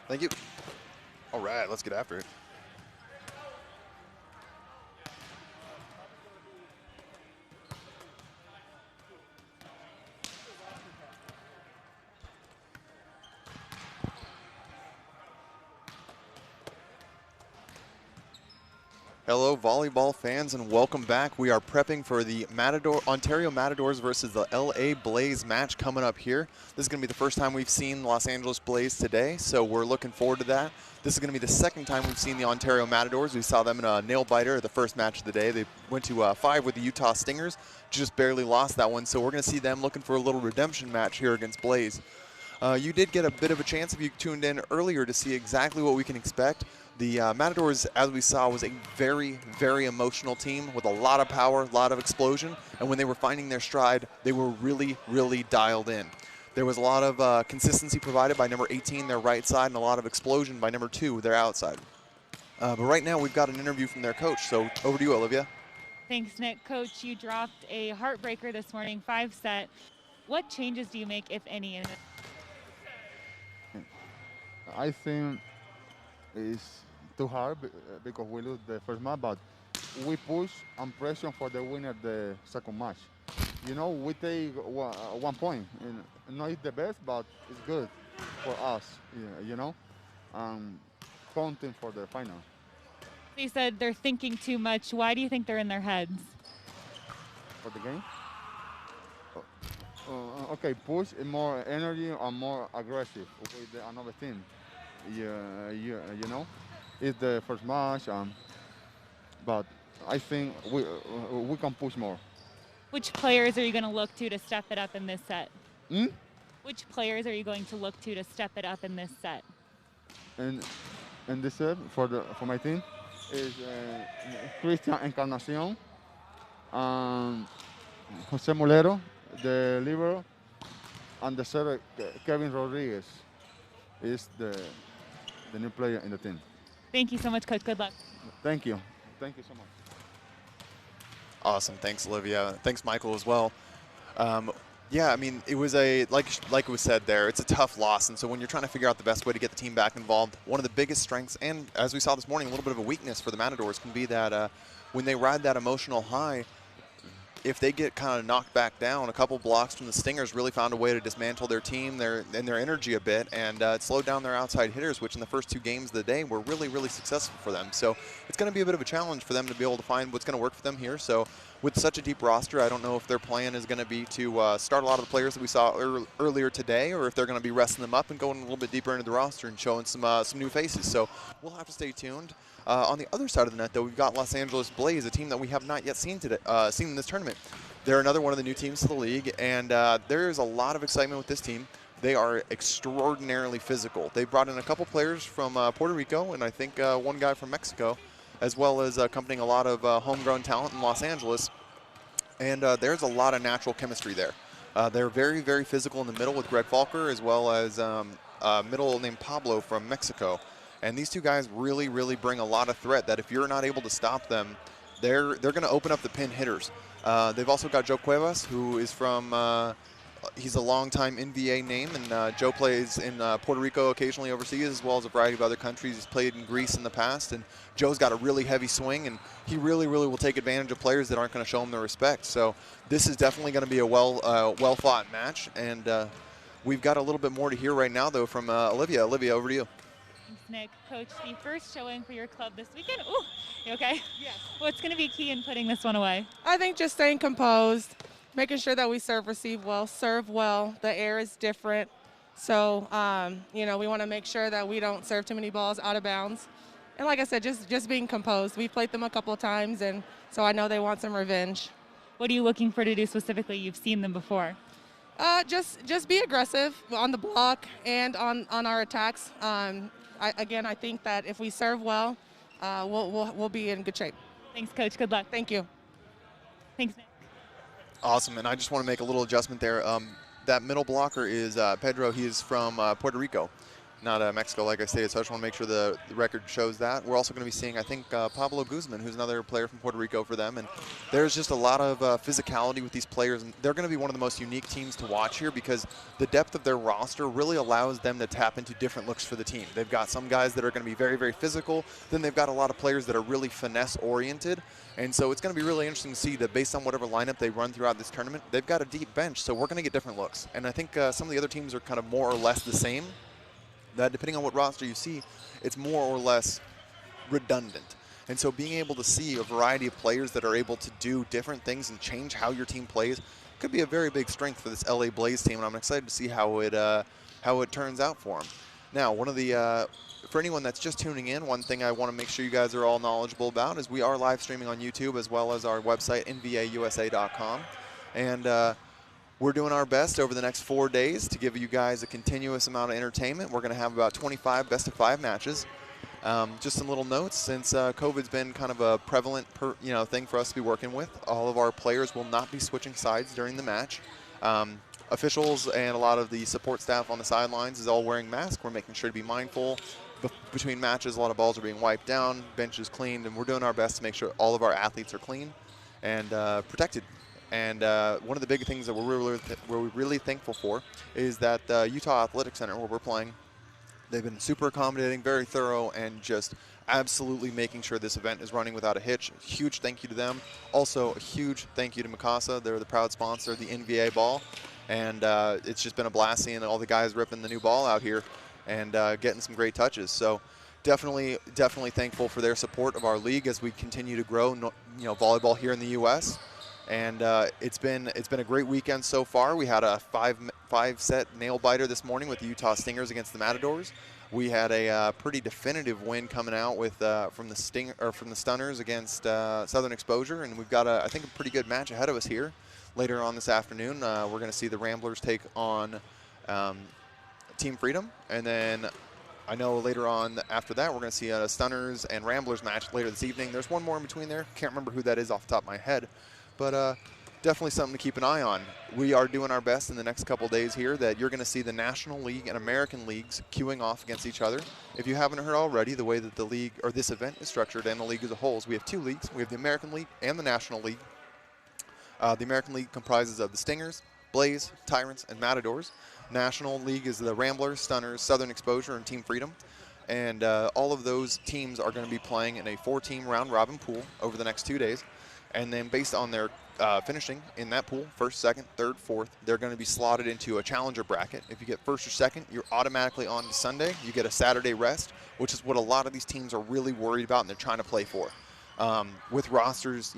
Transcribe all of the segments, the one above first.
Thank you. All right, let's get after it. Hello, volleyball fans, and welcome back. We are prepping for the Ontario Matadors versus the LA Blaze match coming up here. This is going to be the first time we've seen Los Angeles Blaze today, so we're looking forward to that. This is going to be the second time we've seen the Ontario Matadors. We saw them in a nail-biter the first match of the day. They went to 5 with the Utah Stingers, just barely lost that one, so we're going to see them looking for a little redemption match here against Blaze. You did get a bit of a chance if you tuned in earlier to see exactly what we can expect. The Matadors, as we saw, was a very, very emotional team with a lot of power, a lot of explosion, and when they were finding their stride, they were really, really dialed in. There was a lot of consistency provided by number 18, their right side, and a lot of explosion by number 2, their outside. But right now, we've got an interview from their coach, so over to you, Olivia. Thanks, Nick. Coach, you dropped a heartbreaker this morning, 5-set. What changes do you make, if any, in it? I think it's too hard because we lose the first match, but we push and pressure for the winner the second match. You know, we take 1 point. And not the best, but it's good for us, you know, counting for the final. They said they're thinking too much. Why do you think they're in their heads? For the game? Okay, push more energy and more aggressive with another team. You know, it's the first match, but I think we can push more. Which players are you going to look to step it up in this set? Hmm? Which players are you going to look to step it up in this set? And this set for my team is Christian Encarnacion, Jose Molero, the libero, and the center Kevin Rodriguez is the new player in the team. Thank you so much, Coach. Good luck. Thank you. Thank you so much. Awesome. Thanks, Olivia. Thanks, Michael, as well. Yeah, I mean, it was like it was said there, it's a tough loss. And so when you're trying to figure out the best way to get the team back involved, one of the biggest strengths, and as we saw this morning, a little bit of a weakness for the Matadors can be that when they ride that emotional high, if they get kind of knocked back down, a couple blocks from the Stingers really found a way to dismantle their team and their energy a bit, and it slowed down their outside hitters, which in the first 2 games of the day were really, really successful for them. So it's going to be a bit of a challenge for them to be able to find what's going to work for them here. So with such a deep roster, I don't know if their plan is going to be to start a lot of the players that we saw earlier today, or if they're going to be resting them up and going a little bit deeper into the roster and showing some new faces. So we'll have to stay tuned. On the other side of the net, though, we've got Los Angeles Blaze, a team that we have not yet seen in this tournament. They're another one of the new teams to the league, and there is a lot of excitement with this team. They are extraordinarily physical. They brought in a couple players from Puerto Rico, and I think 1 guy from Mexico, as well as accompanying a lot of homegrown talent in Los Angeles. And there's a lot of natural chemistry there. They're very, very physical in the middle with Greg Falker, as well as a middle named Pablo from Mexico. And these 2 guys really, really bring a lot of threat that if you're not able to stop them, they're going to open up the pin hitters. They've also got Joe Cuevas, who is from, he's a longtime NBA name, and Joe plays in Puerto Rico occasionally overseas, as well as a variety of other countries. He's played in Greece in the past, and Joe's got a really heavy swing, and he really, really will take advantage of players that aren't going to show him the respect. So this is definitely going to be a well-fought match, and we've got a little bit more to hear right now, though, from Olivia. Olivia, over to you. Thanks, Nick. Coach, the first showing for your club this weekend. Ooh, you okay? Yes. What's going to be key in putting this one away? I think just staying composed, making sure that we serve well. The air is different. So, you know, we want to make sure that we don't serve too many balls out of bounds. And like I said, just being composed. We've played them a couple of times, and so I know they want some revenge. What are you looking for to do specifically? You've seen them before. Just be aggressive on the block and on our attacks. I think that if we serve well, we'll be in good shape. Thanks, Coach. Good luck. Thank you. Thanks, Nick. Awesome, and I just want to make a little adjustment there. That middle blocker is Pedro. He is from Puerto Rico, not Mexico, like I stated, so I just want to make sure the record shows that. We're also going to be seeing, I think, Pablo Guzman, who's another player from Puerto Rico for them, and there's just a lot of physicality with these players, and they're going to be one of the most unique teams to watch here because the depth of their roster really allows them to tap into different looks for the team. They've got some guys that are going to be very, very physical, then they've got a lot of players that are really finesse-oriented, and so it's going to be really interesting to see that based on whatever lineup they run throughout this tournament, they've got a deep bench, so we're going to get different looks, and I think some of the other teams are kind of more or less the same. That depending on what roster you see, it's more or less redundant. And so being able to see a variety of players that are able to do different things and change how your team plays could be a very big strength for this LA Blaze team, and I'm excited to see how it turns out for them. Now, for anyone that's just tuning in, one thing I want to make sure you guys are all knowledgeable about is we are live streaming on YouTube as well as our website, nvausa.com. And we're doing our best over the next 4 days to give you guys a continuous amount of entertainment. We're going to have about 25 best-of-5 matches. Just some little notes, since COVID's been kind of a prevalent thing for us to be working with, all of our players will not be switching sides during the match. Officials and a lot of the support staff on the sidelines is all wearing masks. We're making sure to be mindful. Between matches, a lot of balls are being wiped down, benches cleaned, and we're doing our best to make sure all of our athletes are clean and protected. And one of the big things that we're really thankful for is that Utah Athletic Center, where we're playing, they've been super accommodating, very thorough, and just absolutely making sure this event is running without a hitch. Huge thank you to them. Also, a huge thank you to Mikasa. They're the proud sponsor of the NVA ball. And it's just been a blast seeing all the guys ripping the new ball out here and getting some great touches. So definitely thankful for their support of our league as we continue to grow, volleyball here in the U.S. And it's been a great weekend so far. We had a five-set nail biter this morning with the Utah Stingers against the Matadors. We had a pretty definitive win coming out with from the Stunners against Southern Exposure, and we've got I think a pretty good match ahead of us here later on this afternoon. We're going to see the Ramblers take on Team Freedom, and then I know later on after that we're going to see a Stunners and Ramblers match later this evening. There's one more in between there. Can't remember who that is off the top of my head, but definitely something to keep an eye on. We are doing our best in the next couple days here that you're going to see the National League and American Leagues queuing off against each other. If you haven't heard already, the way that the league or this event is structured and the league as a whole is we have two leagues. We have the American League and the National League. The American League comprises of the Stingers, Blaze, Tyrants, and Matadors. National League is the Ramblers, Stunners, Southern Exposure, and Team Freedom. And all of those teams are going to be playing in a 4-team round-robin pool over the next 2 days. And then based on their finishing in that pool, first, second, third, fourth, they're going to be slotted into a challenger bracket. If you get first or second, you're automatically on to Sunday. You get a Saturday rest, which is what a lot of these teams are really worried about and they're trying to play for. With rosters,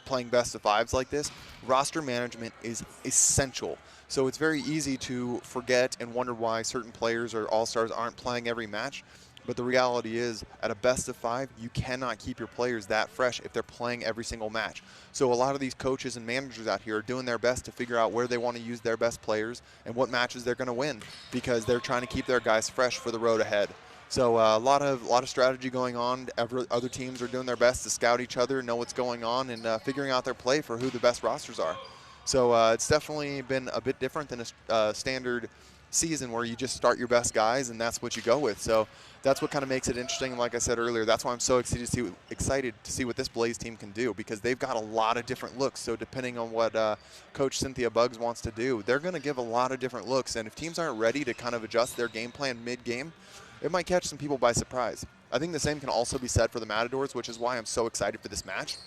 playing best of fives like this, roster management is essential. So it's very easy to forget and wonder why certain players or all-stars aren't playing every match. But the reality is, at a best of 5, you cannot keep your players that fresh if they're playing every single match. So a lot of these coaches and managers out here are doing their best to figure out where they want to use their best players and what matches they're going to win, because they're trying to keep their guys fresh for the road ahead. So a lot of strategy going on. Other teams are doing their best to scout each other, know what's going on, and figuring out their play for who the best rosters are. So it's definitely been a bit different than a standard season where you just start your best guys and that's what you go with. So that's what kind of makes it interesting. And like I said earlier, that's why I'm so excited to see what this Blaze team can do, because they've got a lot of different looks. So depending on what Coach Cynthia Buggs wants to do, they're going to give a lot of different looks. And if teams aren't ready to kind of adjust their game plan mid-game, it might catch some people by surprise. I think the same can also be said for the Matadors, which is why I'm so excited for this match.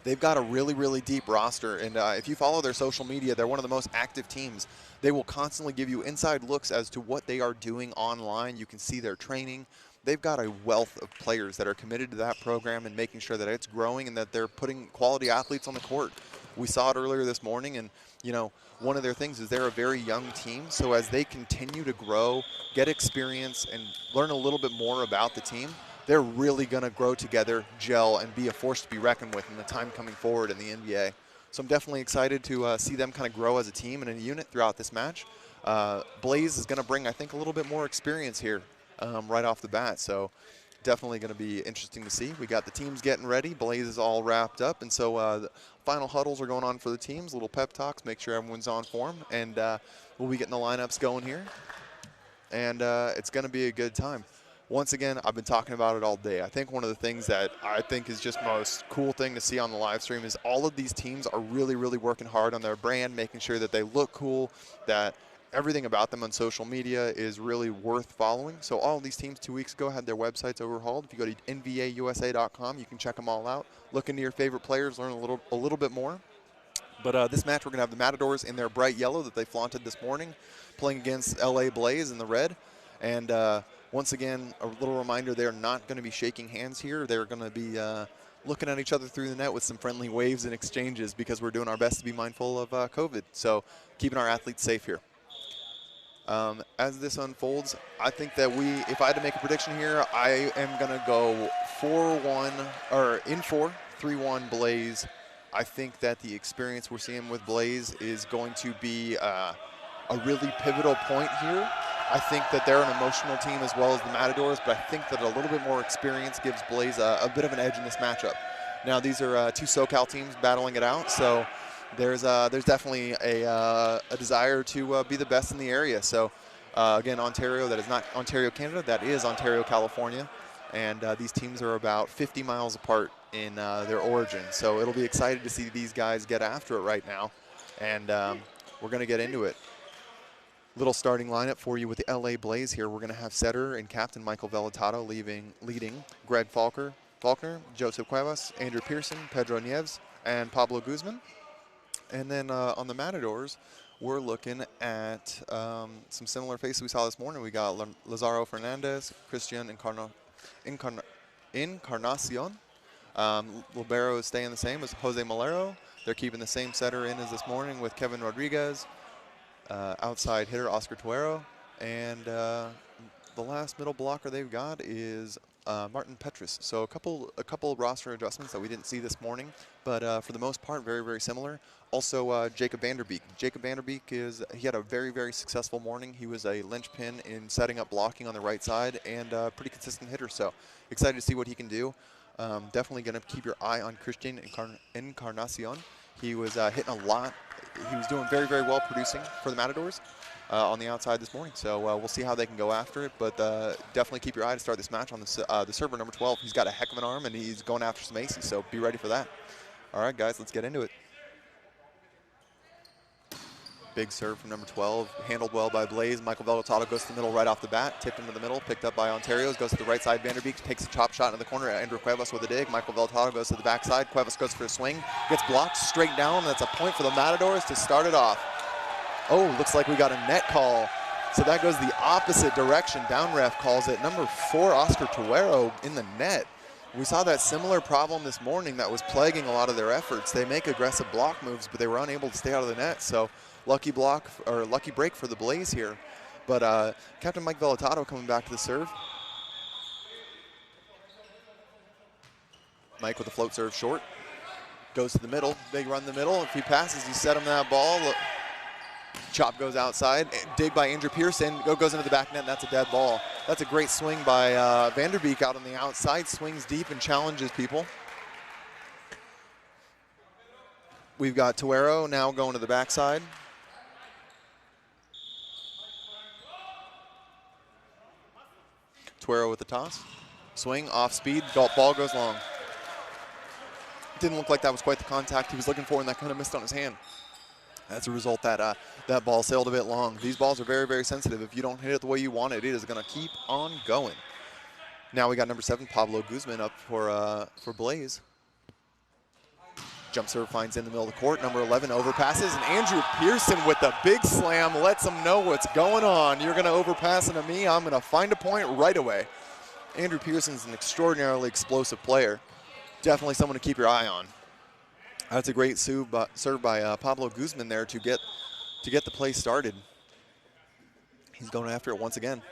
They've got a really, really deep roster, and if you follow their social media, they're one of the most active teams. They will constantly give you inside looks as to what they are doing online. You can see their training. They've got a wealth of players that are committed to that program and making sure that it's growing and that they're putting quality athletes on the court. We saw it earlier this morning, and one of their things is they're a very young team. So as they continue to grow, get experience, and learn a little bit more about the team, they're really going to grow together, gel, and be a force to be reckoned with in the time coming forward in the NBA. So I'm definitely excited to see them kind of grow as a team and a unit throughout this match. Blaze is going to bring, I think, a little bit more experience here right off the bat. So definitely going to be interesting to see. We got the teams getting ready. Blaze is all wrapped up. And so the final huddles are going on for the teams, little pep talks, make sure everyone's on form. And we'll be getting the lineups going here. And it's going to be a good time. Once again, I've been talking about it all day. I think one of the things that I think is just most cool thing to see on the live stream is all of these teams are really, really working hard on their brand, making sure that they look cool, that everything about them on social media is really worth following. So all of these teams 2 weeks ago had their websites overhauled. If you go to nvausa.com, you can check them all out. Look into your favorite players, learn a little bit more. But this match, we're going to have the Matadors in their bright yellow that they flaunted this morning, playing against LA Blaze in the red. And Once again, a little reminder, they're not going to be shaking hands here. They're going to be looking at each other through the net with some friendly waves and exchanges because we're doing our best to be mindful of COVID. So keeping our athletes safe here. As this unfolds, I think that if I had to make a prediction here, I am going to go 4-1, or in 4, 3-1 Blaze. I think that the experience we're seeing with Blaze is going to be a really pivotal point here. I think that they're an emotional team as well as the Matadors, but I think that a little bit more experience gives Blaze a bit of an edge in this matchup. Now, these are two SoCal teams battling it out, so there's definitely a desire to be the best in the area. So, again, Ontario, that is not Ontario, Canada, that is Ontario, California. And these teams are about 50 miles apart in their origin. So it'll be exciting to see these guys get after it right now. And we're going to get into it. Little starting lineup for you with the LA Blaze here. We're going to have setter and captain Michael Vellatado leading Greg Faulkner, Joseph Cuevas, Andrew Pearson, Pedro Nieves, and Pablo Guzman. And then on the Matadors, we're looking at some similar faces we saw this morning. We got Lazaro Fernandez, Christian Encarnacion. Libero is staying the same as Jose Malero. They're keeping the same setter in as this morning with Kevin Rodriguez. Outside hitter Oscar Tuero. And the last middle blocker they've got is Martin Petrus. So a couple roster adjustments that we didn't see this morning, but for the most part, very, very similar. Also, Jacob Vanderbeek. Jacob Vanderbeek he had a very, very successful morning. He was a linchpin in setting up blocking on the right side and a pretty consistent hitter. So excited to see what he can do. Definitely going to keep your eye on Christian Encarnacion. He was hitting a lot. He was doing very, very well producing for the Matadors on the outside this morning. So we'll see how they can go after it. But definitely keep your eye to start this match on the server, number 12. He's got a heck of an arm, and he's going after some aces. So be ready for that. All right, guys, let's get into it. Big serve from number 12, handled well by Blaze. Michael Vellatado goes to the middle right off the bat, tipped into the middle, picked up by Ontario's, goes to the right side. Vanderbeek takes a chop shot in the corner. Andrew Cuevas with a dig. Michael Vellatado goes to the backside. Cuevas goes for a swing, gets blocked straight down. That's a point for the Matadors to start it off. Oh, looks like we got a net call. So that goes the opposite direction. Down ref calls it. Number 4, Oscar Tuero in the net. We saw that similar problem this morning that was plaguing a lot of their efforts. They make aggressive block moves, but they were unable to stay out of the net. So lucky break for the Blaze here. But Captain Mike Vellatado coming back to the serve. Mike with a float serve short. Goes to the middle. Big run the middle. If he passes, he set him that ball. Chop goes outside. Dig by Andrew Pearson. Goes into the back net, and that's a dead ball. That's a great swing by Vanderbeek out on the outside. Swings deep and challenges people. We've got Tuero now going to the backside. Tuero with the toss. Swing, off speed, ball goes long. Didn't look like that was quite the contact he was looking for, and that kind of missed on his hand. As a result, that ball sailed a bit long. These balls are very, very sensitive. If you don't hit it the way you want it, it is going to keep on going. Now we got number 7, Pablo Guzman, up for Blaze. Jump serve finds in the middle of the court. Number 11 overpasses, and Andrew Pearson with the big slam lets him know what's going on. You're going to overpass into me. I'm going to find a point right away. Andrew Pearson's an extraordinarily explosive player. Definitely someone to keep your eye on. That's a great serve by Pablo Guzman there to get the play started. He's going after it once again.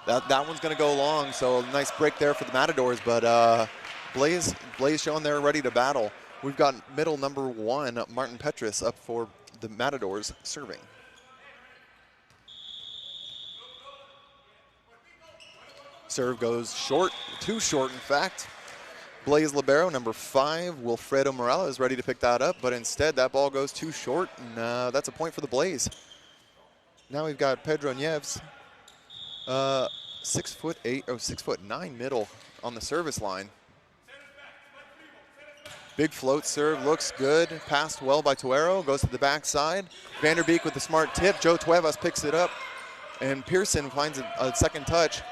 That one's going to go long, so a nice break there for the Matadors, but Blaze showing they're ready to battle. We've got middle number 1, Martin Petrus, up for the Matadors serving. Serve goes short, too short in fact. Blaze libero, number 5, Wilfredo Morales is ready to pick that up, but instead that ball goes too short, and that's a point for the Blaze. Now we've got Pedro Nieves, 6'9" middle on the service line. Big float serve, looks good, passed well by Tuero, goes to the backside. Vanderbeek with the smart tip, Joe Tuevas picks it up, and Pearson finds a second touch.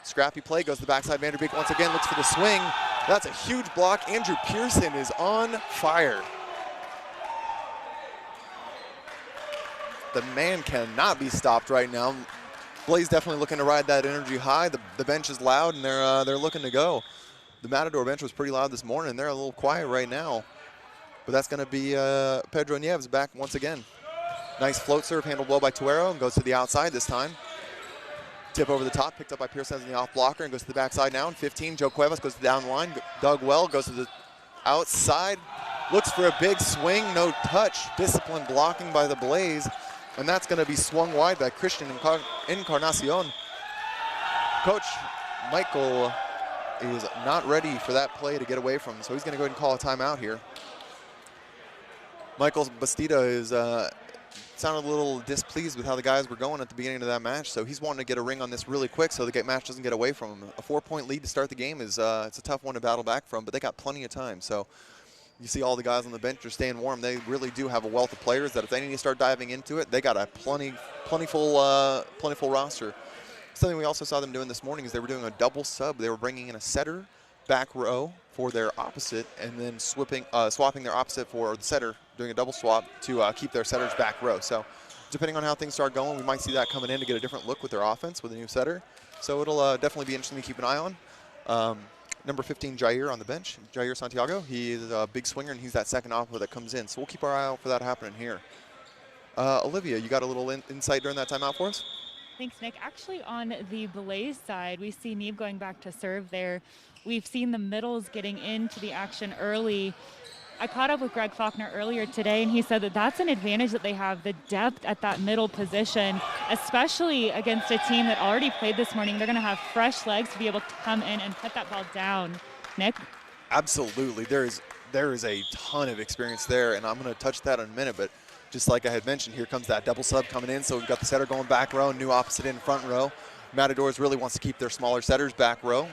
Scrappy play, goes to the backside. Vanderbeek once again looks for the swing. That's a huge block. Andrew Pearson is on fire. The man cannot be stopped right now. Blaze definitely looking to ride that energy high. The bench is loud, and they're looking to go. The Matador bench was pretty loud this morning. They're a little quiet right now. But that's going to be Pedro Nieves back once again. Nice float serve, handled well by Tuero, and goes to the outside this time. Tip over the top, picked up by Pearson in the off blocker, and goes to the backside now. And 15, Joe Cuevas goes to the down line. Dug well, goes to the outside. Looks for a big swing, no touch. Disciplined blocking by the Blaze. And that's going to be swung wide by Christian Encarnacion. Coach Michael is not ready for that play to get away from, so he's going to go ahead and call a timeout here. Michael Bastida is sounded a little displeased with how the guys were going at the beginning of that match, so he's wanting to get a ring on this really quick so the match doesn't get away from him. A 4-point lead to start the game is it's a tough one to battle back from, but they got plenty of time. So you see all the guys on the bench are staying warm. They really do have a wealth of players that if they need to start diving into it, they got a plentiful roster. Something we also saw them doing this morning is they were doing a double sub. They were bringing in a setter back row for their opposite and then swapping their opposite for the setter, doing a double swap to keep their setters back row. So depending on how things start going, we might see that coming in to get a different look with their offense with a new setter. So it'll definitely be interesting to keep an eye on. Number 15, Jair on the bench. Jair Santiago, he is a big swinger, and he's that second oppo that comes in. So we'll keep our eye out for that happening here. Olivia, you got a little insight during that timeout for us? Thanks, Nick. Actually, on the Blaze side, we see Neve going back to serve there. We've seen the middles getting into the action early. I caught up with Greg Faulkner earlier today, and he said that that's an advantage that they have, the depth at that middle position, especially against a team that already played this morning. They're going to have fresh legs to be able to come in and put that ball down. Nick? Absolutely. There is a ton of experience there, and I'm going to touch that in a minute, but just like I had mentioned, here comes that double sub coming in, so we've got the setter going back row, new opposite in front row. Matadors really wants to keep their smaller setters back row.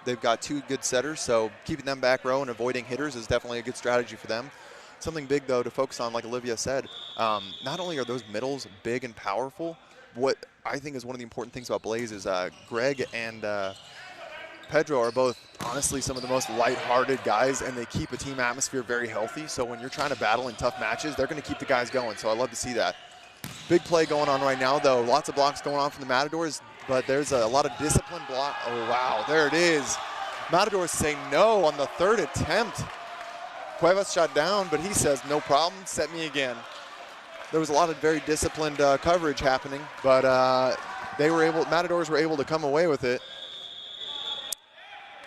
They've got two good setters, so keeping them back row and avoiding hitters is definitely a good strategy for them. Something big, though, to focus on, like Olivia said, not only are those middles big and powerful, what I think is one of the important things about Blaze is Greg and Pedro are both, honestly, some of the most lighthearted guys, and they keep a team atmosphere very healthy. So when you're trying to battle in tough matches, they're going to keep the guys going, so I love to see that. Big play going on right now, though. Lots of blocks going on from the Matadors, but there's a lot of disciplined block. Oh, wow, there it is. Matadors say no on the third attempt. Cuevas shot down, but he says, no problem, set me again. There was a lot of very disciplined coverage happening, but Matadors were able to come away with it.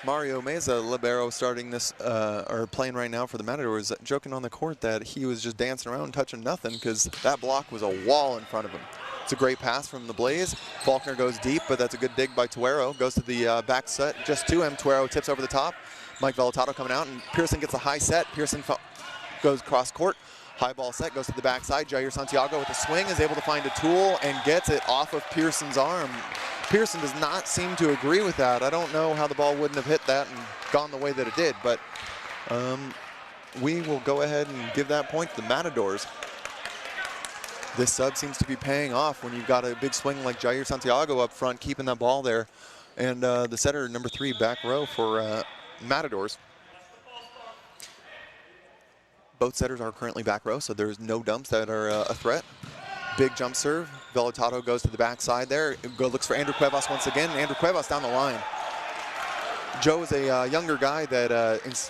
Mario Meza, libero, starting this, or playing right now for the Matadors, joking on the court that he was just dancing around touching nothing because that block was a wall in front of him. It's a great pass from the Blaze. Faulkner goes deep, but that's a good dig by Tuero. Goes to the back set, just to him. Tuero tips over the top. Mike Velatato coming out, and Pearson gets a high set. Pearson goes cross court. High ball set, goes to the backside. Jair Santiago with a swing is able to find a tool and gets it off of Pearson's arm. Pearson does not seem to agree with that. I don't know how the ball wouldn't have hit that and gone the way that it did, but we will go ahead and give that point to the Matadors. This sub seems to be paying off when you've got a big swing like Jair Santiago up front, keeping that ball there. And the setter, number 3, back row for Matadors. Both setters are currently back row, so there's no dumps that are a threat. Big jump serve. Velatato goes to the backside there. Looks for Andrew Cuevas once again. Andrew Cuevas down the line. Joe is a younger guy that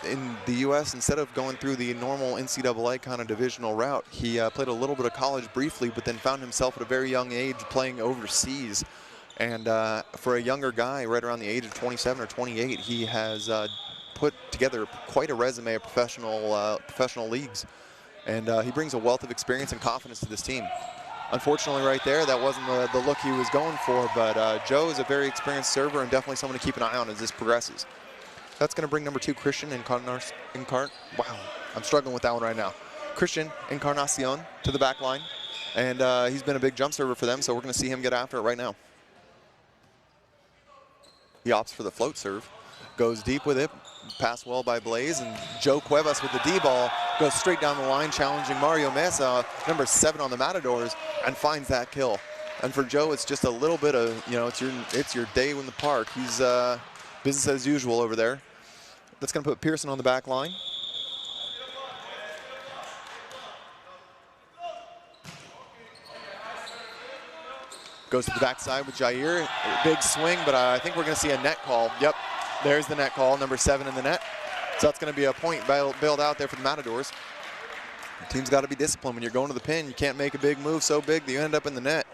in the U.S., instead of going through the normal NCAA kind of divisional route, he played a little bit of college briefly, but then found himself at a very young age playing overseas. And for a younger guy, right around the age of 27 or 28, he has put together quite a resume of professional leagues. And he brings a wealth of experience and confidence to this team. Unfortunately, right there, that wasn't the look he was going for, but Joe is a very experienced server and definitely someone to keep an eye on as this progresses. That's going to bring number 2, Christian Wow, I'm struggling with that one right now. Christian Encarnacion to the back line, and he's been a big jump server for them, so we're going to see him get after it right now. He opts for the float serve, goes deep with it, passed well by Blaze, and Joe Cuevas with the D-ball goes straight down the line, challenging Mario Mesa, number 7 on the Matadors, and finds that kill. And for Joe, it's just a little bit of, it's your day in the park. He's business as usual over there. That's going to put Pearson on the back line. Goes to the backside with Jair. Big swing, but I think we're going to see a net call. Yep, there's the net call, number 7 in the net. So that's going to be a point bailed out there for the Matadors. The team's got to be disciplined. When you're going to the pin, you can't make a big move so big that you end up in the net.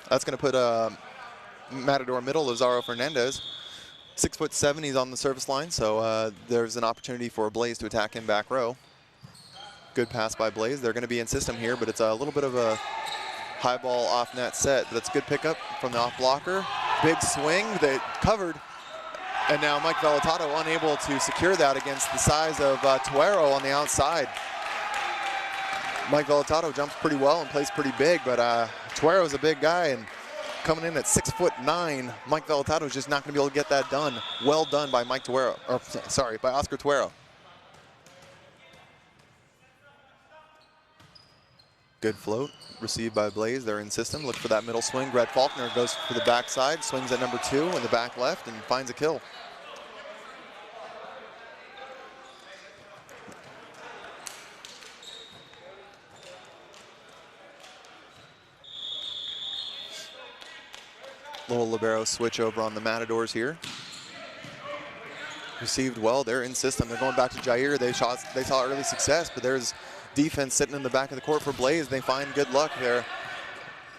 That's going to put Matador middle, Lazaro Fernandez. 6'7", he's on the service line, so there's an opportunity for Blaze to attack him back row. Good pass by Blaze. They're going to be in system here, but it's a little bit of a high ball off net set. That's a good pickup from the off blocker. Big swing, they covered. And now Mike Velatato unable to secure that against the size of Tuero on the outside. Mike Velatato jumps pretty well and plays pretty big, but Tuero's a big guy, and coming in at 6'9", Mike Velatato is just not going to be able to get that done. Well done by by Oscar Tuero. Good float, received by Blaze. They're in system. Look for that middle swing. Brett Faulkner goes for the backside, swings at number 2 in the back left, and finds a kill. Little libero switch over on the Matadors here. Received well. They're in system. They're going back to Jair. They saw early success, but there's defense sitting in the back of the court for Blaze. They find good luck there.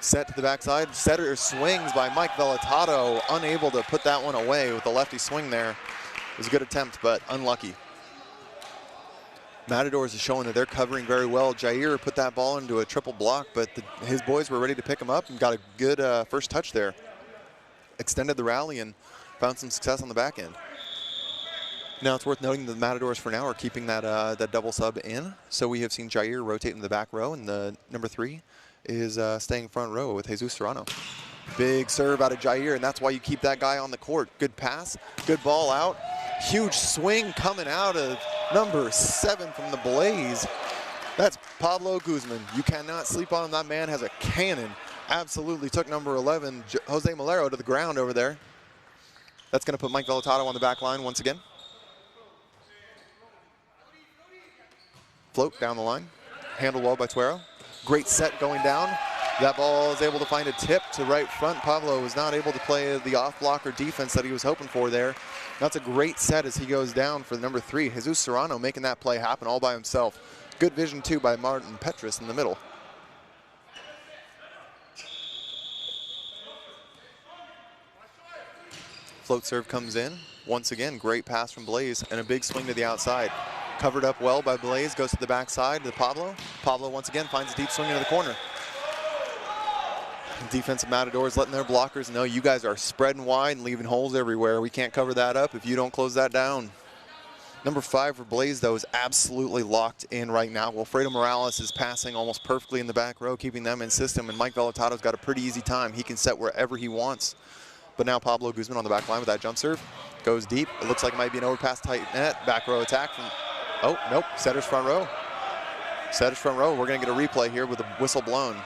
Set to the backside. Setter swings by Mike Velatato. Unable to put that one away with the lefty swing there. It was a good attempt, but unlucky. Matadors is showing that they're covering very well. Jair put that ball into a triple block, but his boys were ready to pick him up and got a good first touch there. Extended the rally and found some success on the back end. Now it's worth noting that the Matadors for now are keeping that double sub in. So we have seen Jair rotate in the back row, and the number 3 is staying front row with Jesus Serrano. Big serve out of Jair, and that's why you keep that guy on the court. Good pass, good ball out. Huge swing coming out of number 7 from the Blaze. That's Pablo Guzman. You cannot sleep on him. That man has a cannon. Absolutely took number 11, Jose Malero, to the ground over there. That's going to put Mike Velatato on the back line once again. Float down the line. Handled well by Tuero. Great set going down. That ball is able to find a tip to right front. Pablo was not able to play the off blocker defense that he was hoping for there. That's a great set as he goes down for the number 3. Jesus Serrano making that play happen all by himself. Good vision too by Martin Petrus in the middle. Float serve comes in. Once again, great pass from Blaze and a big swing to the outside. Covered up well by Blaze, goes to the backside to Pablo. Pablo once again finds a deep swing into the corner. Defensive Matadors letting their blockers know you guys are spreading wide and leaving holes everywhere. We can't cover that up if you don't close that down. Number 5 for Blaze, though, is absolutely locked in right now. Wilfredo Morales is passing almost perfectly in the back row, keeping them in system, and Mike Velatato's got a pretty easy time. He can set wherever he wants. But now Pablo Guzman on the back line with that jump serve. Goes deep. It looks like it might be an overpass tight net. Back row attack from, oh, nope, Setter's front row. Setter's front row. We're going to get a replay here with the whistle blown.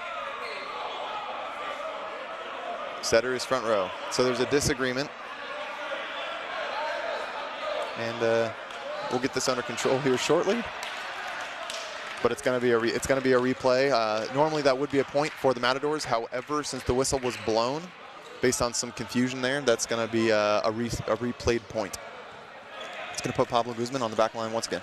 Setter is front row. So there's a disagreement. And we'll get this under control here shortly. But it's going to be a replay. Normally that would be a point for the Matadors. However, since the whistle was blown, based on some confusion there, that's going to be a replayed point. It's going to put Pablo Guzman on the back line once again.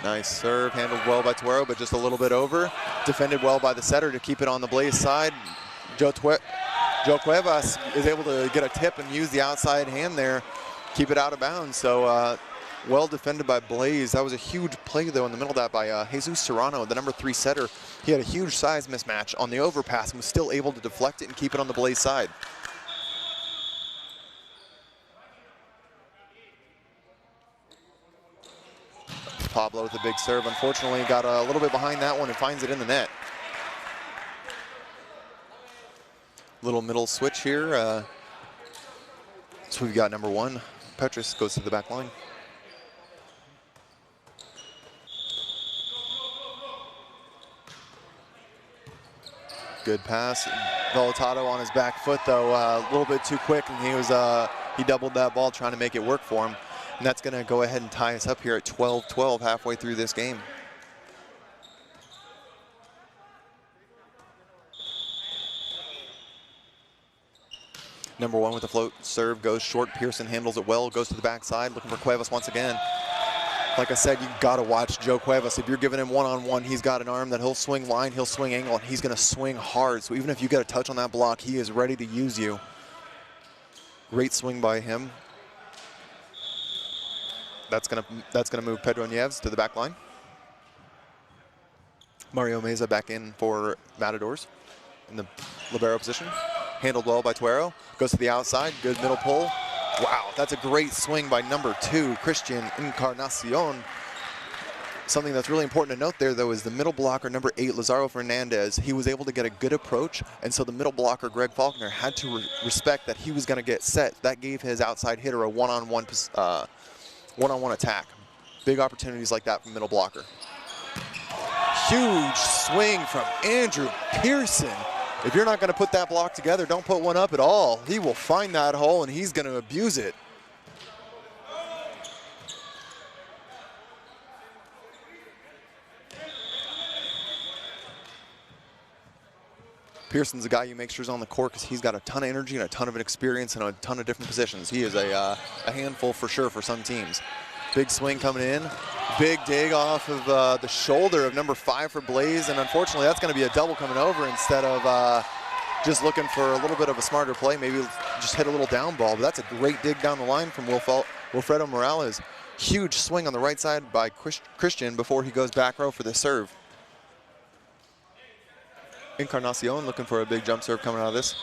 Nice serve, handled well by Tuero, but just a little bit over. Defended well by the setter to keep it on the Blaze side. Joe Cuevas is able to get a tip and use the outside hand there, keep it out of bounds. So well defended by Blaze. That was a huge play, though, in the middle of that by Jesus Serrano, the number 3 setter. He had a huge size mismatch on the overpass and was still able to deflect it and keep it on the Blaze side. Pablo with a big serve. Unfortunately, got a little bit behind that one and finds it in the net. Little middle switch here. So we've got number 1. Petrus goes to the back line. Good pass. Velatato on his back foot, though, a little bit too quick, and he doubled that ball trying to make it work for him. And that's going to go ahead and tie us up here at 12-12 halfway through this game. Number 1 with the float serve goes short. Pearson handles it well, goes to the backside, looking for Cuevas once again. Like I said, you got to watch Joe Cuevas. If you're giving him one-on-one, he's got an arm that he'll swing line, he'll swing angle, and he's going to swing hard. So even if you get a touch on that block, he is ready to use you. Great swing by him. That's gonna move Pedro Nieves to the back line. Mario Meza back in for Matadors in the libero position. Handled well by Tuero. Goes to the outside, good middle pull. Wow, that's a great swing by number 2, Christian Encarnacion. Something that's really important to note there, though, is the middle blocker, number 8, Lazaro Fernandez. He was able to get a good approach, and so the middle blocker, Greg Faulkner, had to respect that he was going to get set. That gave his outside hitter a one-on-one attack. Big opportunities like that from middle blocker. Huge swing from Andrew Pearson. If you're not going to put that block together, don't put one up at all. He will find that hole, and he's going to abuse it. Pearson's a guy you make sure is on the court because he's got a ton of energy and a ton of experience in a ton of different positions. He is a handful for sure for some teams. Big swing coming in. Big dig off of the shoulder of number 5 for Blaze, and unfortunately that's going to be a double coming over instead of just looking for a little bit of a smarter play, maybe just hit a little down ball. But that's a great dig down the line from Wilfredo Morales. Huge swing on the right side by Christian before he goes back row for the serve. Encarnacion looking for a big jump serve coming out of this.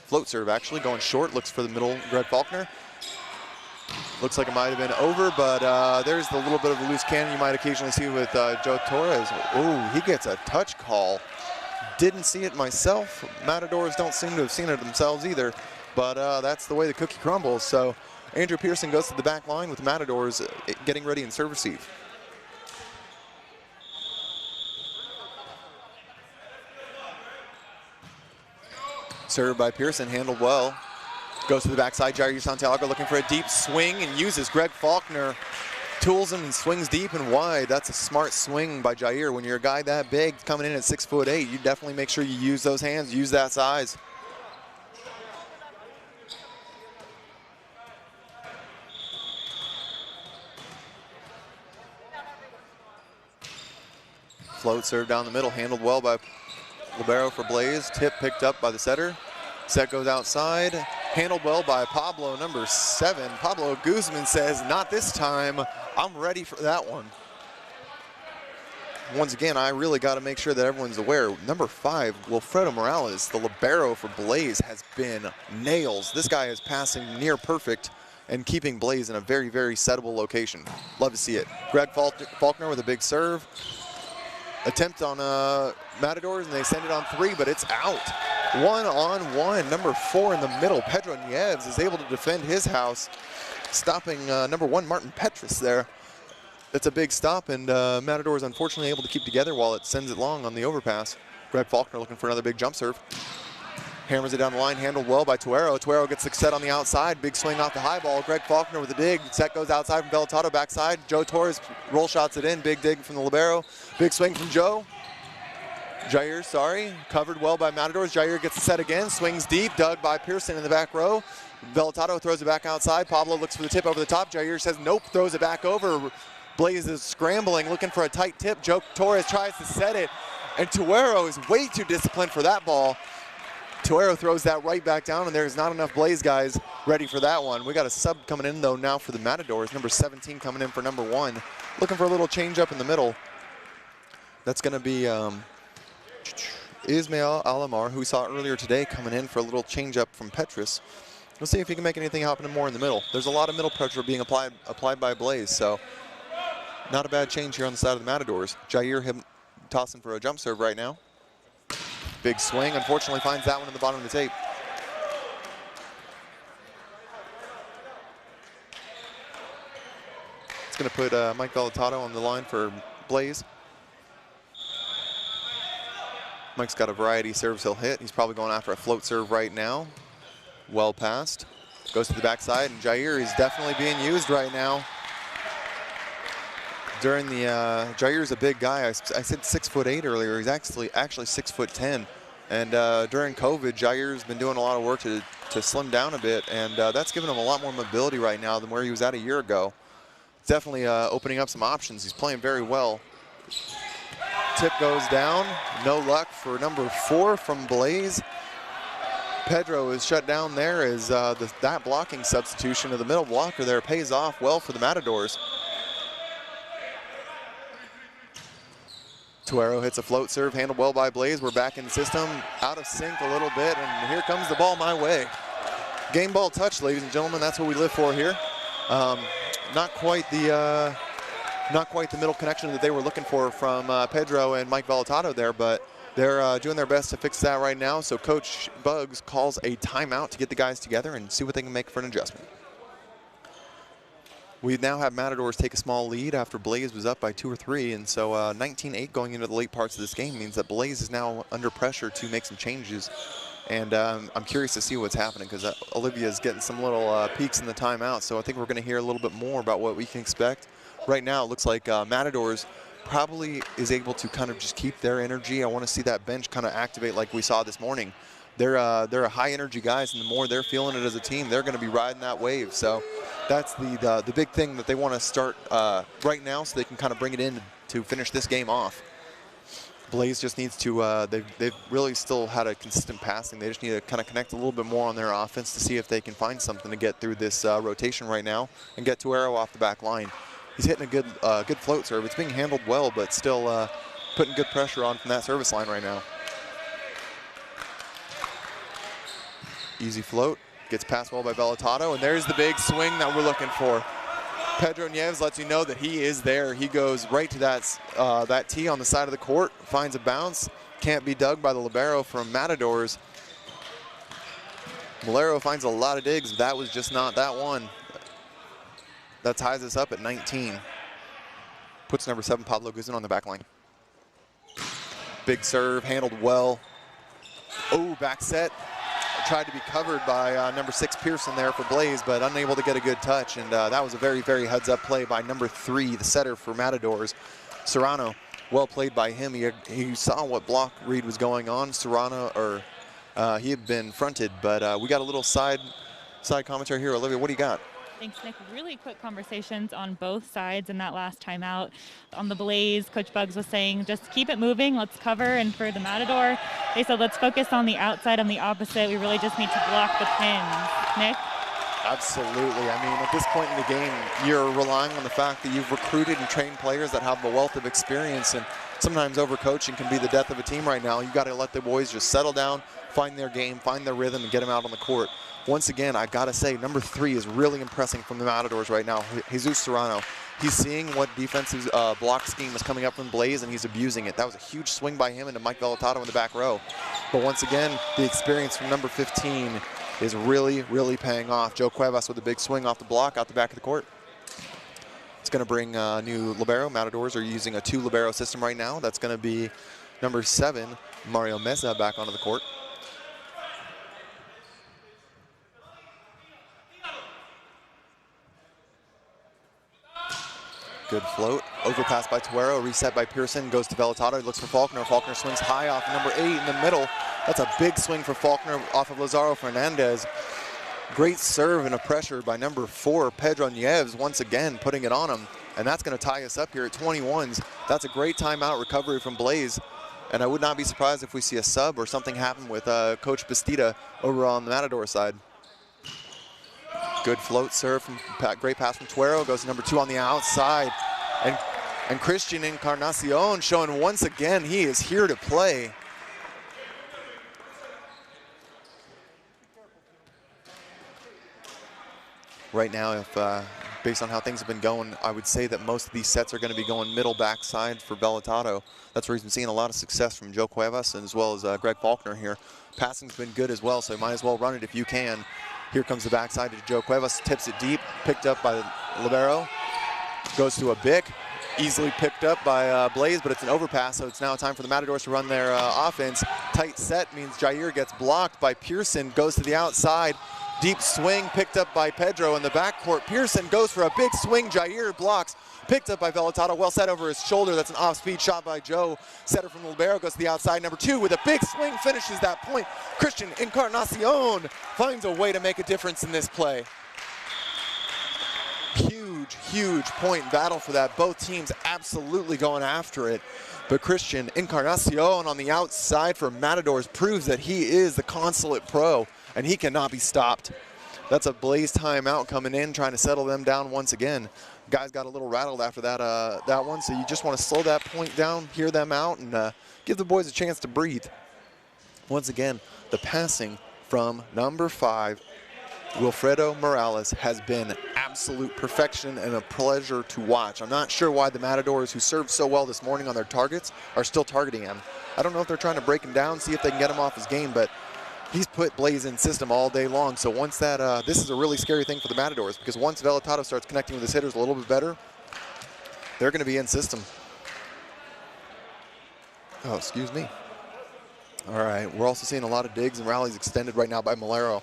Float serve actually going short, looks for the middle, Greg Faulkner. Looks like it might have been over, but there's the little bit of a loose cannon you might occasionally see with Joe Torres. Ooh, he gets a touch call. Didn't see it myself. Matadors don't seem to have seen it themselves either, but that's the way the cookie crumbles. So Andrew Pearson goes to the back line with Matadors getting ready in serve receive. Served by Pearson, handled well. Goes to the backside, Jair Santiago looking for a deep swing and uses Greg Faulkner. Tools him and swings deep and wide. That's a smart swing by Jair. When you're a guy that big coming in at 6'8", you definitely make sure you use those hands, use that size. Float serve down the middle, handled well by libero for Blaze. Tip picked up by the setter. Set goes outside. Handled well by Pablo, number 7. Pablo Guzman says, not this time. I'm ready for that one. Once again, I really got to make sure that everyone's aware. Number 5, Wilfredo Morales, the libero for Blaze, has been nails. This guy is passing near perfect and keeping Blaze in a very, very settable location. Love to see it. Greg Faulkner with a big serve. Attempt on Matadors, and they send it on 3, but it's out. 1-on-1, number 4 in the middle. Pedro Nieves is able to defend his house, stopping number 1, Martin Petrus there. That's a big stop, and Matadors unfortunately able to keep together while it sends it long on the overpass. Greg Faulkner looking for another big jump serve. Hammers it down the line, handled well by Tuero. Tuero gets the set on the outside, big swing off the high ball. Greg Faulkner with a dig. Set goes outside from Bellottato, backside. Joe Torres roll shots it in, big dig from the libero. Big swing from Joe. Jair, sorry, covered well by Matadors. Jair gets the set again, swings deep, dug by Pearson in the back row. Bellottato throws it back outside. Pablo looks for the tip over the top. Jair says nope, throws it back over. Blaze is scrambling, looking for a tight tip. Joe Torres tries to set it, and Tuero is way too disciplined for that ball. Tuero throws that right back down, and there's not enough Blaze guys ready for that one. We got a sub coming in, though, now for the Matadors. Number 17 coming in for number 1. Looking for a little change up in the middle. That's going to be Ismael Alamar, who we saw earlier today, coming in for a little change up from Petrus. We'll see if he can make anything happen more in the middle. There's a lot of middle pressure being applied by Blaze, so not a bad change here on the side of the Matadors. Jair him tossing for a jump serve right now. Big swing, unfortunately finds that one in the bottom of the tape. It's going to put Mike Bellottato on the line for Blaze. Mike's got a variety of serves he'll hit. He's probably going after a float serve right now. Well passed. Goes to the backside, and Jair is definitely being used right now. During the Jair's a big guy. I said 6'8" earlier. He's actually 6'10", and during COVID, Jair's been doing a lot of work to slim down a bit, and that's given him a lot more mobility right now than where he was at a year ago. It's definitely opening up some options. He's playing very well. Tip goes down. No luck for number 4 from Blaze. Pedro is shut down there as that blocking substitution of the middle blocker there pays off well for the Matadors. Tuero hits a float serve, handled well by Blaze. We're back in the system, out of sync a little bit, and here comes the ball my way. Game ball touch, ladies and gentlemen, that's what we live for here. Not quite the middle connection that they were looking for from Pedro and Mike Vellatado there, but they're doing their best to fix that right now. So Coach Bugs calls a timeout to get the guys together and see what they can make for an adjustment. We now have Matadors take a small lead after Blaze was up by 2 or 3, and so 19-8 going into the late parts of this game means that Blaze is now under pressure to make some changes. And I'm curious to see what's happening because Olivia is getting some little peeks in the timeout, so I think we're going to hear a little bit more about what we can expect. Right now, it looks like Matadors probably is able to kind of just keep their energy. I want to see that bench kind of activate like we saw this morning. They're a high energy guys, and the more they're feeling it as a team, they're going to be riding that wave. So that's the big thing that they want to start right now, so they can kind of bring it in to finish this game off. Blaze just needs to, they've really still had a consistent passing. They just need to kind of connect a little bit more on their offense to see if they can find something to get through this rotation right now and get Tuero off the back line. He's hitting a good float serve. It's being handled well, but still putting good pressure on from that service line right now. Easy float, gets passed well by Vellatado, and there's the big swing that we're looking for. Pedro Nieves lets you know that he is there. He goes right to that tee on the side of the court, finds a bounce, can't be dug by the libero from Matadors. Malero finds a lot of digs, but that was just not that one. That ties us up at 19. Puts number 7, Pablo Guzman, on the back line. Big serve, handled well. Oh, back set. Tried to be covered by number 6, Pearson there for Blaze, but unable to get a good touch. And that was a very, very heads-up play by number 3, the setter for Matadors. Serrano, well played by him. He saw what block read was going on. Serrano, he had been fronted, but we got a little side commentary here. Olivia, what do you got? Thanks, Nick. Really quick conversations on both sides in that last timeout. On the Blaze, Coach Bugs was saying, just keep it moving, let's cover. And for the Matador, they said, let's focus on the outside, on the opposite. We really just need to block the pins. Nick? Absolutely. I mean, at this point in the game, you're relying on the fact that you've recruited and trained players that have a wealth of experience, and sometimes overcoaching can be the death of a team right now. You got to let the boys just settle down, find their game, find their rhythm, and get them out on the court. Once again, I gotta say, number 3 is really impressing from the Matadors right now. Jesus Serrano. He's seeing what defensive block scheme is coming up from Blaze, and he's abusing it. That was a huge swing by him into Mike Vellatado in the back row. But once again, the experience from number 15 is really, really paying off. Joe Cuevas with a big swing off the block out the back of the court. It's gonna bring a new libero. Matadors are using a 2 libero system right now. That's gonna be number 7, Mario Meza, back onto the court. Good float. Overpass by Tuero, reset by Pearson, goes to Vellatado, he looks for Faulkner. Faulkner swings high off number 8 in the middle. That's a big swing for Faulkner off of Lazaro Fernandez. Great serve and a pressure by number 4, Pedro Nieves, once again putting it on him. And that's going to tie us up here at 21s. That's a great timeout recovery from Blaze. And I would not be surprised if we see a sub or something happen with Coach Bastida over on the Matador side. Good float serve, great pass from Tuero, goes to number 2 on the outside. And Christian Encarnacion showing once again he is here to play. Right now, if based on how things have been going, I would say that most of these sets are going to be going middle backside for Vellatado. That's where he's been seeing a lot of success from Joe Cuevas and as well as Greg Faulkner here. Passing's been good as well, so you might as well run it if you can. Here comes the backside to Joe Cuevas, tips it deep, picked up by the libero, goes to a Bick, Easily picked up by Blaze, but it's an overpass, so it's now time for the Matadors to run their offense. Tight set means Jair gets blocked by Pearson, goes to the outside. Deep swing picked up by Pedro in the backcourt. Pearson goes for a big swing. Jair blocks. Picked up by Velotado, well set over his shoulder. That's an off-speed shot by Joe. Setter from the libero goes to the outside. Number 2 with a big swing finishes that point. Christian Encarnacion finds a way to make a difference in this play. Huge point battle for that. Both teams absolutely going after it. But Christian Encarnacion on the outside for Matadors proves that he is the consummate pro, and he cannot be stopped. That's a Blaze timeout coming in, trying to settle them down once again. Guys got a little rattled after that one, so you just want to slow that point down, hear them out, and give the boys a chance to breathe. Once again, the passing from number 5, Wilfredo Morales, has been absolute perfection and a pleasure to watch. I'm not sure why the Matadors, who served so well this morning on their targets, are still targeting him. I don't know if they're trying to break him down, see if they can get him off his game, but he's put Blaze in system all day long. So once that, this is a really scary thing for the Matadors, because once Velotado starts connecting with his hitters a little bit better, they're going to be in system. Oh, excuse me. All right, we're also seeing a lot of digs and rallies extended right now by Malero.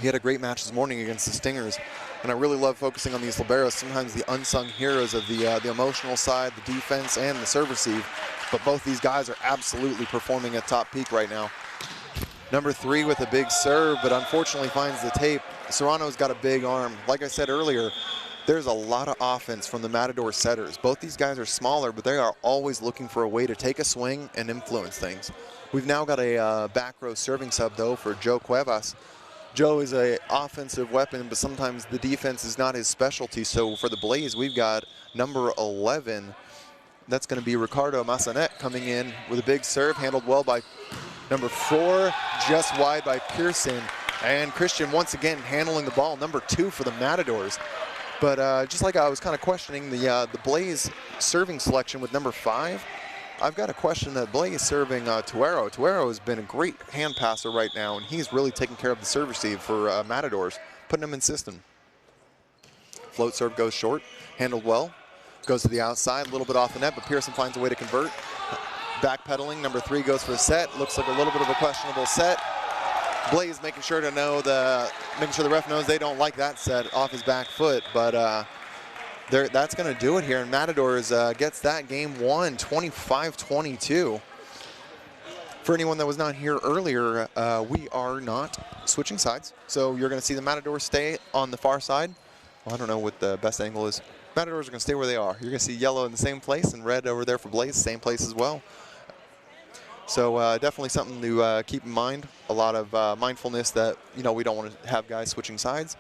He had a great match this morning against the Stingers, and I really love focusing on these liberos, sometimes the unsung heroes of the emotional side, the defense, and the serve receive. But both these guys are absolutely performing at top peak right now. Number 3 with a big serve, but unfortunately finds the tape. Serrano's got a big arm. Like I said earlier, there's a lot of offense from the Matador setters. Both these guys are smaller, but they are always looking for a way to take a swing and influence things. We've now got a back row serving sub, though, for Joe Cuevas. Joe is an offensive weapon, but sometimes the defense is not his specialty. So for the Blaze, we've got number 11. That's going to be Ricardo Massanet coming in with a big serve, handled well by number 4, just wide by Pearson. And Christian once again handling the ball, number 2 for the Matadors. But just like I was kind of questioning the Blaze serving selection with number 5, I've got a question that Blaze serving Tuero. Tuero has been a great hand passer right now, and he's really taking care of the serve receive for Matadors, putting him in system. Float serve goes short, handled well, goes to the outside, a little bit off the net, but Pearson finds a way to convert. Backpedaling, number 3 goes for a set. Looks like a little bit of a questionable set. Blaze making sure to know making sure the ref knows they don't like that set off his back foot, but that's going to do it here, and Matadors gets that game won, 25-22. For anyone that was not here earlier, we are not switching sides, so you're going to see the Matadors stay on the far side. Well, I don't know what the best angle is. Matadors are going to stay where they are. You're going to see yellow in the same place and red over there for Blaze, same place as well. So definitely something to keep in mind. A lot of mindfulness that, we don't want to have guys switching sides.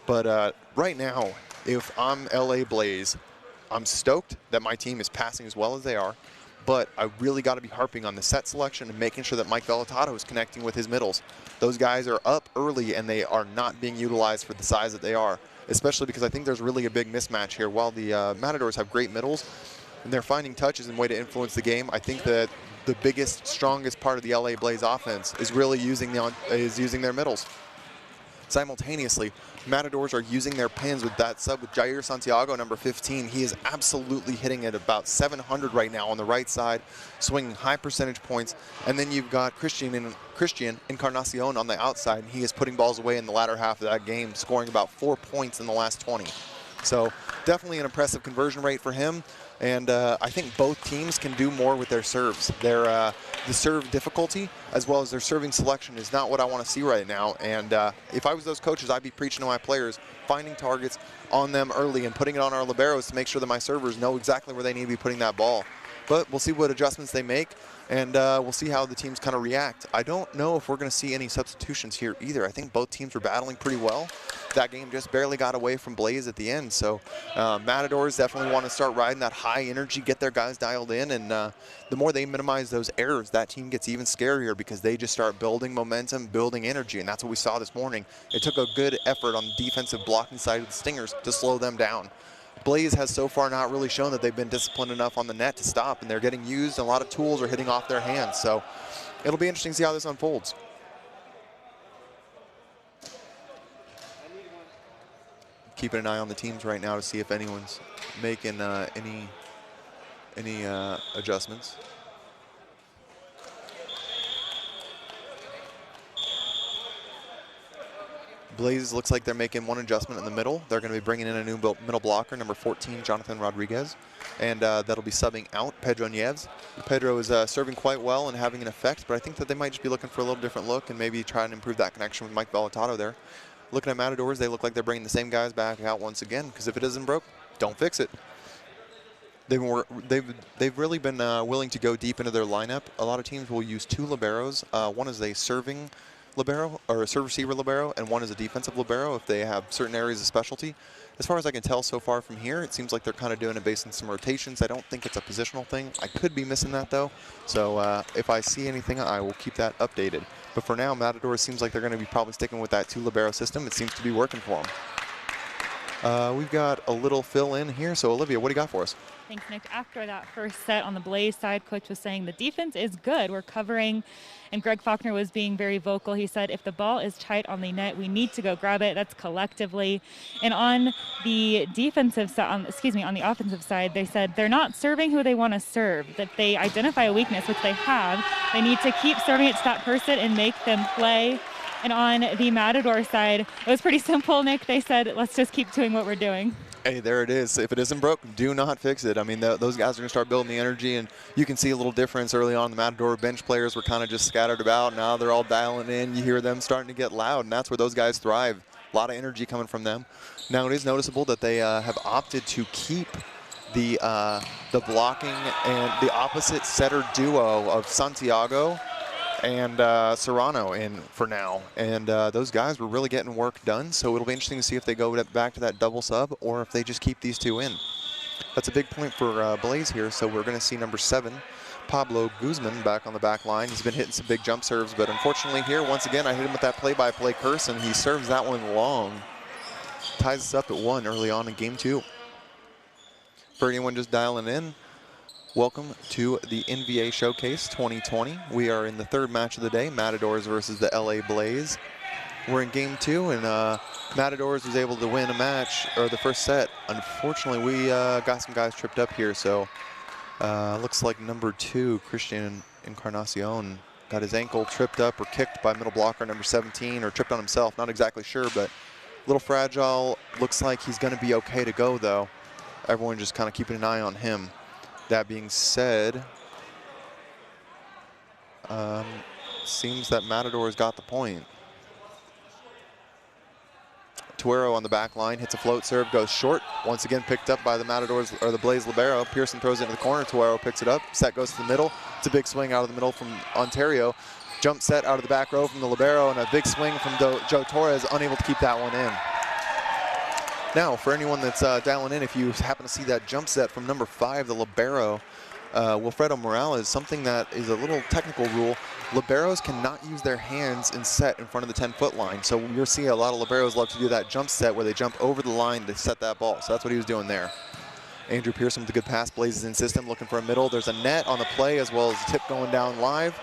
But right now, if I'm LA Blaze, I'm stoked that my team is passing as well as they are, but I really got to be harping on the set selection and making sure that Mike Velotado is connecting with his middles. Those guys are up early, and they are not being utilized for the size that they are, especially because I think there's really a big mismatch here. While the Matadors have great middles, and they're finding touches and way to influence the game, I think that the biggest, strongest part of the LA Blaze offense is really using their middles. Simultaneously, Matadors are using their pins with that sub with Jair Santiago, number 15. He is absolutely hitting at about 700 right now on the right side, swinging high percentage points. And then you've got Christian Encarnacion on the outside, and he is putting balls away in the latter half of that game, scoring about 4 points in the last 20. So definitely an impressive conversion rate for him. And I think both teams can do more with their serves. The serve difficulty as well as their serving selection is not what I want to see right now. And if I was those coaches, I'd be preaching to my players, finding targets on them early and putting it on our liberos to make sure that my servers know exactly where they need to be putting that ball. But we'll see what adjustments they make, and we'll see how the teams kind of react. I don't know if we're going to see any substitutions here either. I think both teams were battling pretty well. That game just barely got away from Blaze at the end. So Matadors definitely want to start riding that high energy, get their guys dialed in, and the more they minimize those errors, that team gets even scarier because they just start building momentum, building energy, and that's what we saw this morning. It took a good effort on the defensive blocking side of the Stingers to slow them down. Blaze has so far not really shown that they've been disciplined enough on the net to stop, and they're getting used, and a lot of tools are hitting off their hands. So it'll be interesting to see how this unfolds. keeping an eye on the teams right now to see if anyone's making any adjustments. Blaze looks like they're making one adjustment in the middle. They're going to be bringing in a new middle blocker, number 14, Jonathan Rodriguez. And that'll be subbing out Pedro Nieves. Pedro is serving quite well and having an effect, but I think that they might just be looking for a little different look and maybe try and improve that connection with Mike Vallatato there. Looking at Matadors, they look like they're bringing the same guys back out once again, because if it isn't broke, don't fix it. They've really been willing to go deep into their lineup. A lot of teams will use 2 liberos. One is a serving libero, or a serve receiver libero, and one is a defensive libero if they have certain areas of specialty. As far as I can tell so far from here, it seems like they're kind of doing it based on some rotations. I don't think it's a positional thing. I could be missing that though. So if I see anything, I will keep that updated. But for now, Matador seems like they're going to be probably sticking with that 2 libero system. It seems to be working for them. We've got a little fill in here. So Olivia, what do you got for us? Thanks, Nick. After that first set on the Blaze side, coach was saying the defense is good. We're covering, and Greg Faulkner was being very vocal. He said, if the ball is tight on the net, we need to go grab it. That's collectively. And on the defensive side, on the offensive side, they said they're not serving who they want to serve. That they identify a weakness, which they have. They need to keep serving it to that person and make them play. And on the Matador side, it was pretty simple, Nick. They said, let's just keep doing what we're doing. Hey, there it is. If it isn't broke, do not fix it. I mean, those guys are going to start building the energy, and you can see a little difference early on. The Matador bench players were kind of just scattered about. Now they're all dialing in. You hear them starting to get loud, and that's where those guys thrive. A lot of energy coming from them. Now, it is noticeable that they have opted to keep the blocking and the opposite setter duo of Santiago and Serrano in for now. And those guys were really getting work done, so it'll be interesting to see if they go back to that double sub or if they just keep these 2 in. That's a big point for Blaze here, so we're going to see number 7, Pablo Guzman, back on the back line. He's been hitting some big jump serves, but unfortunately here, once again, I hit him with that play-by-play curse, and he serves that one long. Ties us up at 1 early on in game 2. For anyone just dialing in, welcome to the NBA Showcase 2020. We are in the 3rd match of the day, Matadors versus the LA Blaze. We're in game 2, and Matadors was able to win a match, or the first set. Unfortunately, we got some guys tripped up here, so looks like number 2, Christian Encarnacion, got his ankle tripped up or kicked by middle blocker number 17, or tripped on himself, not exactly sure, but a little fragile. Looks like he's going to be okay to go, though. Everyone just kind of keeping an eye on him. That being said, seems that Matador's got the point. Tuero on the back line hits a float serve, goes short. Once again picked up by the Matadors, or the Blaze libero. Pearson throws it into the corner. Tuero picks it up. Set goes to the middle. It's a big swing out of the middle from Ontario. Jump set out of the back row from the libero, and a big swing from Joe Torres, unable to keep that one in. Now, for anyone that's dialing in, if you happen to see that jump set from number 5, the libero, Wilfredo Morales, something that is a little technical rule. Liberos cannot use their hands in set in front of the 10-foot line. So you'll see a lot of liberos love to do that jump set where they jump over the line to set that ball. So that's what he was doing there. Andrew Pearson with a good pass, Blazes in system, looking for a middle. There's a net on the play as well as a tip going down live.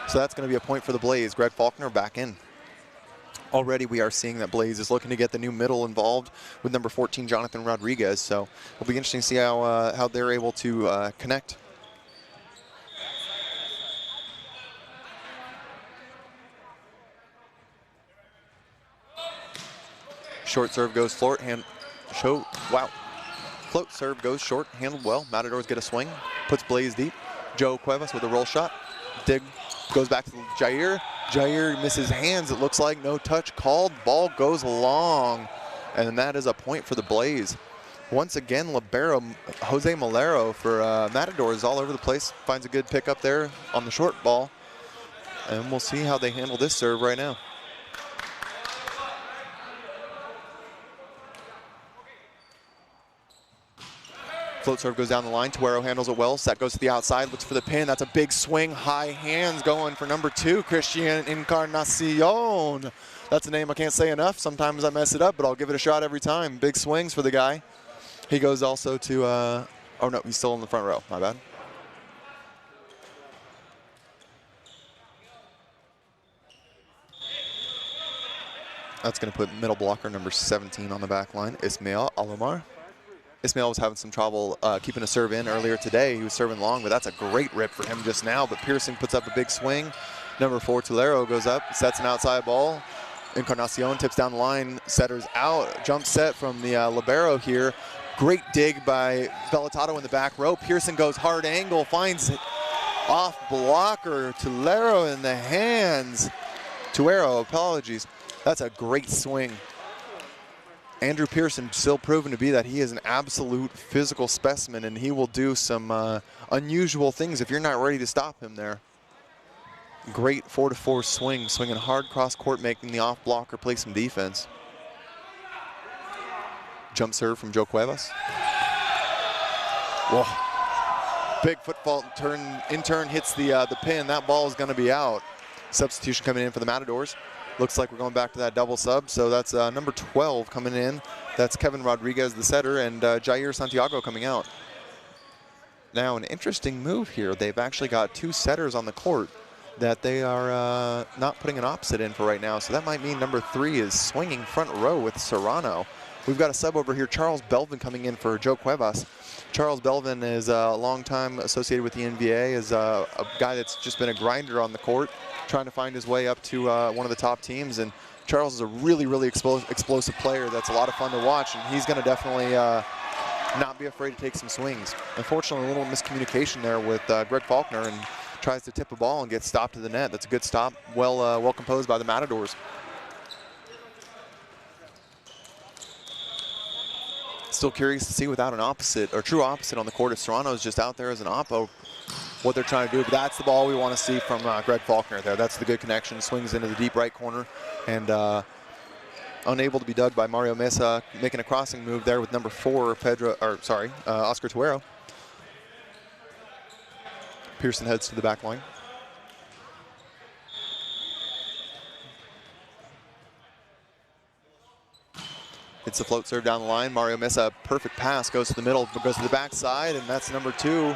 So that's going to be a point for the Blaze. Greg Faulkner back in. Already we are seeing that Blaze is looking to get the new middle involved with number 14, Jonathan Rodriguez. So it'll be interesting to see how they're able to connect. Short serve goes float, float serve goes short, handled well. Matadors get a swing, puts Blaze deep. Joe Cuevas with a roll shot. Dig goes back to Jair. Jair misses hands, it looks like. No touch called. Ball goes long. And that is a point for the Blaze. Once again, libero Jose Malero for Matadors all over the place. Finds a good pick up there on the short ball. And we'll see how they handle this serve right now. Float serve goes down the line. Tuero handles it well. Set goes to the outside. Looks for the pin. That's a big swing. High hands going for number 2, Christian Encarnacion. That's a name I can't say enough. Sometimes I mess it up, but I'll give it a shot every time. Big swings for the guy. He goes also to, oh no, he's still in the front row. My bad. That's going to put middle blocker number 17 on the back line, Ismail Alomar. Ismail was having some trouble keeping a serve in earlier today. He was serving long, but that's a great rip for him just now. But Pearson puts up a big swing. Number 4, Tulero, goes up, sets an outside ball. Encarnacion tips down the line, setters out. Jump set from the libero here. Great dig by Bellatato in the back row. Pearson goes hard angle, finds it off blocker. Tulero in the hands. Tuero, apologies. That's a great swing. Andrew Pearson still proven to be that he is an absolute physical specimen, and he will do some unusual things if you're not ready to stop him there. Great 4-to-4 swing, swinging hard cross court, making the off blocker play some defense. Jump serve from Joe Cuevas. Whoa. Big foot fault in turn hits the pin. That ball is going to be out. Substitution coming in for the Matadors. Looks like we're going back to that double sub. So that's number 12 coming in. That's Kevin Rodriguez, the setter, and Jair Santiago coming out. Now, an interesting move here. They've actually got 2 setters on the court that they are not putting an opposite in for right now. So that might mean number 3 is swinging front row with Serrano. We've got a sub over here, Charles Belvin, coming in for Joe Cuevas. Charles Belvin is a long time associated with the NBA, is a guy that's just been a grinder on the court, trying to find his way up to one of the top teams. And Charles is a really, really explosive player that's a lot of fun to watch, and he's going to definitely not be afraid to take some swings. Unfortunately, a little miscommunication there with Greg Faulkner, and tries to tip a ball and gets stopped to the net. That's a good stop, well composed by the Matadors. Still curious to see without an opposite, or true opposite on the court, if Serrano's just out there as an oppo, what they're trying to do. But that's the ball we want to see from Greg Faulkner there. That's the good connection. Swings into the deep right corner, and unable to be dug by Mario Mesa, making a crossing move there with number 4, Oscar Tuero. Pearson heads to the back line. It's a float serve down the line. Mario Mesa, perfect pass, goes to the middle, goes to the backside, and that's number 2.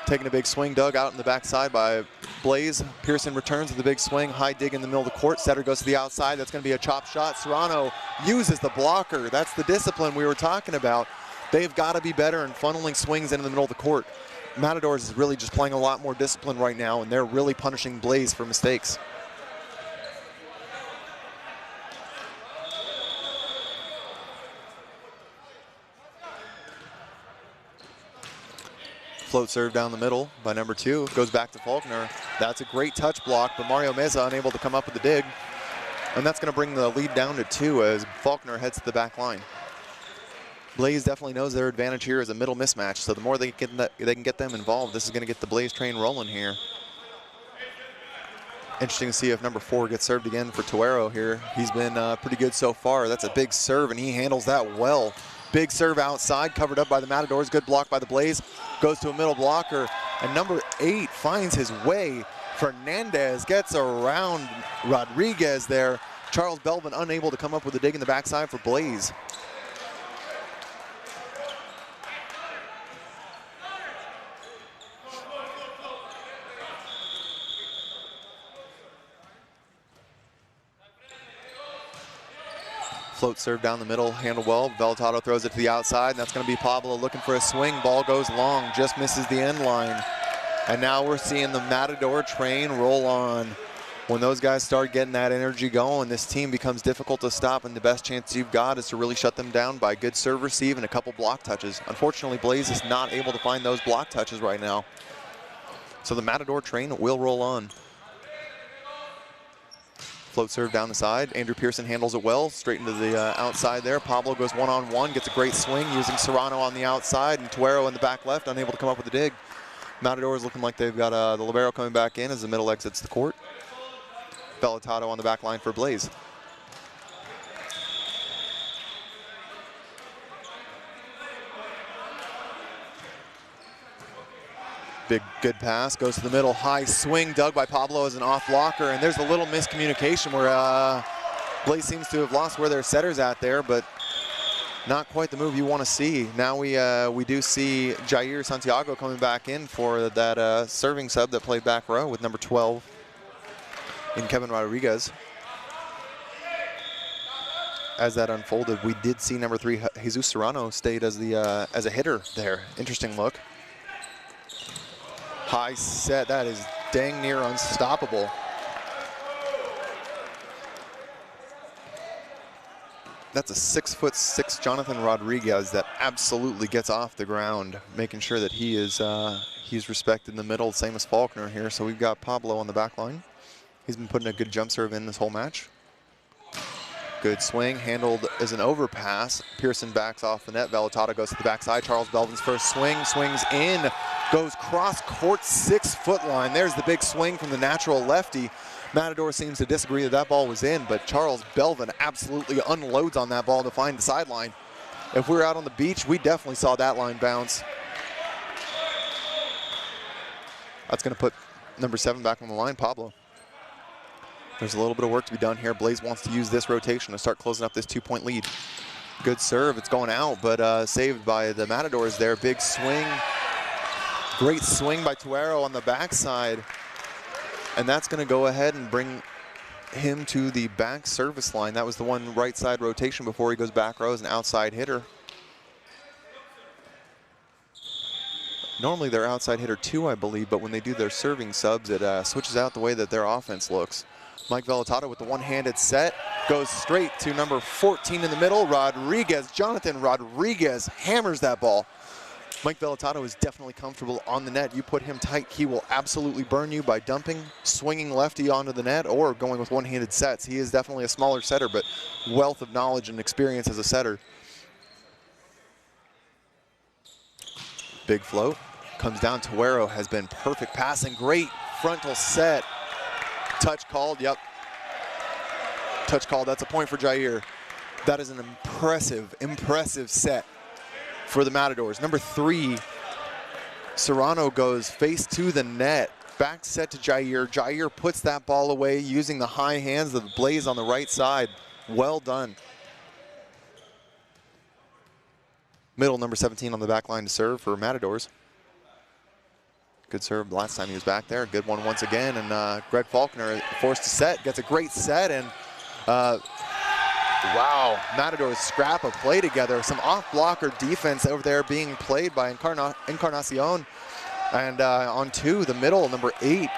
Taking a big swing, dug out in the backside by Blaze. Pearson returns with a big swing, high dig in the middle of the court. Setter goes to the outside. That's going to be a chop shot. Serrano uses the blocker. That's the discipline we were talking about. They've got to be better in funneling swings into the middle of the court. Matadors is really just playing a lot more discipline right now, and they're really punishing Blaze for mistakes. Float serve down the middle by number 2. Goes back to Faulkner. That's a great touch block, but Mario Meza unable to come up with the dig. And that's going to bring the lead down to 2 as Faulkner heads to the back line. Blaze definitely knows their advantage here is a middle mismatch, so the more they can get them involved, this is going to get the Blaze train rolling here. Interesting to see if number 4 gets served again for Tuero here. He's been pretty good so far. That's a big serve, and he handles that well. Big serve outside, covered up by the Matadors. Good block by the Blaze. Goes to a middle blocker, and number 8 finds his way. Fernandez gets around Rodriguez there. Charles Belvin unable to come up with a dig in the backside for Blaze. Float serve down the middle, handled well. Bellatato throws it to the outside, and that's going to be Pablo looking for a swing. Ball goes long, just misses the end line. And now we're seeing the Matador train roll on. When those guys start getting that energy going, this team becomes difficult to stop, and the best chance you've got is to really shut them down by good serve receive and a couple block touches. Unfortunately, Blaze is not able to find those block touches right now. So the Matador train will roll on. Float serve down the side. Andrew Pearson handles it well, straight into the outside there. Pablo goes one-on-one, gets a great swing using Serrano on the outside, and Tuero in the back left, unable to come up with a dig. Matador is looking like they've got the libero coming back in as the middle exits the court. Bellatato on the back line for Blaze. Big, good pass, goes to the middle, high swing, dug by Pablo as an off blocker, and there's a little miscommunication where Blaze seems to have lost where their setter's at there, but not quite the move you want to see. Now we do see Jair Santiago coming back in for that serving sub that played back row with number 12 in Kevin Rodriguez. as that unfolded, we did see number 3, Jesus Serrano, stayed as a hitter there. Interesting look. High set, that is dang near unstoppable. That's a 6'6" Jonathan Rodriguez that absolutely gets off the ground, making sure that he is he's respected in the middle, same as Faulkner here. So we've got Pablo on the back line. He's been putting a good jump serve in this whole match. Good swing, handled as an overpass. Pearson backs off the net. Velotado goes to the backside. Charles Belvin's first swing, swings in, goes cross court 6-foot line. There's the big swing from the natural lefty. Matador seems to disagree that that ball was in, but Charles Belvin absolutely unloads on that ball to find the sideline. If we were out on the beach, we definitely saw that line bounce. That's going to put number 7 back on the line, Pablo. There's a little bit of work to be done here. Blaze wants to use this rotation to start closing up this 2-point lead. Good serve, it's going out, but saved by the Matadors there. Big swing, great swing by Tuero on the backside. And that's going to go ahead and bring him to the back service line. That was the one right side rotation before he goes back row as an outside hitter. Normally they're outside hitter 2, I believe, but when they do their serving subs, it switches out the way that their offense looks. Mike Velotado with the one-handed set, goes straight to number 14 in the middle, Rodriguez. Jonathan Rodriguez hammers that ball. Mike Velotado is definitely comfortable on the net. You put him tight, he will absolutely burn you by dumping, swinging lefty onto the net, or going with one-handed sets. He is definitely a smaller setter, but wealth of knowledge and experience as a setter. Big float, comes down. Tuero has been perfect passing, great frontal set. Touch called, yep. Touch called, that's a point for Jair. That is an impressive set for the Matadors. Number 3, Serrano goes face to the net. Back set to Jair. Jair puts that ball away using the high hands of the Blaze on the right side. Well done. Middle, number 17 on the back line to serve for Matadors. Good serve last time he was back there. Good one once again. And Greg Faulkner forced to set, gets a great set. And wow, Matadors scrap a play together. Some off-blocker defense over there being played by Encarnacion. And on 2, the middle, number 8,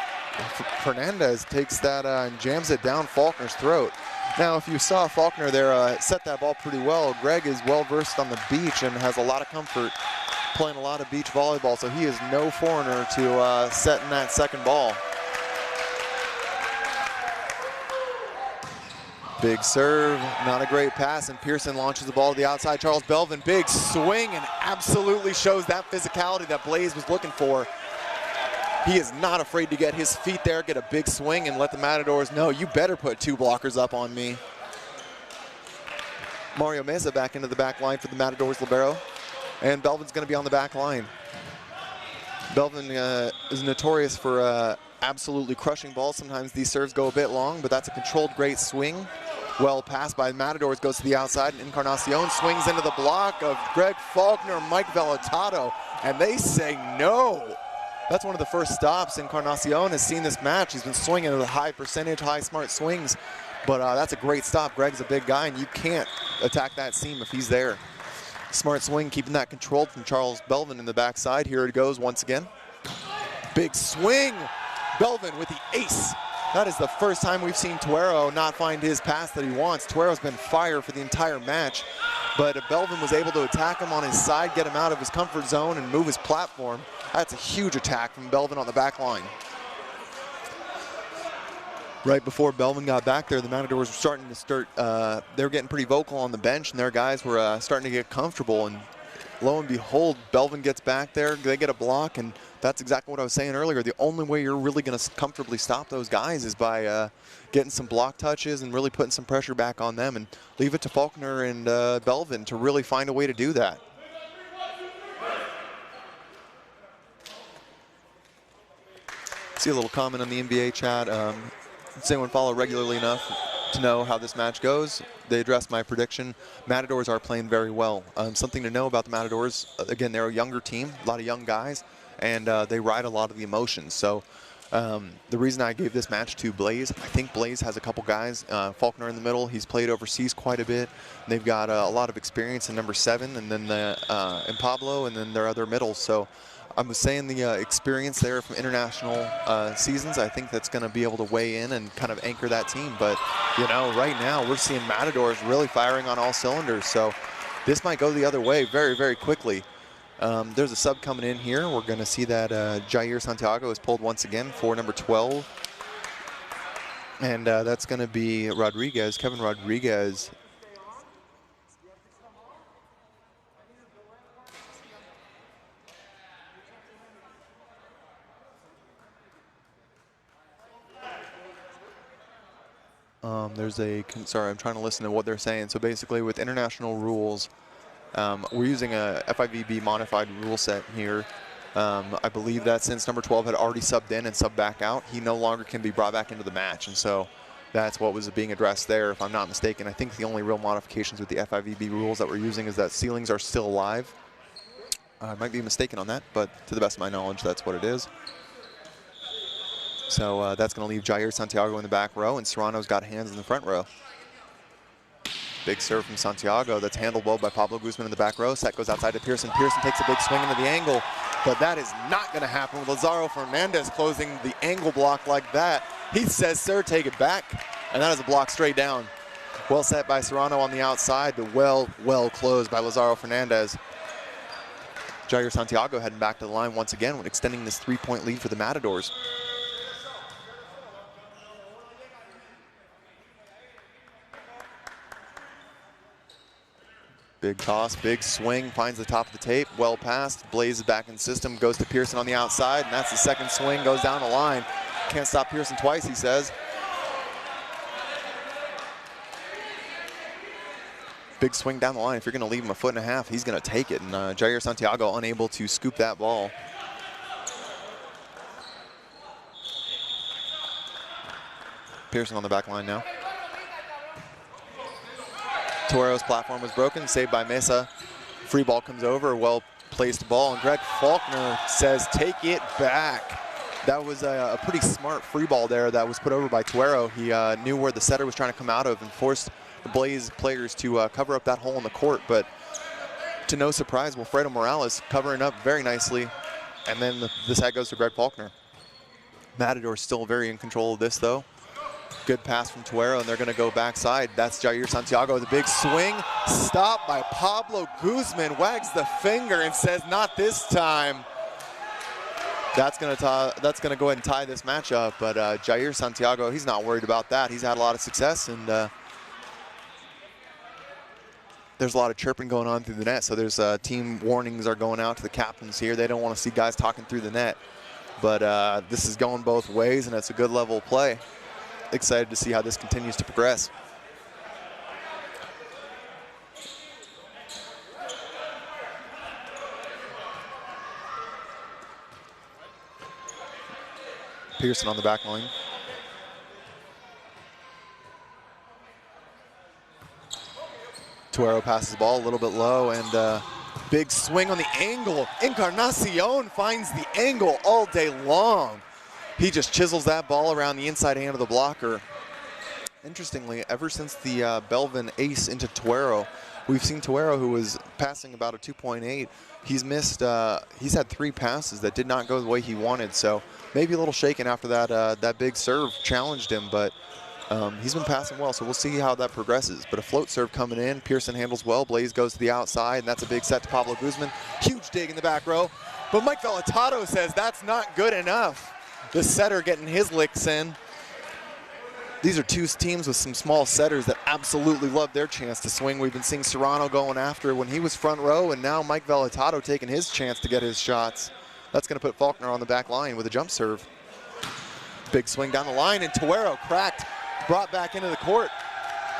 Fernandez takes that and jams it down Faulkner's throat. Now, if you saw Faulkner there set that ball pretty well, Greg is well-versed on the beach and has a lot of comfort playing a lot of beach volleyball, so he is no foreigner to setting that second ball. Big serve, not a great pass, and Pearson launches the ball to the outside. Charles Belvin, big swing, and absolutely shows that physicality that Blaze was looking for. He is not afraid to get his feet there, get a big swing, and let the Matadors know, you better put 2 blockers up on me. Mario Meza back into the back line for the Matadors libero, and Belvin's going to be on the back line. Belvin is notorious for absolutely crushing balls. Sometimes these serves go a bit long, but that's a controlled great swing. Well passed by Matadors, goes to the outside, and Encarnacion swings into the block of Greg Faulkner, Mike Velotado, and they say no. That's one of the first stops Encarnacion has seen this match. He's been swinging at a high percentage, high smart swings, but that's a great stop. Greg's a big guy, and you can't attack that seam if he's there. Smart swing, keeping that controlled from Charles Belvin in the backside. Here it goes once again. Big swing. Belvin with the ace. That is the first time we've seen Tuero not find his pass that he wants. Tuero's been fire for the entire match, but Belvin was able to attack him on his side, get him out of his comfort zone, and move his platform. That's a huge attack from Belvin on the back line. Right before Belvin got back there, the Matadors were they were getting pretty vocal on the bench, and their guys were starting to get comfortable, and lo and behold, Belvin gets back there, they get a block, and that's exactly what I was saying earlier. The only way you're really going to comfortably stop those guys is by getting some block touches and really putting some pressure back on them, and leave it to Faulkner and Belvin to really find a way to do that. See a little comment on the NBA chat. Does anyone follow regularly enough to know how this match goes? They addressed my prediction. Matadors are playing very well. Something to know about the Matadors, again, they're a younger team, a lot of young guys, and they ride a lot of the emotions. So The reason I gave this match to Blaze, I think Blaze has a couple guys. Faulkner in the middle, he's played overseas quite a bit. They've got a lot of experience in number 7, and then in Pablo, and then their other middles. So I was saying the experience there from international seasons, I think that's going to be able to weigh in and kind of anchor that team. But, you know, right now we're seeing Matadors really firing on all cylinders. So this might go the other way very, very quickly. There's a sub coming in here. We're going to see that Jair Santiago is pulled once again for number 12. And that's going to be Rodriguez, Kevin Rodriguez. Sorry, I'm trying to listen to what they're saying. So basically with international rules, we're using a FIVB modified rule set here. I believe that since number 12 had already subbed in and subbed back out, he no longer can be brought back into the match. And so that's what was being addressed there, if I'm not mistaken. I think the only real modifications with the FIVB rules that we're using is that ceilings are still alive. I might be mistaken on that, but to the best of my knowledge, that's what it is. So that's going to leave Jair Santiago in the back row, and Serrano's got hands in the front row. Big serve from Santiago that's handled well by Pablo Guzman in the back row. Set goes outside to Pearson. Pearson takes a big swing into the angle, but that is not going to happen with Lazaro Fernandez closing the angle block like that. He says, sir, take it back, and that is a block straight down. Well set by Serrano on the outside, but well closed by Lazaro Fernandez. Jair Santiago heading back to the line once again, extending this 3-point lead for the Matadors. Big toss, big swing, finds the top of the tape, well passed. Blaze is back in system, goes to Pearson on the outside, and that's the second swing, goes down the line. Can't stop Pearson twice, he says. Big swing down the line. If you're going to leave him a foot and a half, he's going to take it. And Jair Santiago unable to scoop that ball. Pearson on the back line now. Torero's platform was broken, saved by Mesa. Free ball comes over, well-placed ball, and Greg Faulkner says, take it back. That was a pretty smart free ball there that was put over by Torero. He knew where the setter was trying to come out of and forced the Blaze players to cover up that hole in the court, but to no surprise, Wilfredo Morales covering up very nicely, and then the side goes to Greg Faulkner. Matador still very in control of this, though. Good pass from Torero, and they're going to go backside. That's Jair Santiago with a big swing. Stopped by Pablo Guzman, wags the finger and says, not this time. That's going to go ahead and tie this match up, but Jair Santiago, he's not worried about that. He's had a lot of success, and there's a lot of chirping going on through the net, so there's team warnings are going out to the captains here. They don't want to see guys talking through the net, but this is going both ways, and it's a good level of play. Excited to see how this continues to progress. Pearson on the back line. Torero passes the ball a little bit low, and big swing on the angle. Encarnacion finds the angle all day long. He just chisels that ball around the inside hand of the blocker. Interestingly, ever since the Belvin ace into Torero, we've seen Torero, who was passing about a 2.8. He's missed, he's had 3 passes that did not go the way he wanted. So maybe a little shaken after that, that big serve challenged him, but he's been passing well. So we'll see how that progresses. But a float serve coming in. Pearson handles well. Blaze goes to the outside, and that's a big set to Pablo Guzman. Huge dig in the back row. But Mike Vellatado says that's not good enough. The setter getting his licks in. These are two teams with some small setters that absolutely love their chance to swing. We've been seeing Serrano going after when he was front row, and now Mike Vellatado taking his chance to get his shots. That's going to put Faulkner on the back line with a jump serve. Big swing down the line, and Torero cracked, brought back into the court.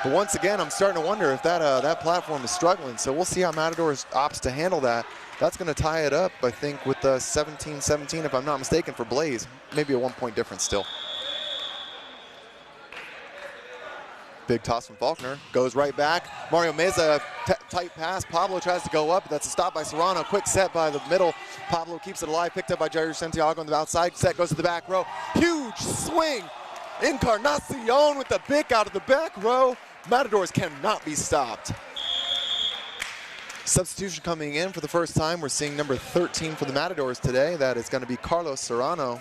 But once again, I'm starting to wonder if that platform is struggling. So we'll see how Matadors opts to handle that. That's going to tie it up, I think, with 17-17, if I'm not mistaken, for Blaze. Maybe a 1-point difference still. Big toss from Faulkner. Goes right back. Mario Meza, tight pass. Pablo tries to go up, but that's a stop by Serrano. Quick set by the middle. Pablo keeps it alive. Picked up by Jair Santiago on the outside. Set goes to the back row. Huge swing. Encarnacion with the pick out of the back row. Matadors cannot be stopped. Substitution coming in for the first time. We're seeing number 13 for the Matadors today. That is going to be Carlos Serrano.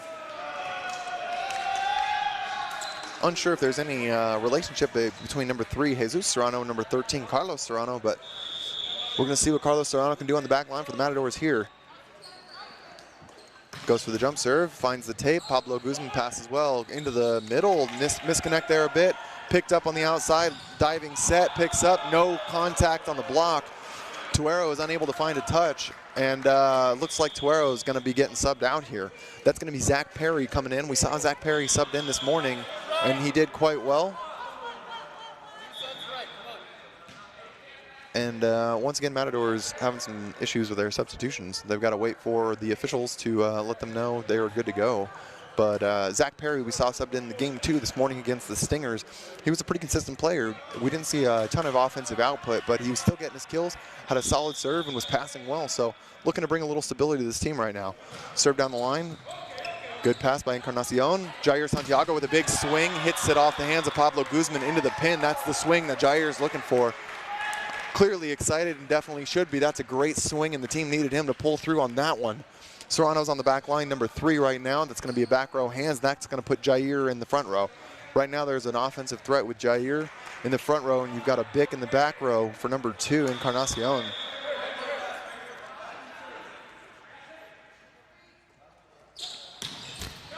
Unsure if there's any relationship between number 3, Jesus Serrano, and number 13, Carlos Serrano, but we're going to see what Carlos Serrano can do on the back line for the Matadors here. Goes for the jump serve, finds the tape. Pablo Guzman passes well into the middle. Misconnect there a bit. Picked up on the outside, diving set, picks up, no contact on the block. Tuero is unable to find a touch, and looks like Tuero is going to be getting subbed out here. That's going to be Zach Perry coming in. We saw Zach Perry subbed in this morning, and he did quite well. And once again, Matadors having some issues with their substitutions. They've got to wait for the officials to let them know they are good to go. But Zach Perry, we saw subbed in the game 2 this morning against the Stingers. He was a pretty consistent player. We didn't see a ton of offensive output, but he was still getting his kills, had a solid serve, and was passing well. So looking to bring a little stability to this team right now. Serve down the line. Good pass by Encarnacion. Jair Santiago with a big swing, hits it off the hands of Pablo Guzman into the pin. That's the swing that Jair is looking for. Clearly excited and definitely should be. That's a great swing, and the team needed him to pull through on that one. Serrano's on the back line, number 3 right now. That's going to be a back row hands. That's going to put Jair in the front row. Right now there's an offensive threat with Jair in the front row, and you've got a Bick in the back row for number 2, Encarnacion.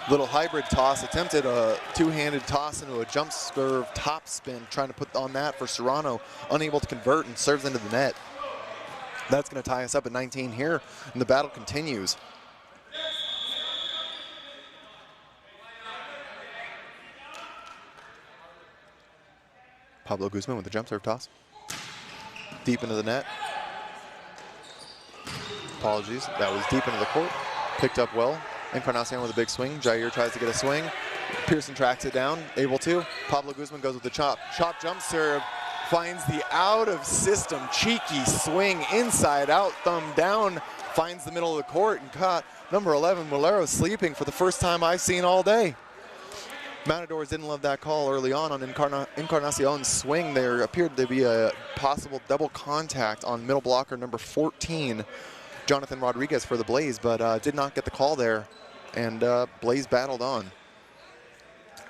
Little hybrid toss, attempted a two-handed toss into a jump serve top spin, trying to put on that for Serrano, unable to convert and serves into the net. That's going to tie us up at 19 here, and the battle continues. Pablo Guzman with the jump serve toss. Deep into the net. Apologies, that was deep into the court. Picked up well. Encarnacion with a big swing. Jair tries to get a swing. Pearson tracks it down, able to. Pablo Guzman goes with the chop. Chop jump serve. Finds the out-of-system cheeky swing, inside out, thumb down, finds the middle of the court and caught number 11, Molero, sleeping for the first time I've seen all day. Matadors didn't love that call early on Encarnacion's swing. There appeared to be a possible double contact on middle blocker number 14, Jonathan Rodriguez for the Blaze, but did not get the call there, and Blaze battled on.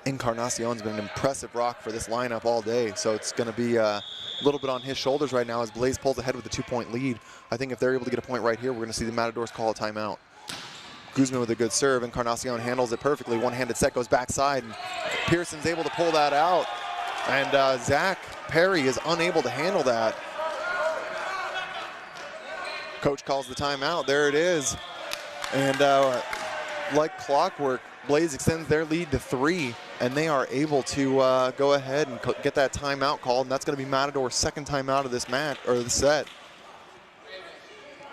Encarnacion's been an impressive rock for this lineup all day, so it's going to be a little bit on his shoulders right now as Blaze pulls ahead with a 2-point lead. I think if they're able to get a point right here, we're going to see the Matadors call a timeout. Guzman with a good serve. Encarnacion handles it perfectly. One-handed set goes backside, and Pearson's able to pull that out, and Zach Perry is unable to handle that. Coach calls the timeout. There it is. And like clockwork, Blaze extends their lead to 3, and they are able to go ahead and get that timeout called, and that's going to be Matador's second timeout of this match, or the set.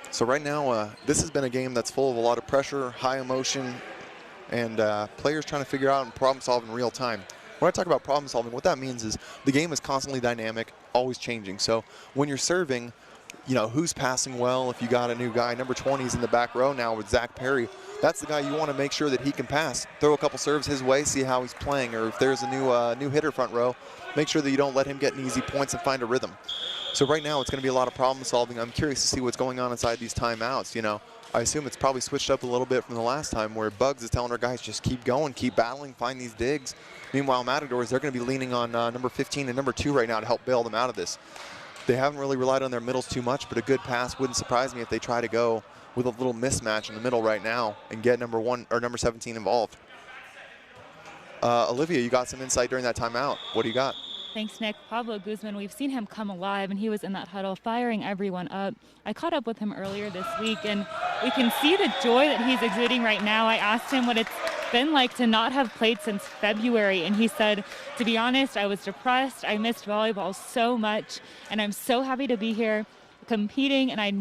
So right now, this has been a game that's full of a lot of pressure, high emotion, and players trying to figure out and problem solve in real time. When I talk about problem solving, what that means is the game is constantly dynamic, always changing. So when you're serving, you know, who's passing well, if you got a new guy. Number 20 is in the back row now with Zach Perry. That's the guy you want to make sure that he can pass. Throw a couple serves his way, see how he's playing, or if there's a new hitter front row, make sure that you don't let him get an easy points and find a rhythm. So right now it's going to be a lot of problem solving. I'm curious to see what's going on inside these timeouts. You know, I assume it's probably switched up a little bit from the last time where Bugs is telling our guys just keep going, keep battling, find these digs. Meanwhile, Matadors, they're going to be leaning on number 15 and number 2 right now to help bail them out of this. They haven't really relied on their middles too much, but a good pass wouldn't surprise me if they try to go with a little mismatch in the middle right now and get number 1 or number 17 involved. Olivia, you got some insight during that timeout. What do you got? Thanks, Nick. Pablo Guzman, we've seen him come alive, and he was in that huddle firing everyone up. I caught up with him earlier this week, and we can see the joy that he's exuding right now. I asked him what it's been like to not have played since February, and he said, to be honest, I was depressed. I missed volleyball so much, and I'm so happy to be here competing, and I've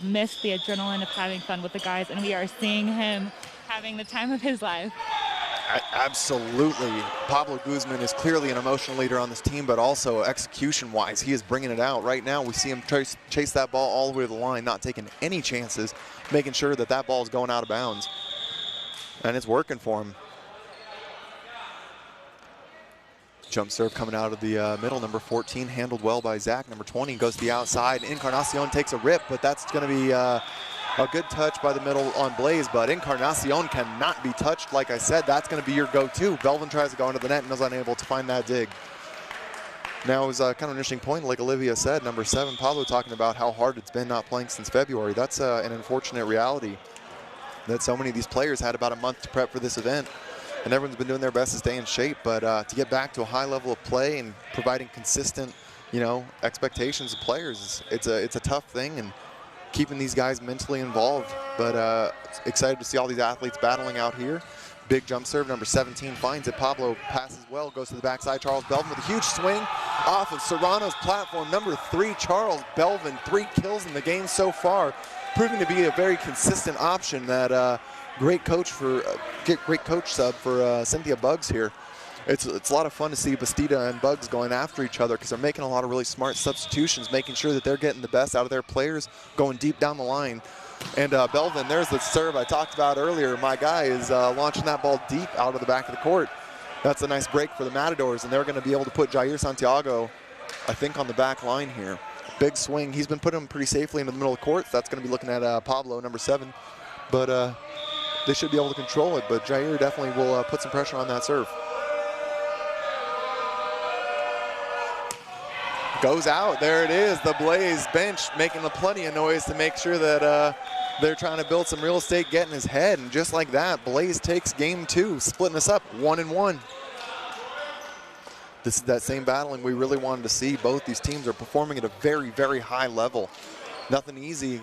missed the adrenaline of having fun with the guys, and we are seeing him having the time of his life. Absolutely. Pablo Guzman is clearly an emotional leader on this team, but also execution-wise, he is bringing it out. Right now, we see him chase that ball all the way to the line, not taking any chances, making sure that that ball is going out of bounds. And it's working for him. Jump serve coming out of the middle. Number 14 handled well by Zach. Number 20 goes to the outside. Encarnacion takes a rip, but that's going to be a good touch by the middle on Blaze, but Encarnacion cannot be touched. Like I said, that's going to be your go-to. Belvin tries to go into the net and is unable to find that dig. Now, it was kind of an interesting point, like Olivia said, number 7, Pablo, talking about how hard it's been not playing since February. That's an unfortunate reality that so many of these players had about a month to prep for this event, and everyone's been doing their best to stay in shape, but to get back to a high level of play and providing consistent, expectations of players, it's a tough thing, and keeping these guys mentally involved, but excited to see all these athletes battling out here. Big jump serve, number 17 finds it. Pablo passes well, goes to the backside. Charles Belvin with a huge swing off of Serrano's platform. Number 3, Charles Belvin, 3 kills in the game so far, proving to be a very consistent option. That great coach sub for Cynthia Buggs here. It's a lot of fun to see Bastida and Buggs going after each other because they're making a lot of really smart substitutions, making sure that they're getting the best out of their players, going deep down the line. And Belvin, there's the serve I talked about earlier. My guy is launching that ball deep out of the back of the court. That's a nice break for the Matadors, and they're going to be able to put Jair Santiago, I think, on the back line here. Big swing. He's been putting him pretty safely into the middle of the court. So that's going to be looking at Pablo, number 7. But they should be able to control it. But Jair definitely will put some pressure on that serve. Goes out. There it is. The Blaze bench making plenty of noise to make sure that they're trying to build some real estate, get in his head. And just like that, Blaze takes game 2, splitting us up 1-1. This is that same battling we really wanted to see. Both these teams are performing at a very, very high level. Nothing easy.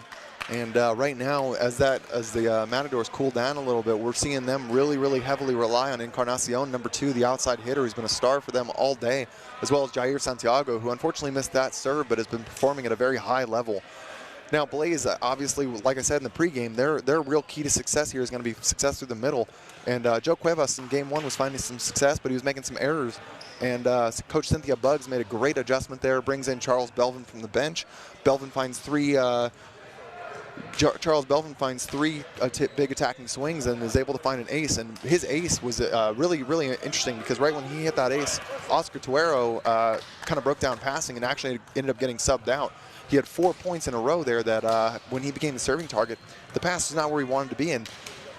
And right now, as the Matadors cool down a little bit, we're seeing them really, really heavily rely on Encarnacion, number 2, the outside hitter, who's been a star for them all day, as well as Jair Santiago, who unfortunately missed that serve, but has been performing at a very high level. Now, Blaze, obviously, like I said in the pregame, their real key to success here is going to be success through the middle. And Joe Cuevas in game 1 was finding some success, but he was making some errors. And Coach Cynthia Buggs made a great adjustment there, brings in Charles Belvin from the bench. Belvin finds 3. Charles Belvin finds 3 big attacking swings and is able to find an ace. And his ace was really, really interesting because right when he hit that ace, Oscar Tuero kind of broke down passing and actually ended up getting subbed out. He had 4 points in a row there that when he became the serving target, the pass was not where he wanted to be. And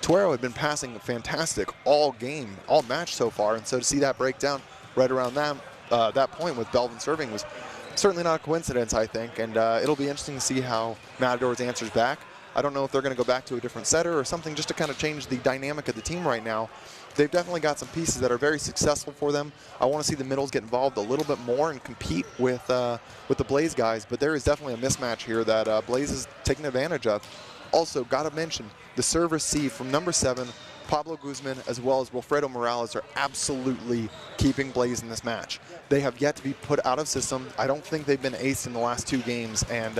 Tuero had been passing fantastic all game, all match so far. And so to see that break down right around that point with Belvin serving was certainly not a coincidence, I think, and it'll be interesting to see how Matadors answers back. I don't know if they're going to go back to a different setter or something just to kind of change the dynamic of the team right now. They've definitely got some pieces that are very successful for them. I want to see the middles get involved a little bit more and compete with the Blaze guys, but there is definitely a mismatch here that Blaze is taking advantage of. Also, got to mention, the serve receive from number 7, Pablo Guzman, as well as Wilfredo Morales, are absolutely keeping Blaze in this match. They have yet to be put out of system. I don't think they've been aced in the last 2 games, and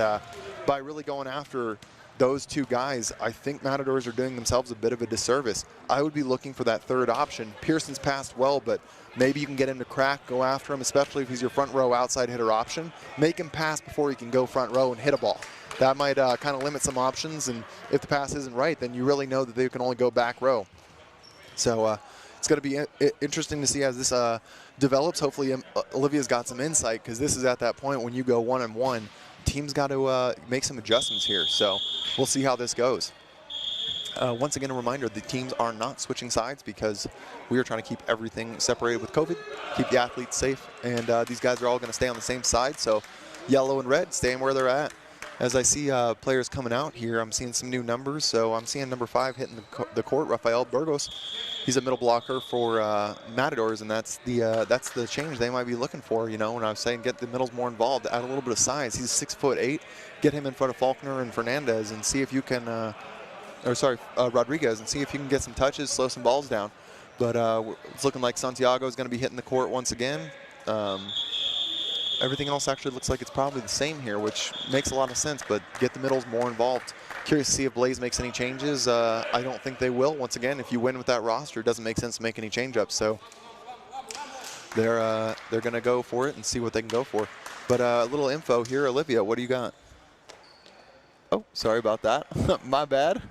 by really going after those 2 guys, I think Matadors are doing themselves a bit of a disservice. I would be looking for that 3rd option. Pearson's passed well, but maybe you can get him to crack, go after him, especially if he's your front row outside hitter option. Make him pass before he can go front row and hit a ball. That might kind of limit some options, and if the pass isn't right, then you really know that they can only go back row. So it's going to be interesting to see as this develops. Hopefully Olivia's got some insight because this is at that point when you go 1-on-1. Team's got to make some adjustments here. So we'll see how this goes. Once again, a reminder, the teams are not switching sides because we are trying to keep everything separated with COVID, keep the athletes safe, and these guys are all going to stay on the same side. So yellow and red staying where they're at. As I see players coming out here, I'm seeing some new numbers. So I'm seeing number 5 hitting the court, Rafael Burgos. He's a middle blocker for Matadors, and that's the change they might be looking for. You know, when I was saying get the middles more involved, add a little bit of size. He's 6'8". Get him in front of Faulkner and Fernandez, and see if you can, Rodriguez, and see if you can get some touches, slow some balls down. But it's looking like Santiago is going to be hitting the court once again. Everything else actually looks like it's probably the same here, which makes a lot of sense, but get the middles more involved. Curious to see if Blaze makes any changes. I don't think they will. Once again, if you win with that roster, it doesn't make sense to make any change-ups. So they're going to go for it and see what they can go for. But a little info here, Olivia, what do you got? Oh, sorry about that. My bad.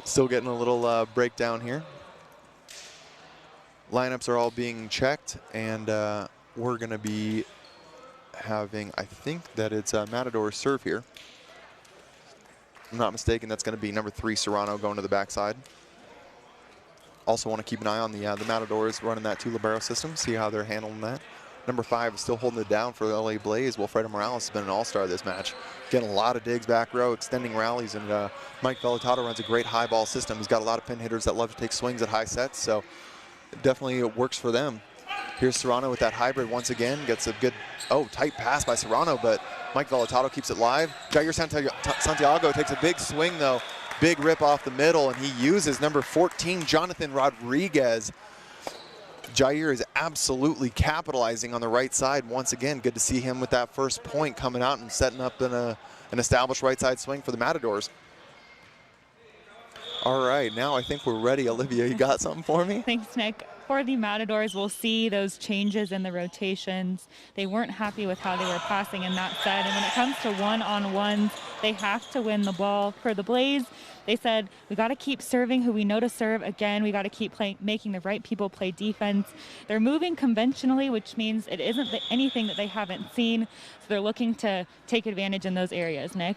Still getting a little breakdown here. Lineups are all being checked, and we're going to be having, I think that it's Matador's serve here. If I'm not mistaken, that's going to be number 3, Serrano, going to the backside. Also want to keep an eye on the Matadors running that 2 libero system, see how they're handling that. Number 5 is still holding it down for the LA Blaze. Wilfredo Morales has been an all-star this match. Getting a lot of digs back row, extending rallies, and Mike Vellatado runs a great high ball system. He's got a lot of pin hitters that love to take swings at high sets, so definitely it works for them. Here's Serrano with that hybrid once again. Gets a good, tight pass by Serrano, but Mike Vellatado keeps it live. Jair Santiago takes a big swing, though. Big rip off the middle, and he uses number 14, Jonathan Rodriguez. Jair is absolutely capitalizing on the right side once again. Good to see him with that first point coming out and setting up an established right side swing for the Matadors. All right, now I think we're ready. Olivia, you got something for me? Thanks, Nick. For the Matadors, we'll see those changes in the rotations. They weren't happy with how they were passing in that set. And when it comes to one-on-ones, they have to win the ball. For the Blaze, they said, we got to keep serving who we know to serve. Again, we got to keep making the right people play defense. They're moving conventionally, which means it isn't anything that they haven't seen. So they're looking to take advantage in those areas. Nick?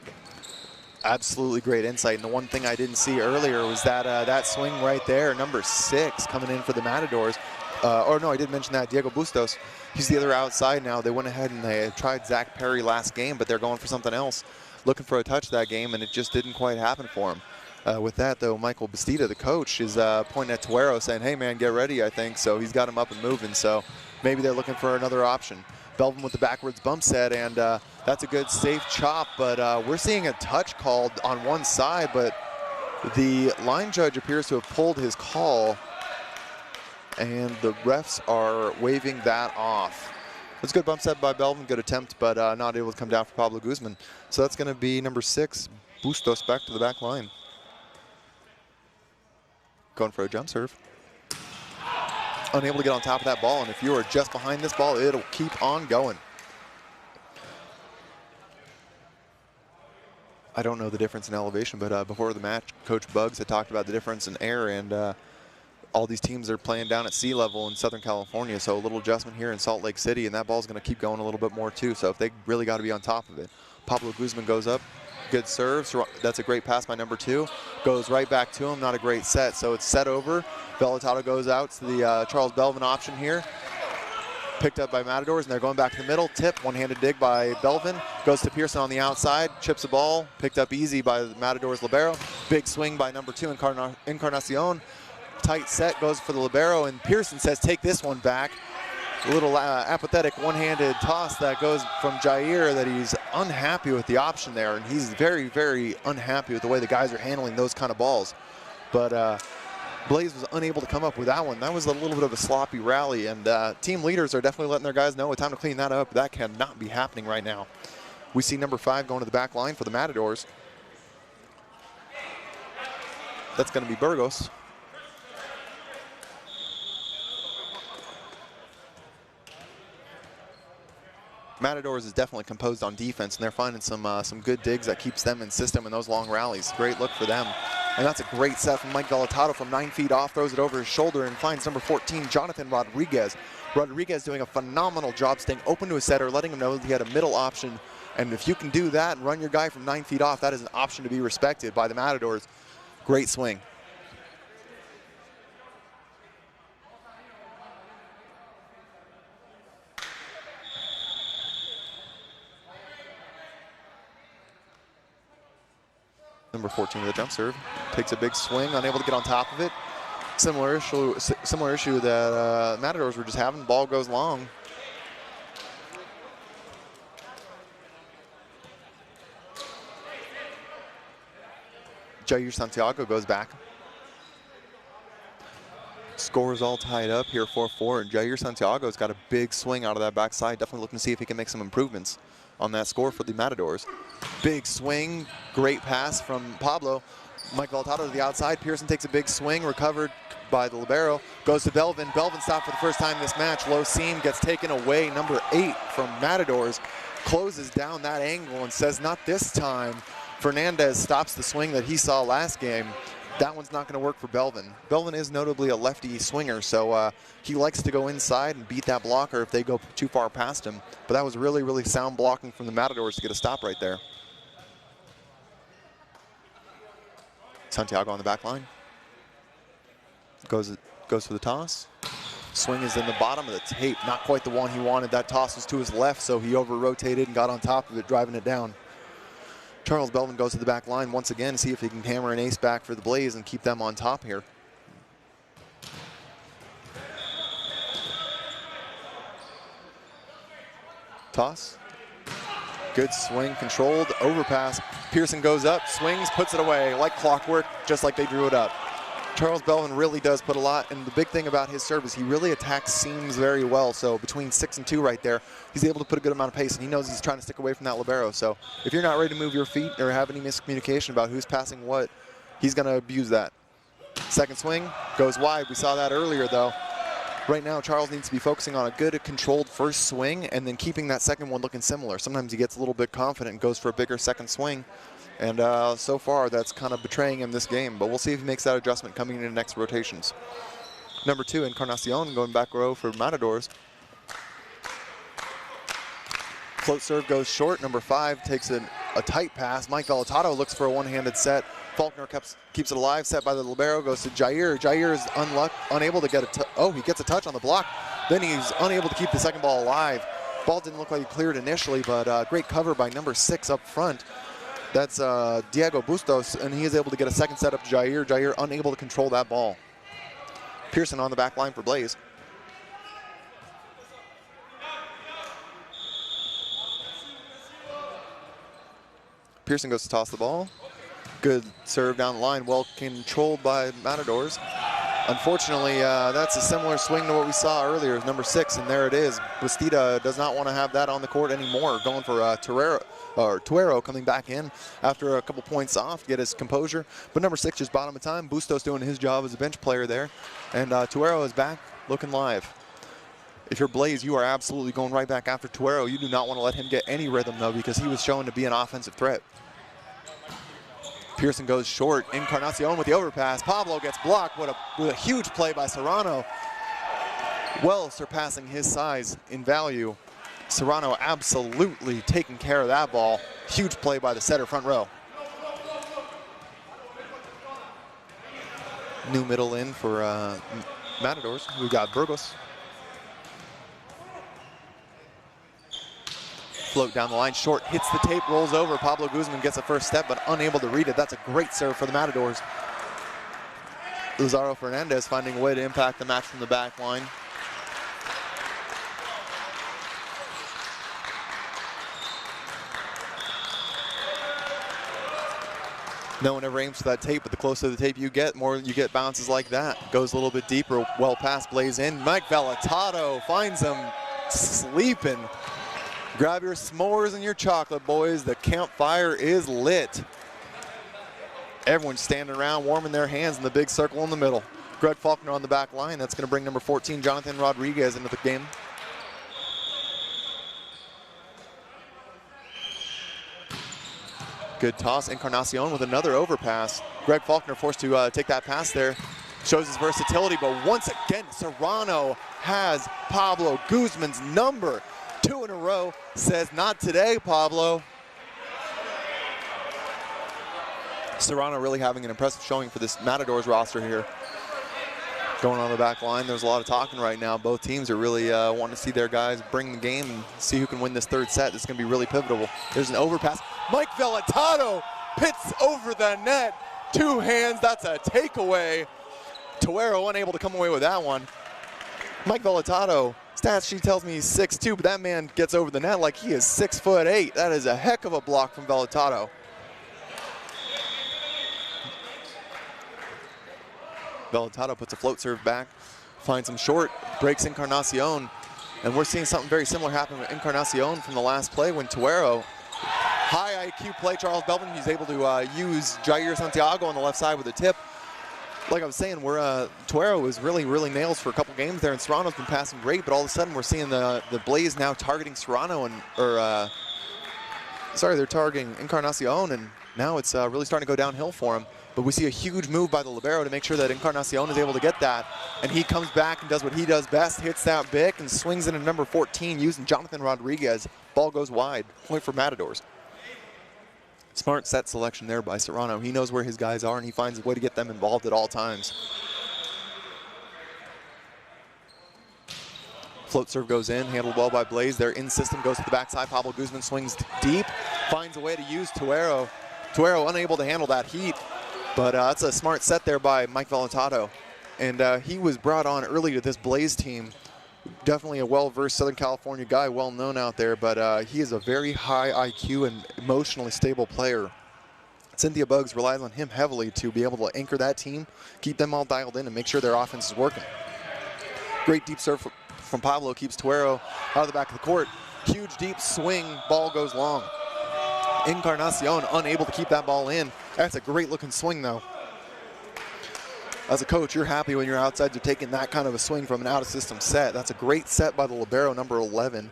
Absolutely great insight. And the one thing I didn't see earlier was that that swing right there, number 6 coming in for the Matadors. Or no, I did mention that, Diego Bustos. He's the other outside now. They went ahead and they tried Zach Perry last game, but they're going for something else. Looking for a touch that game, and it just didn't quite happen for him. With that, though, Michael Bastida, the coach, is pointing at Tuero saying, hey, man, get ready, I think. So he's got him up and moving. So maybe they're looking for another option. Belvin with the backwards bump set, and that's a good safe chop, but we're seeing a touch called on one side, but the line judge appears to have pulled his call, and the refs are waving that off. It's a good bump set by Belvin, good attempt, but not able to come down for Pablo Guzman. So that's going to be number 6, Bustos, back to the back line. Going for a jump serve. Unable to get on top of that ball, and if you are just behind this ball, it'll keep on going. I don't know the difference in elevation, but before the match, Coach Bugs had talked about the difference in air, and all these teams are playing down at sea level in Southern California, so a little adjustment here in Salt Lake City, and that ball's going to keep going a little bit more too, so if they really got to be on top of it. Pablo Guzman goes up, good serve. That's a great pass by number 2. Goes right back to him, not a great set, so it's set over. Vellatado goes out to the Charles Belvin option here. Picked up by Matadors, and they're going back to the middle. Tip, one-handed dig by Belvin. Goes to Pearson on the outside, chips the ball. Picked up easy by the Matadors libero. Big swing by number 2, Encarnacion. Tight set, goes for the libero, and Pearson says, take this one back. A little apathetic one-handed toss that goes from Jair that he's unhappy with the option there, and he's very, very unhappy with the way the guys are handling those kind of balls. But Blaze was unable to come up with that one. That was a little bit of a sloppy rally, and team leaders are definitely letting their guys know it's time to clean that up. That cannot be happening right now. We see number 5 going to the back line for the Matadors. That's going to be Burgos. Matadors is definitely composed on defense, and they're finding some good digs that keeps them in system in those long rallies. Great look for them. And that's a great set from Mike Vellatado from 9 feet off, throws it over his shoulder and finds number 14, Jonathan Rodriguez. Rodriguez doing a phenomenal job staying open to his setter, letting him know that he had a middle option. And if you can do that and run your guy from 9 feet off, that is an option to be respected by the Matadors. Great swing. Number 14 with a jump serve, takes a big swing, unable to get on top of it. Similar issue that Matadors were just having. The ball goes long. Jair Santiago goes back. Score is all tied up here, 4-4, and Jair Santiago's got a big swing out of that backside. Definitely looking to see if he can make some improvements on that score for the Matadors. Big swing, great pass from Pablo. Mike Voltato to the outside. Pearson takes a big swing, recovered by the libero. Goes to Belvin. Belvin stopped for the first time this match. Low seam gets taken away. Number 8 from Matadors closes down that angle and says, not this time. Fernandez stops the swing that he saw last game. That one's not going to work for Belvin. Belvin is notably a lefty swinger, so he likes to go inside and beat that blocker if they go too far past him. But that was really, really sound blocking from the Matadors to get a stop right there. Santiago on the back line. Goes for the toss. Swing is in the bottom of the tape. Not quite the one he wanted. That toss was to his left, so he over-rotated and got on top of it, driving it down. Charles Belvin goes to the back line once again to see if he can hammer an ace back for the Blaze and keep them on top here. Toss. Good swing, controlled, overpass. Pearson goes up, swings, puts it away like clockwork, just like they drew it up. Charles Belvin really does put a lot, and the big thing about his serve is he really attacks seams very well. So between 6 and 2 right there, he's able to put a good amount of pace, and he knows he's trying to stick away from that libero. So if you're not ready to move your feet or have any miscommunication about who's passing what, he's going to abuse that. Second swing goes wide. We saw that earlier, though. Right now, Charles needs to be focusing on a good, controlled first swing and then keeping that second one looking similar. Sometimes he gets a little bit confident and goes for a bigger second swing. And so far, that's kind of betraying him this game. But we'll see if he makes that adjustment coming into next rotations. Number 2, Encarnacion, going back row for Matadors. Float serve goes short. Number 5 takes a tight pass. Mike Voltato looks for a one-handed set. Faulkner keeps it alive, set by the libero, goes to Jair. Jair is unable to get he gets a touch on the block. Then he's unable to keep the second ball alive. Ball didn't look like he cleared initially, but great cover by number 6 up front. That's Diego Bustos, and he is able to get a second set up to Jair. Jair unable to control that ball. Pearson on the back line for Blaze. Pearson goes to toss the ball. Good serve down the line, well controlled by Matadors. Unfortunately, that's a similar swing to what we saw earlier, number 6, and there it is. Bastida does not want to have that on the court anymore, going for Tuero coming back in after a couple points off to get his composure. But number 6 just bottom of time. Bustos doing his job as a bench player there, and Tuero is back looking live. If you're Blaze, you are absolutely going right back after Tuero. You do not want to let him get any rhythm, though, because he was shown to be an offensive threat. Pearson goes short. Encarnacion with the overpass. Pablo gets blocked. What a huge play by Serrano. Well surpassing his size in value. Serrano absolutely taking care of that ball. Huge play by the setter front row. New middle in for Matadors. We've got Burgos. Float down the line, short, hits the tape, rolls over. Pablo Guzman gets a first step, but unable to read it. That's a great serve for the Matadors. Luzaro Fernandez finding a way to impact the match from the back line. No one ever aims for that tape, but the closer the tape you get, more you get bounces like that. Goes a little bit deeper, well past Blaze in. Mike Voltato finds him sleeping. Grab your s'mores and your chocolate, boys. The campfire is lit. Everyone's standing around warming their hands in the big circle in the middle. Greg Faulkner on the back line. That's going to bring number 14, Jonathan Rodriguez, into the game. Good toss. Encarnacion with another overpass. Greg Faulkner forced to take that pass there. Shows his versatility, but once again, Serrano has Pablo Guzman's number. 2 in a row, says not today, Pablo. Serrano really having an impressive showing for this Matadors roster here. Going on the back line, there's a lot of talking right now. Both teams are really wanting to see their guys bring the game and see who can win this third set. This is going to be really pivotal. There's an overpass. Mike Voltato pits over the net. 2 hands, that's a takeaway. Tuero unable to come away with that one. Mike Voltato, stats sheet tells me he's 6'2", but that man gets over the net like he is 6'8". That is a heck of a block from Voltato. Voltato puts a float serve back, finds him short, breaks Encarnacion, and we're seeing something very similar happen with Encarnacion from the last play when Tuero high IQ play. Charles Belvin, he's able to use Jair Santiago on the left side with a tip. Like I was saying, Tuero was really nails for a couple games there, and Serrano's been passing great, but all of a sudden we're seeing the Blaze now targeting Serrano, they're targeting Encarnacion, and now it's really starting to go downhill for him. But we see a huge move by the libero to make sure that Encarnacion is able to get that, and he comes back and does what he does best, hits that Bic and swings into number 14 using Jonathan Rodriguez. Ball goes wide, point for Matadors. Smart set selection there by Serrano. He knows where his guys are, and he finds a way to get them involved at all times. Float serve goes in, handled well by Blaze. Their in-system goes to the backside. Pablo Guzman swings deep, finds a way to use Tuero. Tuero unable to handle that heat, but that's a smart set there by Mike Vellatado. And he was brought on early to this Blaze team. Definitely a well-versed Southern California guy, well-known out there, but he is a very high IQ and emotionally stable player. Cynthia Buggs relies on him heavily to be able to anchor that team, keep them all dialed in, and make sure their offense is working. Great deep serve from Pablo keeps Tuero out of the back of the court. Huge deep swing, ball goes long. Encarnacion unable to keep that ball in. That's a great looking swing though. As a coach, you're happy when your outsides are taking that kind of a swing from an out-of-system set. That's a great set by the libero, number 11.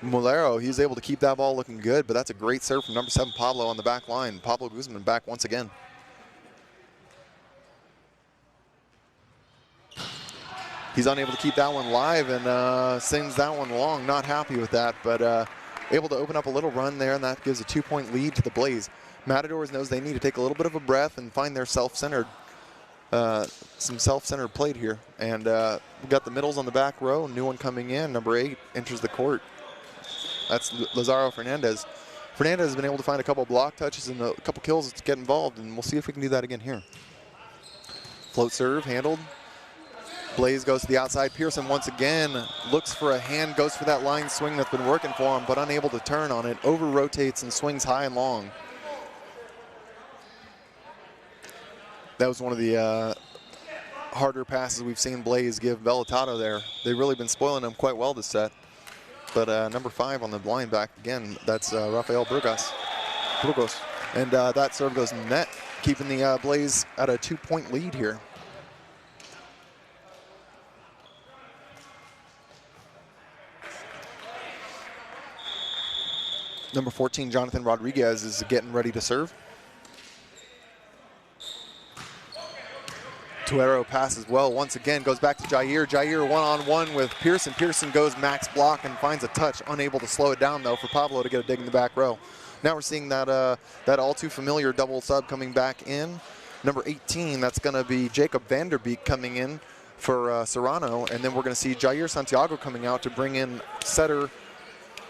Molero, he's able to keep that ball looking good, but that's a great serve from number 7, Pablo, on the back line. Pablo Guzman back once again. He's unable to keep that one live and sends that one long. Not happy with that, but able to open up a little run there, and that gives a 2-point lead to the Blaze. Matadors knows they need to take a little bit of a breath and find their self-centered some self-centered plate here, and we've got the middles on the back row. New one coming in, number 8 enters the court. That's Lazaro Fernandez. Fernandez has been able to find a couple block touches and a couple kills to get involved, and we'll see if we can do that again here. Float serve handled. Blaze goes to the outside. Pearson once again looks for a hand, goes for that line swing that's been working for him, but unable to turn on it. Over rotates and swings high and long. That was one of the harder passes we've seen Blaze give Vellatado there. They've really been spoiling him quite well this set. But number 5 on the line back again, that's Rafael Burgos. And that serve goes net, keeping the Blaze at a 2-point lead here. Number 14, Jonathan Rodriguez, is getting ready to serve. Tuero passes well once again, goes back to Jair. Jair one-on-one with Pearson. Pearson goes max block and finds a touch, unable to slow it down though for Pablo to get a dig in the back row. Now we're seeing that that all too familiar double sub coming back in. Number 18, that's going to be Jacob Vanderbeek coming in for Serrano, and then we're going to see Jair Santiago coming out to bring in setter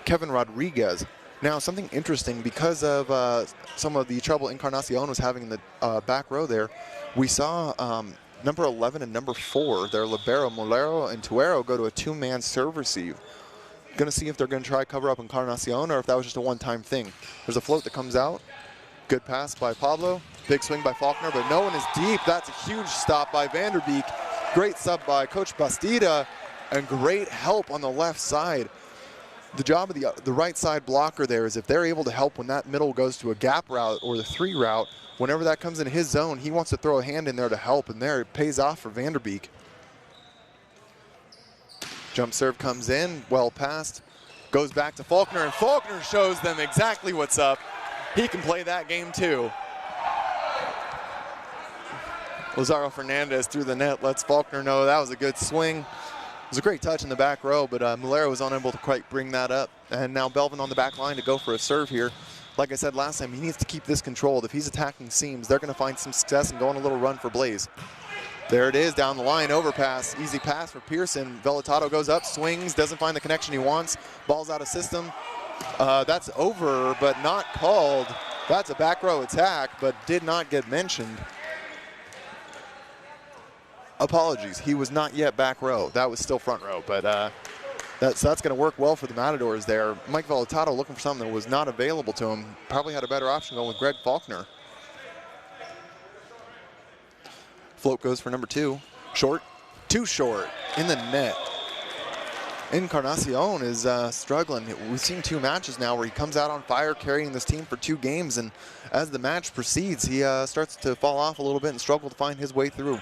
Kevin Rodriguez. Now, something interesting, because of some of the trouble Encarnacion was having in the back row there, we saw number 11 and number 4, their libero, Molero and Tuero, go to a 2-man serve receive. Going to see if they're going to try cover up Encarnacion or if that was just a one-time thing. There's a float that comes out. Good pass by Pablo. Big swing by Faulkner, but no one is deep. That's a huge stop by Vanderbeek. Great sub by Coach Bastida, and great help on the left side. The job of the right side blocker there is if they're able to help when that middle goes to a gap route or the 3 route, whenever that comes in his zone, he wants to throw a hand in there to help, and there it pays off for Vanderbeek. Jump serve comes in, well passed, goes back to Faulkner, and Faulkner shows them exactly what's up. He can play that game too. Lazaro Fernandez through the net lets Faulkner know that was a good swing. It was a great touch in the back row, but Molero was unable to quite bring that up. And now Belvin on the back line to go for a serve here. Like I said last time, he needs to keep this controlled. If he's attacking seams, they're going to find some success and go on a little run for Blaze. There it is, down the line, overpass, easy pass for Pearson. Vellatado goes up, swings, doesn't find the connection he wants. Ball's out of system. That's over, but not called. That's a back row attack, but did not get mentioned. Apologies, he was not yet back row. That was still front row, but that's going to work well for the Matadors there. Mike Vellatado looking for something that was not available to him. Probably had a better option going with Greg Faulkner. Float goes for number 2. Short, too short, in the net. Encarnacion is struggling. We've seen 2 matches now where he comes out on fire carrying this team for 2 games, and as the match proceeds, he starts to fall off a little bit and struggle to find his way through.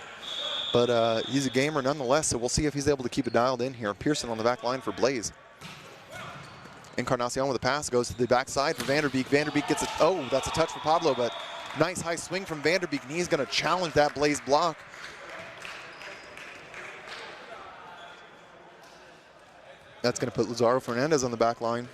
But he's a gamer nonetheless, so we'll see if he's able to keep it dialed in here. Pearson on the back line for Blaze. Encarnacion with a pass, goes to the backside for Vanderbeek. Vanderbeek gets it. Oh, that's a touch for Pablo, but nice high swing from Vanderbeek, and he's going to challenge that Blaze block. That's going to put Lazaro Fernandez on the back line.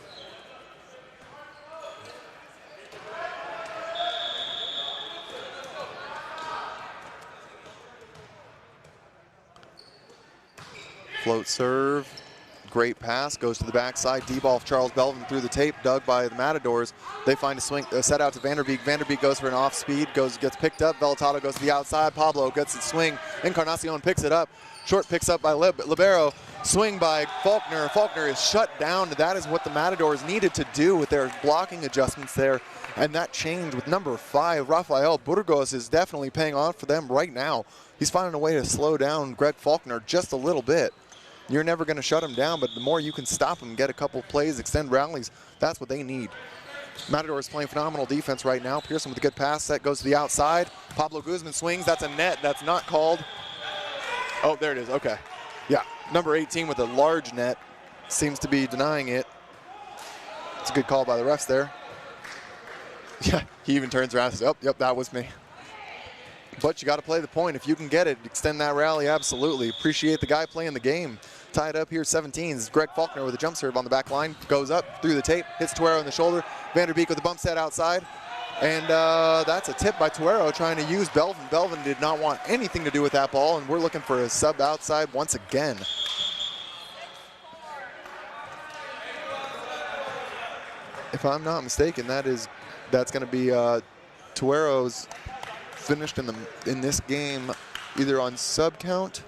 Float serve. Great pass, goes to the backside. D-ball of Charles Belvin through the tape, dug by the Matadors. They find a swing, a set out to Vanderbeek. Vanderbeek goes for an off speed, gets picked up. Velatado goes to the outside. Pablo gets the swing. Encarnacion picks it up. Short picks up by Libero. Swing by Faulkner. Faulkner is shut down. That is what the Matadors needed to do with their blocking adjustments there. And that change with number 5, Rafael Burgos, is definitely paying off for them right now. He's finding a way to slow down Greg Faulkner just a little bit. You're never going to shut him down, but the more you can stop him, get a couple plays, extend rallies, that's what they need. Matadors playing phenomenal defense right now. Pearson with a good pass. Set goes to the outside. Pablo Guzman swings. That's a net. That's not called. Oh, there it is. Okay. Yeah, number 18 with a large net seems to be denying it. It's a good call by the refs there. Yeah, he even turns around and says, oh, yep, that was me. But you got to play the point. If you can get it, extend that rally, absolutely. Appreciate the guy playing the game. Tied up here, 17. Greg Faulkner with a jump serve on the back line. Goes up through the tape, hits Tuero in the shoulder. Vanderbeek with a bump set outside. And that's a tip by Tuero trying to use Belvin. Belvin did not want anything to do with that ball, and we're looking for a sub outside once again. If I'm not mistaken, that's going to be Tuero's finished in this game either on sub count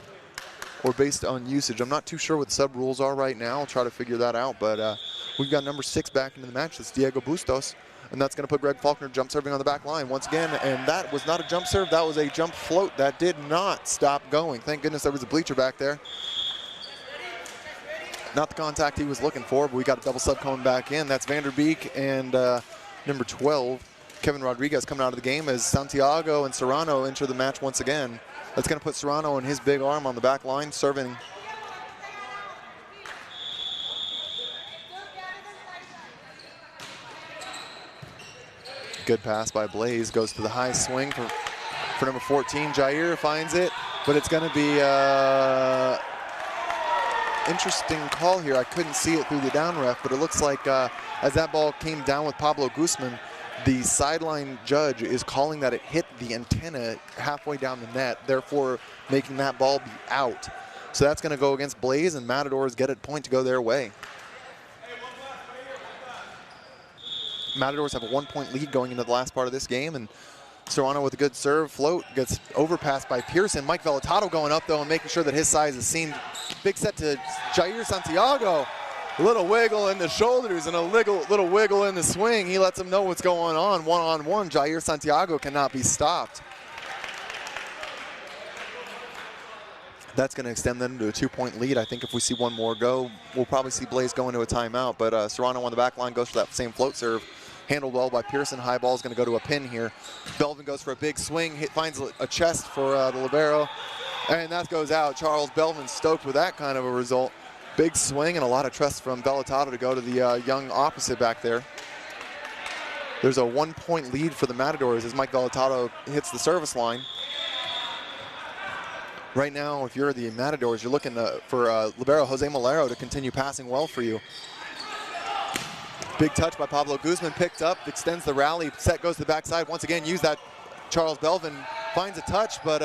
or based on usage. I'm not too sure what the sub rules are right now. I'll try to figure that out, but we've got number 6 back into the match. That's Diego Bustos, and that's going to put Greg Faulkner jump serving on the back line once again, and that was not a jump serve. That was a jump float that did not stop going. Thank goodness there was a bleacher back there. Not the contact he was looking for, but we got a double sub coming back in. That's Vanderbeek and number 12, Kevin Rodriguez, coming out of the game as Santiago and Serrano enter the match once again. That's going to put Serrano and his big arm on the back line, serving. Good pass by Blaze, goes to the high swing for number 14. Jair finds it, but it's going to be interesting call here. I couldn't see it through the down ref, but it looks like as that ball came down with Pablo Guzman, the sideline judge is calling that it hit the antenna halfway down the net, therefore making that ball be out. So that's going to go against Blaze, and Matadors get a point to go their way. Matadors have a 1-point lead going into the last part of this game, and Serrano with a good serve float gets overpassed by Pearson. Mike Velatado going up though and making sure that his size is seen. Big set to Jair Santiago. A little wiggle in the shoulders and a little wiggle in the swing. He lets him know what's going on. One-on-one, Jair Santiago cannot be stopped. That's going to extend them to a 2-point lead. I think if we see one more go, we'll probably see Blaze go into a timeout. But Serrano on the back line goes for that same float serve. Handled well by Pearson. High ball is going to go to a pin here. Belvin goes for a big swing. Finds a chest for the libero. And that goes out. Charles Belvin stoked with that kind of a result. Big swing and a lot of trust from Velatado to go to the young opposite back there. There's a 1-point lead for the Matadors as Mike Velatado hits the service line. Right now, if you're the Matadors, you're looking for libero Jose Malero to continue passing well for you. Big touch by Pablo Guzman, picked up, extends the rally. Set goes to the backside. Once again, use that. Charles Belvin finds a touch, but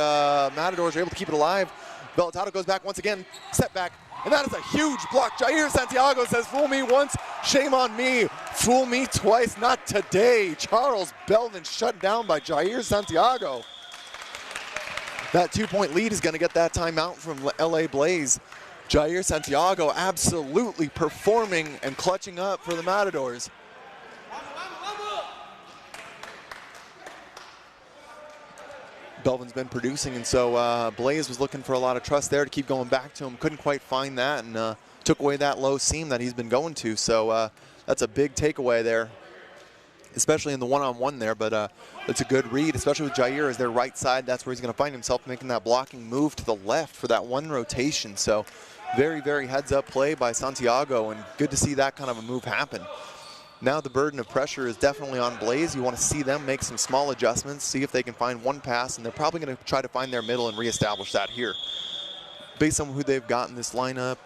Matadors are able to keep it alive. Velatado goes back once again, set back. And that is a huge block. Jair Santiago says, fool me once, shame on me. Fool me twice, not today. Charles Belvin shut down by Jair Santiago. That 2-point lead is going to get that timeout from LA Blaze. Jair Santiago absolutely performing and clutching up for the Matadors. Belvin's been producing, and so Blaze was looking for a lot of trust there to keep going back to him. Couldn't quite find that, and took away that low seam that he's been going to. So that's a big takeaway there, especially in the one-on-one there. But it's a good read, especially with Jair as their right side. That's where he's going to find himself, making that blocking move to the left for that one rotation. So very, very heads-up play by Santiago, and good to see that kind of a move happen. Now the burden of pressure is definitely on Blaze. You want to see them make some small adjustments, see if they can find one pass, and they're probably going to try to find their middle and reestablish that here. Based on who they've got in this lineup,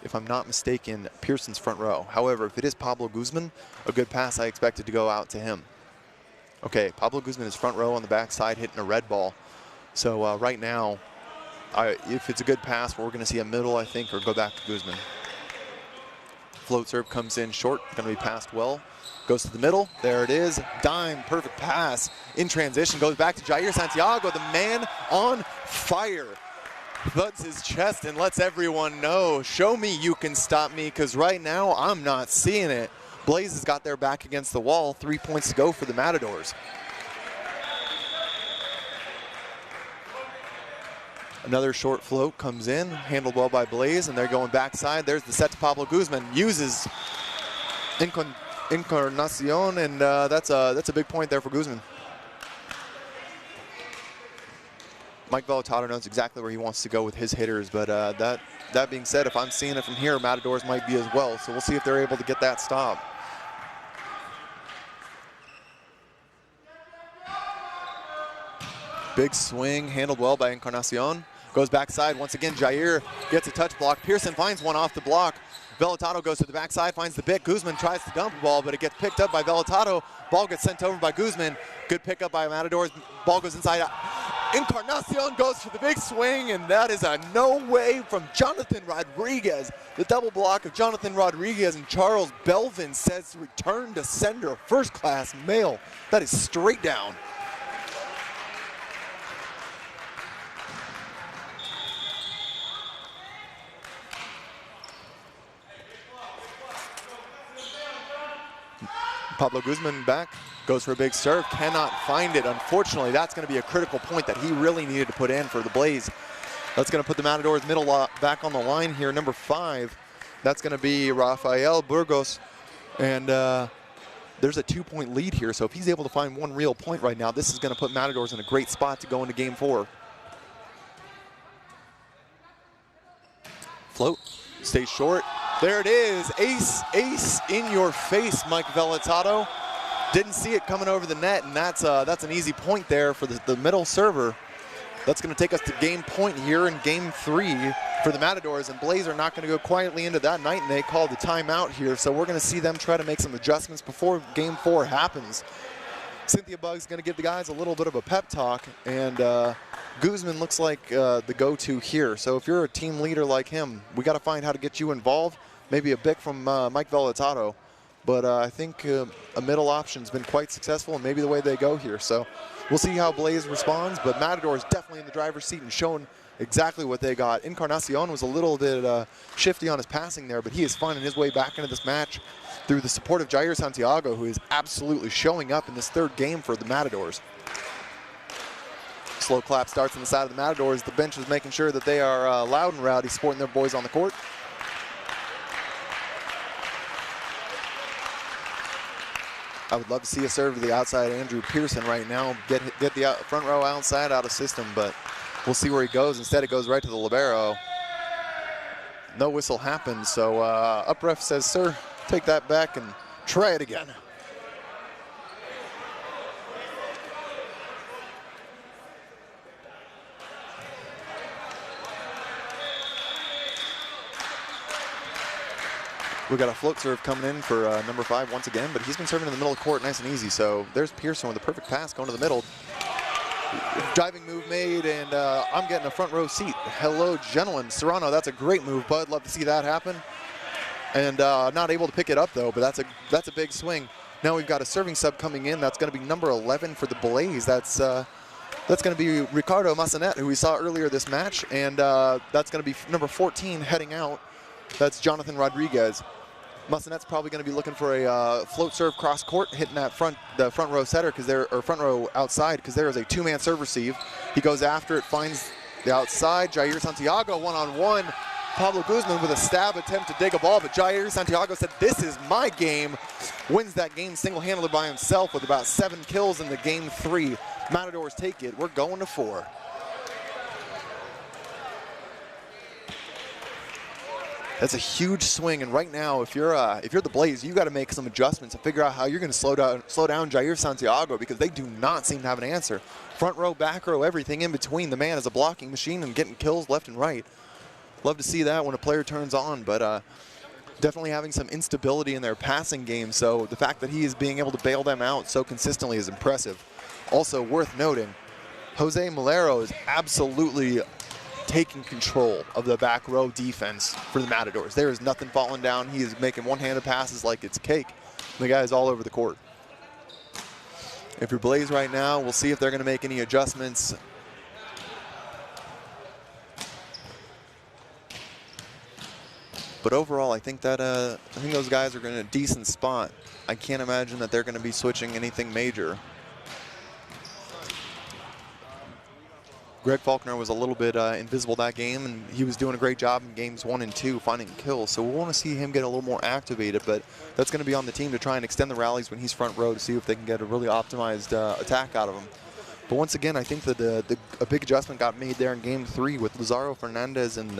if I'm not mistaken, Pearson's front row. However, if it is Pablo Guzman, a good pass I expected to go out to him. Okay, Pablo Guzman is front row on the backside hitting a red ball. So right now, if it's a good pass, we're going to see a middle, I think, or go back to Guzman. Float serve comes in short, going to be passed well. Goes to the middle, there it is. Dime, perfect pass in transition. Goes back to Jair Santiago, the man on fire. Thuds his chest and lets everyone know, show me you can stop me, because right now I'm not seeing it. Blaze has got their back against the wall. 3 points to go for the Matadors. Another short float comes in, handled well by Blaze, and they're going backside. There's the set to Pablo Guzman. Uses Encarnacion, and that's a big point there for Guzman. Mike Velotado knows exactly where he wants to go with his hitters, but that being said, if I'm seeing it from here, Matadors might be as well. So we'll see if they're able to get that stop. Big swing, handled well by Encarnacion. Goes backside once again. Jair gets a touch block. Pearson finds one off the block. Velotado goes to the backside, finds the bit. Guzman tries to dump the ball, but it gets picked up by Velotado. Ball gets sent over by Guzman. Good pickup by Matadors. Ball goes inside. Encarnacion goes for the big swing, and that is a no way from Jonathan Rodriguez. The double block of Jonathan Rodriguez and Charles Belvin says return to sender, first class mail. That is straight down. Pablo Guzman back, goes for a big serve, cannot find it. Unfortunately, that's going to be a critical point that he really needed to put in for the Blaze. That's going to put the Matadors middle back on the line here. Number 5, that's going to be Rafael Burgos. And there's a 2-point lead here, so if he's able to find one real point right now, this is going to put Matadors in a great spot to go into game 4. Float, stays short. There it is, ace in your face, Mike Velotado. Didn't see it coming over the net, and that's an easy point there for the middle server. That's going to take us to game point here in game 3 for the Matadors, and Blaze are not going to go quietly into that night, and they called the timeout here, so we're going to see them try to make some adjustments before game 4 happens. Cynthia Bugg's going to give the guys a little bit of a pep talk, and Guzman looks like the go-to here. So if you're a team leader like him, we got to find how to get you involved. Maybe a bic from Mike Velotado. But I think a middle option's been quite successful, and maybe the way they go here. So we'll see how Blaze responds, but Matador is definitely in the driver's seat and showing exactly what they got. Encarnacion was a little bit shifty on his passing there, but he is finding his way back into this match through the support of Jair Santiago, who is absolutely showing up in this 3rd game for the Matadors. Slow clap starts on the side of the Matadors. The bench is making sure that they are loud and rowdy, supporting their boys on the court. I would love to see a serve to the outside Andrew Pearson right now, get the front row outside out of system, but we'll see where he goes. Instead, it goes right to the libero. No whistle happens, so up ref says, sir, take that back and try it again. We got a float serve coming in for number 5 once again, but he's been serving in the middle of the court nice and easy. So there's Pearson with a perfect pass going to the middle. Driving move made, and I'm getting a front row seat. Hello, gentlemen. Serrano, that's a great move, bud. Love to see that happen. And not able to pick it up, though, but that's a big swing. Now we've got a serving sub coming in. That's going to be number 11 for the Blaze. That's going to be Ricardo Massanet, who we saw earlier this match, and that's going to be number 14 heading out. That's Jonathan Rodriguez. Massanet's probably going to be looking for a float serve cross court, hitting that front row setter front row outside, because there is a 2-man serve receive. He goes after it, finds the outside. Jair Santiago 1-on-1, Pablo Guzman with a stab attempt to dig a ball, but Jair Santiago said, "This is my game." Wins that game single-handedly by himself with about 7 kills in the game 3. Matadors take it. We're going to 4. That's a huge swing, and right now, if you're the Blaze, you got to make some adjustments and figure out how you're going to slow down Jair Santiago, because they do not seem to have an answer. Front row, back row, everything in between. The man is a blocking machine and getting kills left and right. Love to see that when a player turns on, but definitely having some instability in their passing game. So the fact that he is being able to bail them out so consistently is impressive. Also worth noting, Jose Malero is absolutely taking control of the back row defense for the Matadors. There is nothing falling down. He is making one-handed passes like it's cake. The guy is all over the court. If you're Blaze right now, we'll see if they're going to make any adjustments. But overall, I think those guys are in a decent spot. I can't imagine that they're going to be switching anything major. Greg Faulkner was a little bit invisible that game, and he was doing a great job in games 1 and 2 finding kills. So we'll want to see him get a little more activated, but that's going to be on the team to try and extend the rallies when he's front row to see if they can get a really optimized attack out of him. But once again, I think that a big adjustment got made there in game 3 with Lazaro Fernandez and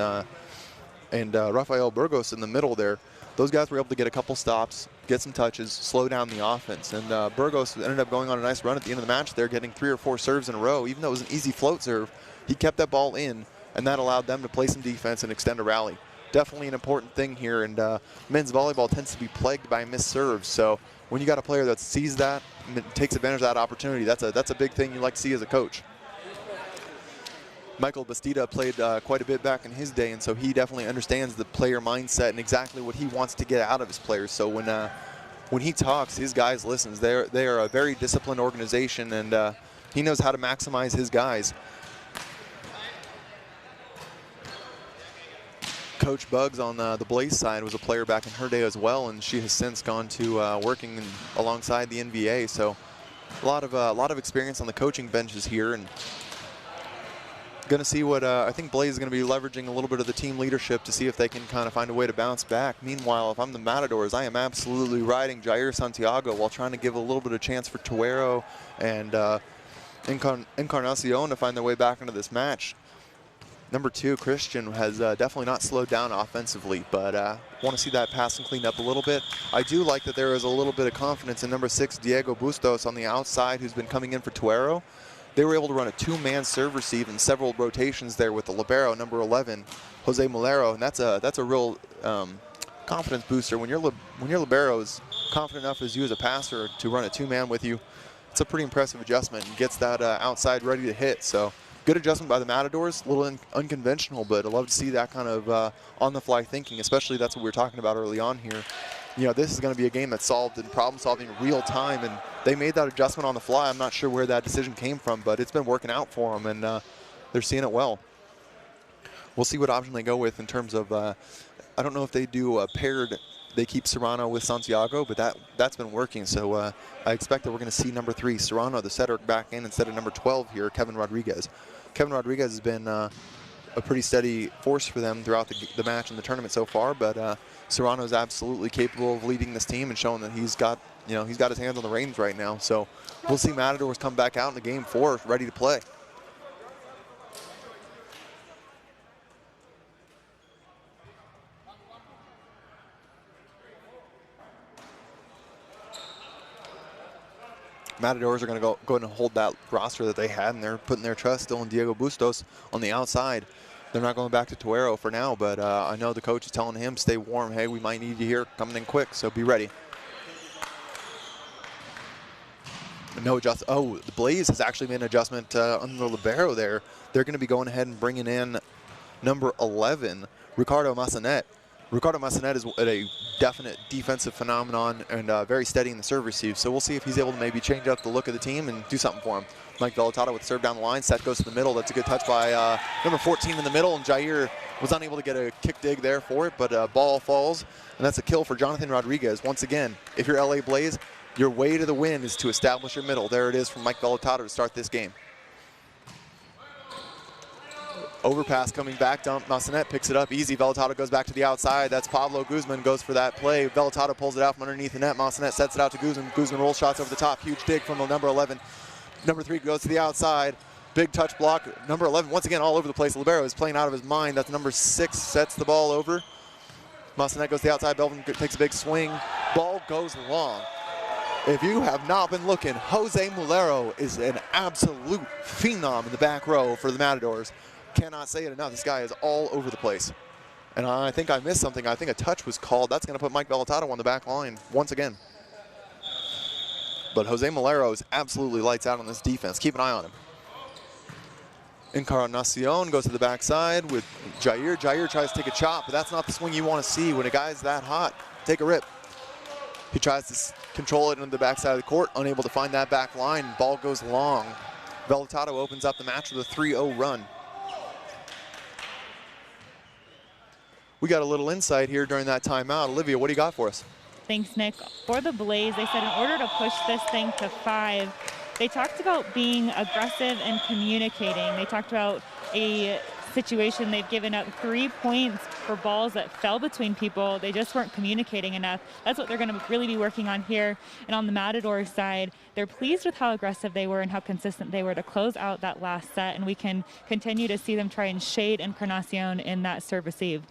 Rafael Burgos in the middle there. Those guys were able to get a couple stops, get some touches, slow down the offense. And Burgos ended up going on a nice run at the end of the match there, getting 3 or 4 serves in a row. Even though it was an easy float serve, he kept that ball in, and that allowed them to play some defense and extend a rally. Definitely an important thing here, and men's volleyball tends to be plagued by missed serves. So when you got a player that sees that and takes advantage of that opportunity, that's a big thing you like to see as a coach. Michael Bastida played quite a bit back in his day, and so he definitely understands the player mindset and exactly what he wants to get out of his players. So when he talks, his guys listen. They are a very disciplined organization, and he knows how to maximize his guys. Coach Bugs on the Blaze side was a player back in her day as well, and she has since gone to working alongside the NBA. So a lot of experience on the coaching benches here, and going to see what I think Blaze is going to be leveraging a little bit of the team leadership to see if they can kind of find a way to bounce back. Meanwhile, if I'm the Matadors, I am absolutely riding Jair Santiago while trying to give a little bit of chance for Tuero and Encarnacion to find their way back into this match. Number 2, Christian, has definitely not slowed down offensively, but want to see that passing cleaned up a little bit. I do like that there is a little bit of confidence in number 6, Diego Bustos, on the outside, who's been coming in for Tuero. They were able to run a 2-man serve receive in several rotations there with the libero, number 11, Jose Malero, and that's a real confidence booster. When your libero is confident enough as you as a passer to run a 2-man with you, it's a pretty impressive adjustment and gets that outside ready to hit. So good adjustment by the Matadors, a little unconventional, but I love to see that kind of on-the-fly thinking, especially that's what we were talking about early on here. You know, this is going to be a game that's solved in problem-solving real time, and they made that adjustment on the fly. I'm not sure where that decision came from, but it's been working out for them, and they're seeing it well. We'll see what option they go with in terms of, I don't know if they do a paired, they keep Serrano with Santiago, but that's been working. So I expect that we're going to see number 3, Serrano, the setter, back in instead of number 12 here, Kevin Rodriguez. Kevin Rodriguez has been a pretty steady force for them throughout the match and the tournament so far, but Serrano is absolutely capable of leading this team and showing that he's got his hands on the reins right now. So we'll see Matadors come back out into game 4 ready to play. Matadors are going to go ahead and hold that roster that they had, and they're putting their trust still in Diego Bustos on the outside. They're not going back to Tuero for now, but I know the coach is telling him, stay warm. Hey, we might need you here coming in quick, so be ready. No adjust. Oh, the Blaze has actually made an adjustment on the libero there. They're going to be going ahead and bringing in number 11, Ricardo Massanet. Ricardo Massanet is a definite defensive phenomenon and very steady in the serve receive. So we'll see if he's able to maybe change up the look of the team and do something for him. Mike Vellatado with the serve down the line. Set goes to the middle. That's a good touch by number 14 in the middle, and Jair was unable to get a kick dig there for it, but ball falls, and that's a kill for Jonathan Rodriguez. Once again, if you're LA Blaze, your way to the win is to establish your middle. There it is from Mike Vellatado to start this game. Overpass coming back, dump, Massanet picks it up, easy, Velatado goes back to the outside, that's Pablo Guzman, goes for that play, Velatado pulls it out from underneath the net, Massanet sets it out to Guzman, Guzman rolls shots over the top, huge dig from the number 11, number 3 goes to the outside, big touch block, number 11 once again all over the place, Libero is playing out of his mind, that's number 6, sets the ball over, Massanet goes to the outside, Belvin takes a big swing, ball goes long. If you have not been looking, Jose Mulero is an absolute phenom in the back row for the Matadors. Cannot say it enough. This guy is all over the place. And I think I missed something. I think a touch was called. That's going to put Mike Velatado on the back line once again. But Jose Mulero is absolutely lights out on this defense. Keep an eye on him. Encarnacion goes to the backside with Jair. Jair tries to take a chop, but that's not the swing you want to see when a guy's that hot. Take a rip. He tries to control it into the backside of the court, unable to find that back line. Ball goes long. Velatado opens up the match with a 3-0 run. We got a little insight here during that timeout. Olivia, what do you got for us? Thanks, Nick. For the Blaze, they said in order to push this thing to 5, they talked about being aggressive and communicating. They talked about a situation they've given up 3 points for balls that fell between people. They just weren't communicating enough. That's what they're going to really be working on here. And on the Matador side, they're pleased with how aggressive they were and how consistent they were to close out that last set. And we can continue to see them try and shade Encarnacion in that serve receive.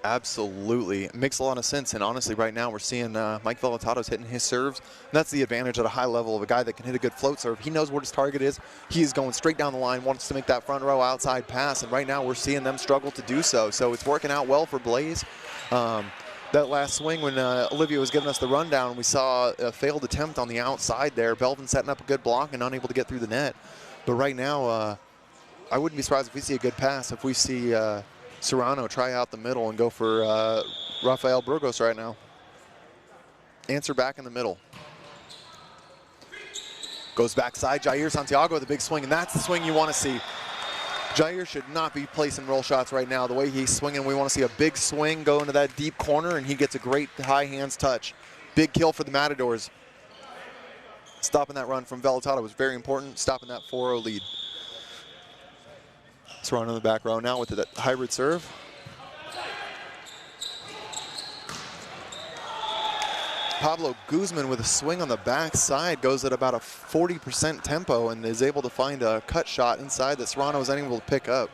Absolutely. It makes a lot of sense. And honestly, right now we're seeing Mike Velatado's hitting his serves. And that's the advantage at a high level of a guy that can hit a good float serve. He knows what his target is. He is going straight down the line, wants to make that front row outside pass. And right now we're seeing them struggle to do so. So it's working out well for Blaze. That last swing when Olivia was giving us the rundown, we saw a failed attempt on the outside there. Belvin setting up a good block and unable to get through the net. But right now, I wouldn't be surprised if we see a good pass, if we see Serrano try out the middle and go for Rafael Burgos right now. Answer back in the middle. Goes backside, Jair Santiago with a big swing, and that's the swing you want to see. Jair should not be placing roll shots right now. The way he's swinging, we want to see a big swing go into that deep corner, and he gets a great high hands touch. Big kill for the Matadors. Stopping that run from Velatado was very important, stopping that 4-0 lead. Serrano in the back row now with the hybrid serve. Pablo Guzman with a swing on the backside goes at about a 40% tempo and is able to find a cut shot inside that Serrano was unable to pick up.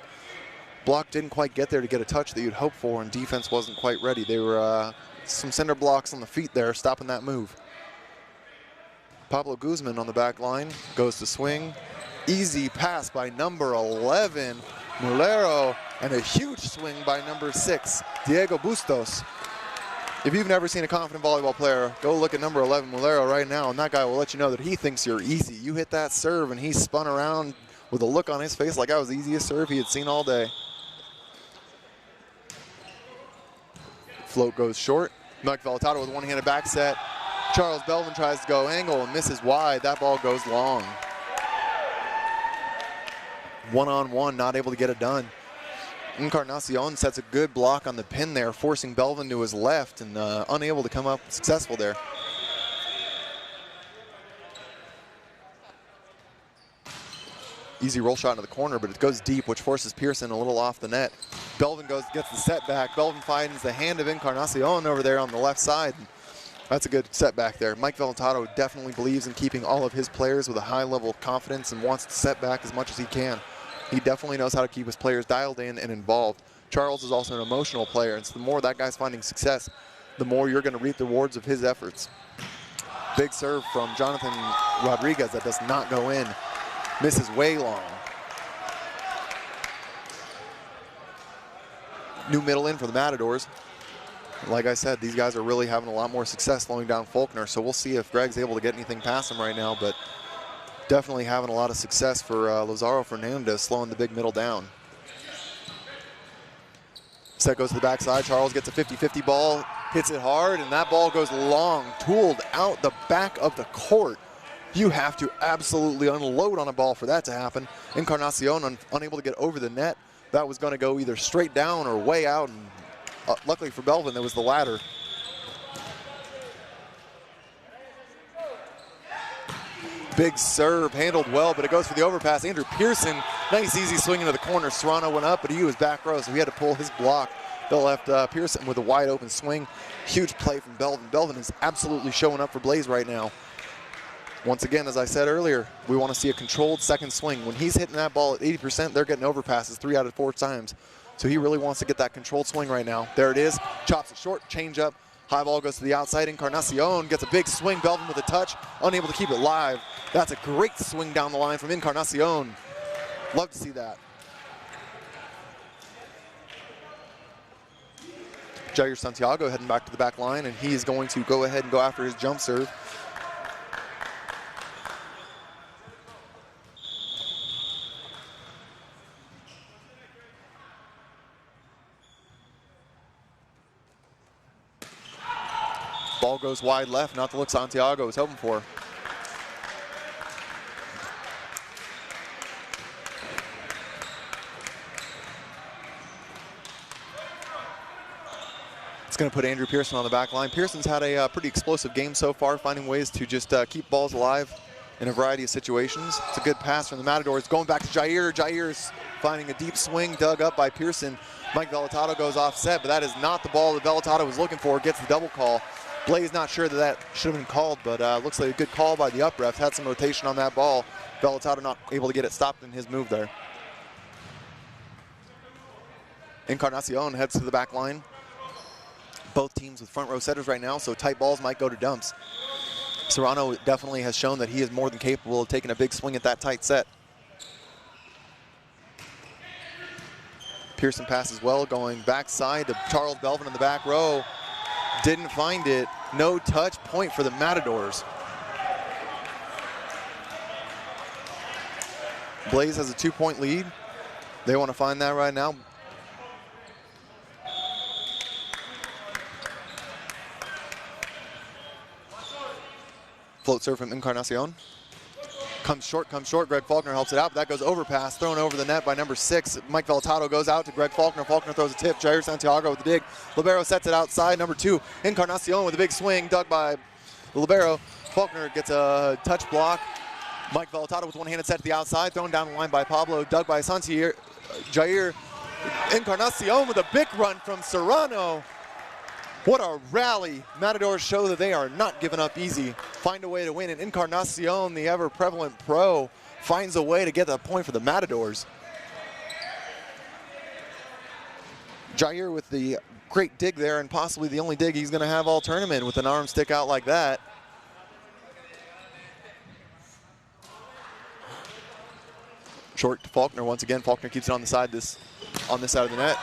Block didn't quite get there to get a touch that you'd hope for, and defense wasn't quite ready. They were some center blocks on the feet there, stopping that move. Pablo Guzman on the back line goes to swing. Easy pass by number 11, Mulero, and a huge swing by number 6, Diego Bustos. If you've never seen a confident volleyball player, go look at number 11, Mulero, right now, and that guy will let you know that he thinks you're easy. You hit that serve, and he spun around with a look on his face like that was the easiest serve he had seen all day. Float goes short. Mike Velatado with a one-handed back set. Charles Belvin tries to go angle and misses wide. That ball goes long. One-on-one, not able to get it done. Encarnacion sets a good block on the pin there, forcing Belvin to his left and unable to come up successful there. Easy roll shot into the corner, but it goes deep, which forces Pearson a little off the net. Belvin gets the setback. Belvin finds the hand of Encarnacion over there on the left side. That's a good setback there. Mike Velatado definitely believes in keeping all of his players with a high level of confidence and wants to set back as much as he can. He definitely knows how to keep his players dialed in and involved. Charles is also an emotional player, and so the more that guy's finding success, the more you're going to reap the rewards of his efforts. Big serve from Jonathan Rodriguez that does not go in. Misses way long. New middle in for the Matadors. Like I said, these guys are really having a lot more success slowing down Faulkner, so we'll see if Greg's able to get anything past him right now, but definitely having a lot of success for Lazaro Fernandez, slowing the big middle down. Set goes to the backside. Charles gets a 50-50 ball, hits it hard, and that ball goes long, tooled out the back of the court. You have to absolutely unload on a ball for that to happen. Encarnacion unable to get over the net. That was going to go either straight down or way out, and luckily for Belvin, there was the latter. Big serve, handled well, but it goes for the overpass. Andrew Pearson Nice easy swing into the corner. Serrano went up, but he was back row, so he had to pull his block. That left Pearson with a wide open swing. Huge play from Belvin. Belvin is absolutely showing up for Blaze right now. Once again, as I said earlier, we want to see a controlled second swing. When he's hitting that ball at 80%, they're getting overpasses 3 out of 4 times. So he really wants to get that controlled swing right now. There it is. Chops it short, change up. High ball goes to the outside. Encarnacion gets a big swing. Belvin with a touch, unable to keep it live. That's a great swing down the line from Encarnacion. Love to see that. Jair Santiago heading back to the back line, and he is going to go ahead and go after his jump serve. Ball goes wide left, not the look Santiago was hoping for. It's going to put Andrew Pearson on the back line. Pearson's had a pretty explosive game so far, finding ways to just keep balls alive in a variety of situations. It's a good pass from the Matadors. Going back to Jair. Jair's finding a deep swing dug up by Pearson. Mike Vellatado goes offset, but that is not the ball that Vellatado was looking for. Gets the double call. Blaze not sure that should have been called, but looks like a good call by the up ref. Had some rotation on that ball. Vellatado not able to get it stopped in his move there. Encarnacion heads to the back line. Both teams with front row setters right now, so tight balls might go to dumps. Serrano definitely has shown that he is more than capable of taking a big swing at that tight set. Pearson passes well, going backside to Charles Belvin in the back row. Didn't find it. No touch, point for the Matadors. Blaze has a 2-point lead. They want to find that right now. Float serve from Encarnacion. Comes short. Greg Faulkner helps it out, but that goes overpass, thrown over the net by number 6. Mike Vellatado goes out to Greg Faulkner. Faulkner throws a tip. Jair Santiago with the dig. Libero sets it outside. Number 2, Encarnacion with a big swing, dug by Libero. Faulkner gets a touch block. Mike Vellatado with one-handed set to the outside, thrown down the line by Pablo, dug by Santiago. Jair. Encarnacion with a big run from Serrano. What a rally. Matadors show that they are not giving up easy. Find a way to win, and Encarnacion, the ever-prevalent pro, finds a way to get the point for the Matadors. Jair with the great dig there, and possibly the only dig he's going to have all tournament with an arm stick out like that. Short to Faulkner once again. Faulkner keeps it on the side on this side of the net.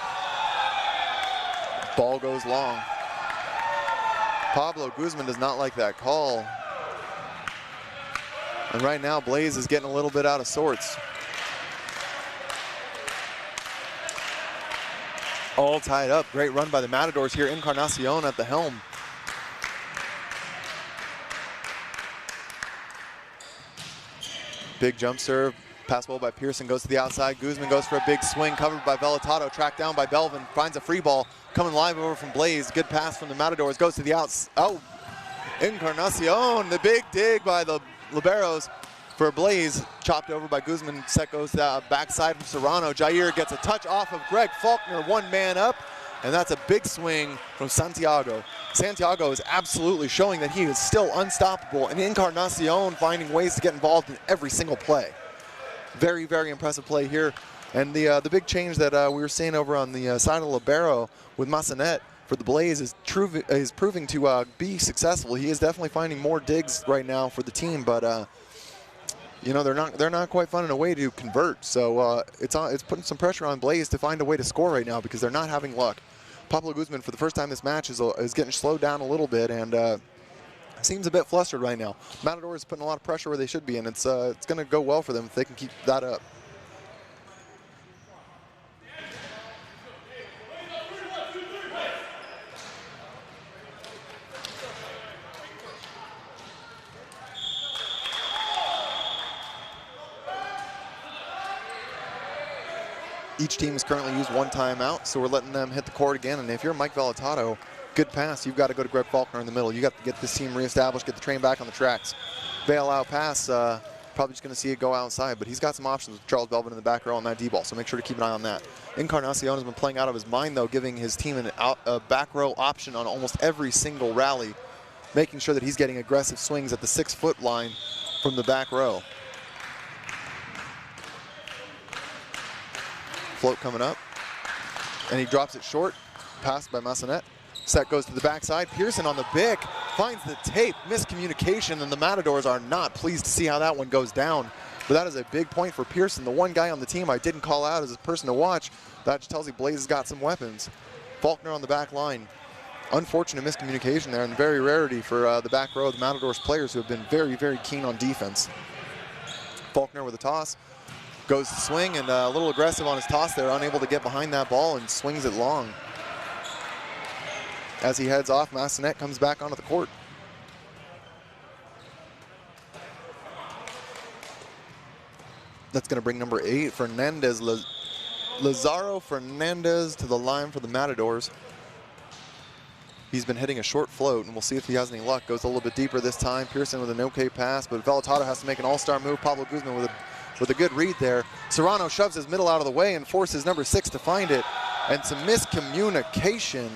Ball goes long. Pablo Guzman does not like that call. And right now, Blaze is getting a little bit out of sorts. All tied up. Great run by the Matadors here. Encarnacion at the helm. Big jump serve. Pass ball by Pearson goes to the outside. Guzman goes for a big swing, covered by Vellatado, tracked down by Belvin, finds a free ball, coming live over from Blaze. Good pass from the Matadors, goes to the outs. Oh, Encarnacion, the big dig by the Liberos for Blaze, chopped over by Guzman. Set goes to the backside from Serrano. Jair gets a touch off of Greg Faulkner, one man up, and that's a big swing from Santiago. Santiago is absolutely showing that he is still unstoppable, and Encarnacion finding ways to get involved in every single play. Very, very impressive play here. And the big change that we were seeing over on the side of Libero with Massanet for the Blaze is proving to be successful. He is definitely finding more digs right now for the team, but you know, they're not quite finding a way to convert. So it's putting some pressure on Blaze to find a way to score right now because they're not having luck. Pablo Guzman, for the first time this match, is getting slowed down a little bit and seems a bit flustered right now. Matador is putting a lot of pressure where they should be, and it's going to go well for them if they can keep that up. Each team has currently used one timeout, so we're letting them hit the court again. And if you're Mike Vellatado, good pass, you've got to go to Greg Faulkner in the middle. You got to get this team reestablished, get the train back on the tracks. Bailout pass, probably just going to see it go outside, but he's got some options with Charles Belvin in the back row on that D-ball, so make sure to keep an eye on that. Encarnacion has been playing out of his mind, though, giving his team a back row option on almost every single rally, making sure that he's getting aggressive swings at the 6-foot line from the back row. Float coming up, and he drops it short. Passed by Massanet. Set goes to the backside. Pearson on the bic, finds the tape. Miscommunication, and the Matadors are not pleased to see how that one goes down. But that is a big point for Pearson. The one guy on the team I didn't call out as a person to watch. That just tells you Blaze has got some weapons. Faulkner on the back line. Unfortunate miscommunication there, and very rarity for the back row of the Matadors players who have been very, very keen on defense. Faulkner with a toss. Goes to swing, and a little aggressive on his toss there, unable to get behind that ball, and swings it long. As he heads off, Massanet comes back onto the court. That's going to bring number 8, Fernandez, Lazaro Fernandez, to the line for the Matadors. He's been hitting a short float, and we'll see if he has any luck. Goes a little bit deeper this time. Pearson with an okay pass, but Vellatado has to make an all-star move. Pablo Guzman with a good read there. Serrano shoves his middle out of the way and forces number 6 to find it. And some miscommunication,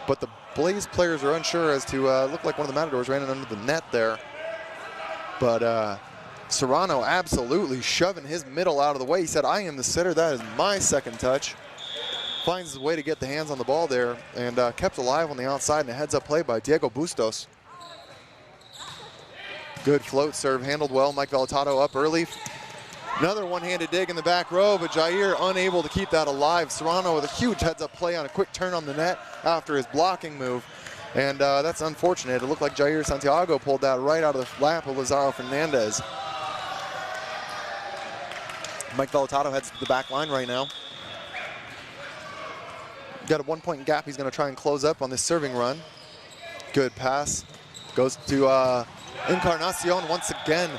but the Blaze players are unsure as to, look like one of the Matadors ran it under the net there. But Serrano absolutely shoving his middle out of the way. He said, I am the sitter, that is my second touch. Finds his way to get the hands on the ball there, and kept alive on the outside, and a heads-up play by Diego Bustos. Good float serve, handled well. Mike Vellatado up early. Another one-handed dig in the back row, but Jair unable to keep that alive. Serrano with a huge heads-up play on a quick turn on the net after his blocking move. And that's unfortunate. It looked like Jair Santiago pulled that right out of the lap of Lazaro Fernandez. Mike Vellatado heads to the back line right now. Got a 1-point gap. He's going to try and close up on this serving run. Good pass. Goes to Encarnacion once again.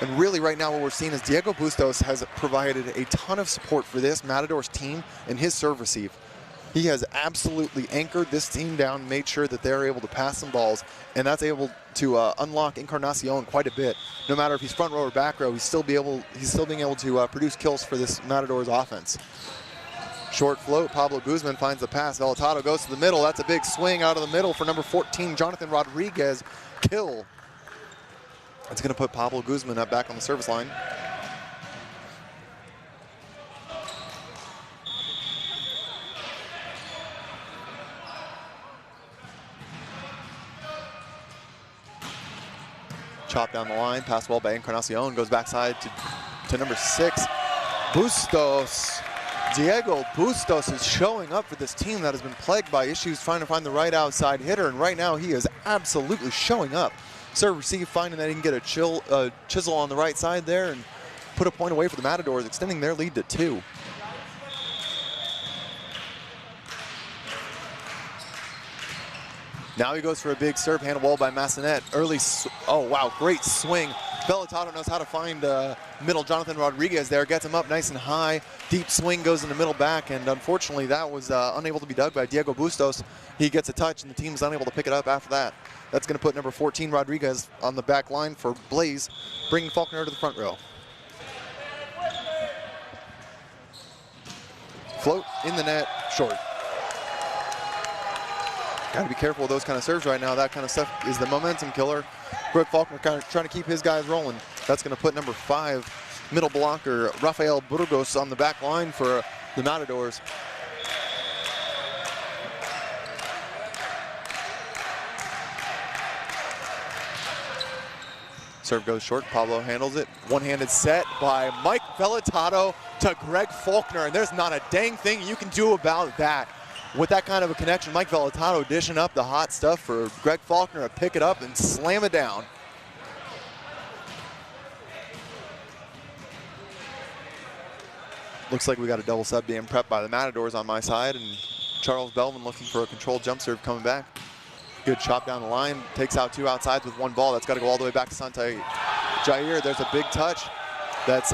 And really right now what we're seeing is Diego Bustos has provided a ton of support for this Matadors team in his serve receive. He has absolutely anchored this team down, made sure that they're able to pass some balls, and that's able to unlock Encarnacion quite a bit. No matter if he's front row or back row, he's still being able to produce kills for this Matadors offense. Short float, Pablo Guzman finds the pass. Vellatado goes to the middle. That's a big swing out of the middle for number 14, Jonathan Rodriguez. Kill. It's going to put Pablo Guzman up back on the service line. Chop down the line, pass ball by Encarnacion, goes backside to number 6, Bustos. Diego Bustos is showing up for this team that has been plagued by issues trying to find the right outside hitter, and right now he is absolutely showing up. Serve receive, finding that he can get a chisel on the right side there and put a point away for the Matadors, extending their lead to 2. Now he goes for a big serve, handle ball by Massanet. Early, oh wow, great swing. Vellatado knows how to find middle Jonathan Rodriguez there, gets him up nice and high. Deep swing goes in the middle back, and unfortunately that was unable to be dug by Diego Bustos. He gets a touch, and the team's unable to pick it up after that. That's going to put number 14, Rodriguez, on the back line for Blaze, bringing Faulkner to the front row. Float in the net, short. Got to be careful with those kind of serves right now. That kind of stuff is the momentum killer. Brooke Faulkner kind of trying to keep his guys rolling. That's going to put number 5, middle blocker, Rafael Burgos, on the back line for the Matadors. Serve goes short, Pablo handles it. One-handed set by Mike Vellatado to Greg Faulkner, and there's not a dang thing you can do about that. With that kind of a connection, Mike Vellatado dishing up the hot stuff for Greg Faulkner to pick it up and slam it down. Looks like we got a double sub being prepped by the Matadors on my side, and Charles Belvin looking for a controlled jump serve coming back. Good chop down the line, takes out 2 outsides with 1 ball. That's got to go all the way back to Santa Jair. There's a big touch that's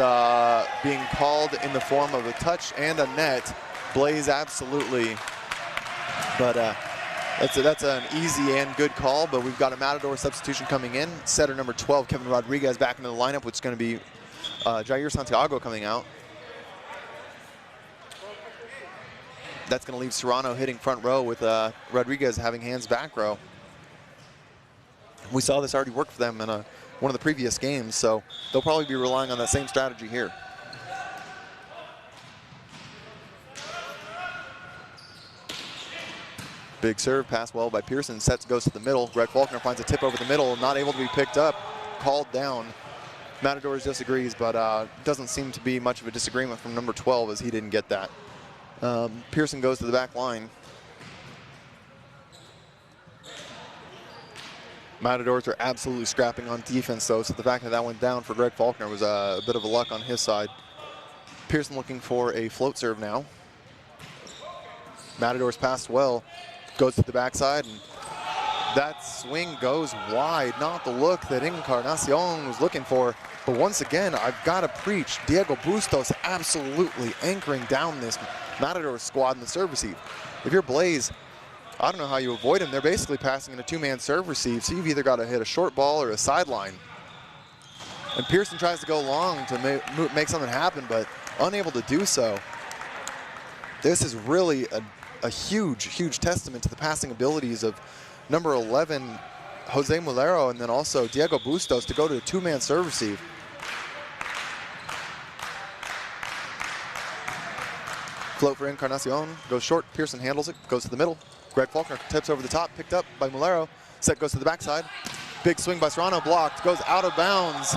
being called in the form of a touch and a net. Blaze absolutely, but That's an easy and good call, but we've got a Matador substitution coming in. Setter number 12, Kevin Rodriguez, back into the lineup, which is going to be Jair Santiago coming out. That's going to leave Serrano hitting front row with Rodriguez having hands back row. We saw this already work for them in one of the previous games, so they'll probably be relying on that same strategy here. Big serve, pass well by Pearson. Sets goes to the middle. Greg Faulkner finds a tip over the middle, not able to be picked up, called down. Matadors disagrees, but doesn't seem to be much of a disagreement from number 12 as he didn't get that. Pearson goes to the back line. Matadors are absolutely scrapping on defense, though, so the fact that that went down for Greg Faulkner was a bit of a luck on his side. Pearson looking for a float serve now. Matadors passed well. Goes to the backside, and that swing goes wide. Not the look that Encarnacion was looking for. But once again, I've got to preach. Diego Bustos absolutely anchoring down this Matadors squad in the serve receive. If you're Blaze, I don't know how you avoid him. They're basically passing in a two-man serve receive, so you've either got to hit a short ball or a sideline. And Pearson tries to go long to make something happen, but unable to do so. This is really a huge, huge testament to the passing abilities of number 11, Jose Mulero, and then also Diego Bustos to go to a two-man serve receive. Float for Encarnacion, goes short, Pearson handles it, goes to the middle. Greg Faulkner tips over the top, picked up by Mulero. Set goes to the backside. Big swing by Serrano, blocked, goes out of bounds.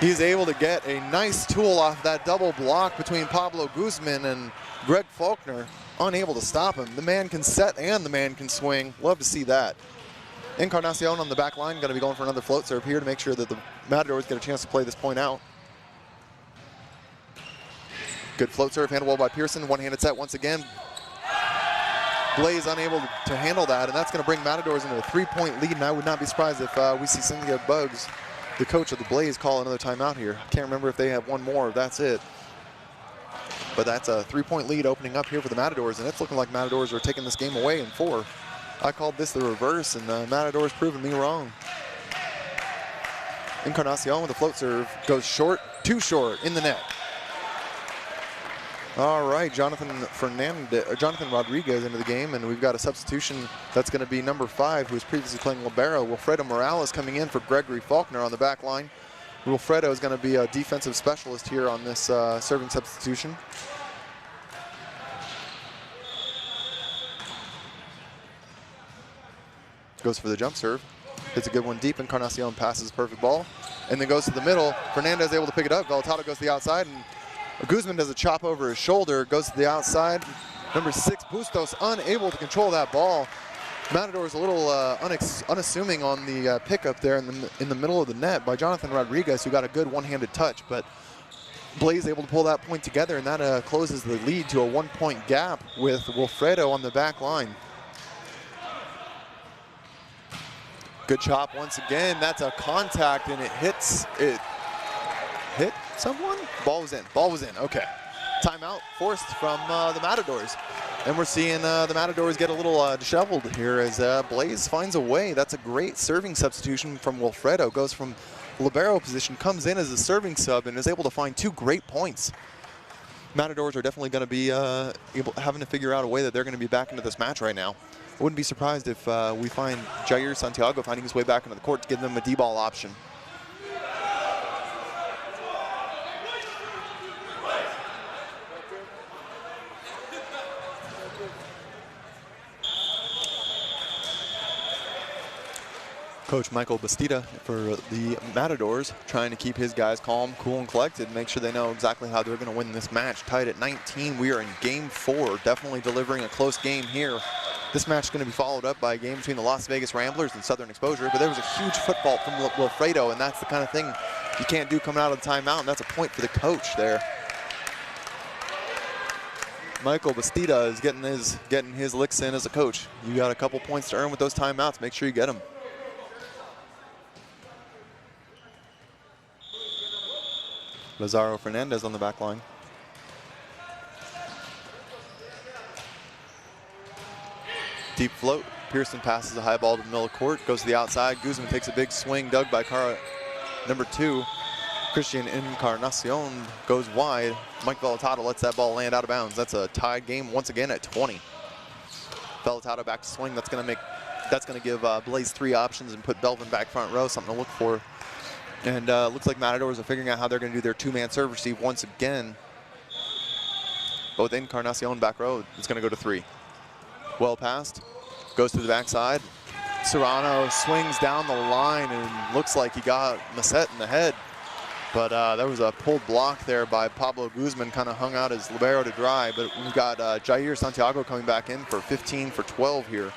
He's able to get a nice tool off that double block between Pablo Guzman and Greg Faulkner. Unable to stop him. The man can set and the man can swing. Love to see that. Encarnacion on the back line, going to be going for another float serve here to make sure that the Matadors get a chance to play this point out. Good float serve, handled well by Pearson. One-handed set once again. Blaze unable to handle that, and that's going to bring Matadors into a 3-point lead, and I would not be surprised if we see Cynthia Buggs, the coach of the Blaze, call another timeout here. I can't remember if they have one more, if that's it. But that's a 3-point lead opening up here for the Matadors, and it's looking like Matadors are taking this game away in 4. I called this the reverse, and Matadors proving me wrong. Encarnacion with a float serve, goes short, too short, in the net. All right, Jonathan Rodriguez into the game, and we've got a substitution that's going to be number 5, who was previously playing libero. Wilfredo Morales coming in for Gregory Faulkner on the back line. Wilfredo is going to be a defensive specialist here on this serving substitution. Goes for the jump serve. Hits a good one deep. Encarnacion passes perfect ball. And then goes to the middle. Fernandez able to pick it up. Velatado goes to the outside. And Guzman does a chop over his shoulder. Goes to the outside. Number 6, Bustos, unable to control that ball. Matador's a little unassuming on the pickup there in the middle of the net by Jonathan Rodriguez, who got a good one-handed touch, but Blaze able to pull that point together, and that closes the lead to a 1-point gap with Wilfredo on the back line. Good chop once again. That's a contact, and it hit someone? Ball was in, okay. Timeout forced from the Matadors. And we're seeing the Matadors get a little disheveled here as Blaze finds a way. That's a great serving substitution from Wilfredo. Goes from libero position, comes in as a serving sub, and is able to find 2 great points. Matadors are definitely going to be having to figure out a way that they're going to be back into this match right now. I wouldn't be surprised if we find Jair Santiago finding his way back into the court to give them a D-ball option. Coach Michael Bastida for the Matadors trying to keep his guys calm, cool, and collected, make sure they know exactly how they're going to win this match. Tied at 19, we are in game 4, definitely delivering a close game here. This match is going to be followed up by a game between the Las Vegas Ramblers and Southern Exposure, but there was a huge foot fault from Wilfredo, and that's the kind of thing you can't do coming out of the timeout, and that's a point for the coach there. Michael Bastida is getting his licks in as a coach. You got a couple points to earn with those timeouts. Make sure you get them. Lazaro Fernandez on the back line. Deep float. Pearson passes a high ball to the middle of court, goes to the outside. Guzman takes a big swing, dug by number 2. Christian Encarnacion goes wide. Mike Velatado lets that ball land out of bounds. That's a tied game once again at 20. Velatado back to swing. That's going to give Blaze 3 options and put Belvin back front row, something to look for. And looks like Matadors are figuring out how they're going to do their 2-man serve receive once again. But with Encarnacion back row, it's going to go to 3. Well passed. Goes to the backside. Serrano swings down the line and looks like he got Massette in the head. But there was a pulled block there by Pablo Guzman, kind of hung out his libero to dry. But we've got Jair Santiago coming back in for 15 for 12 here.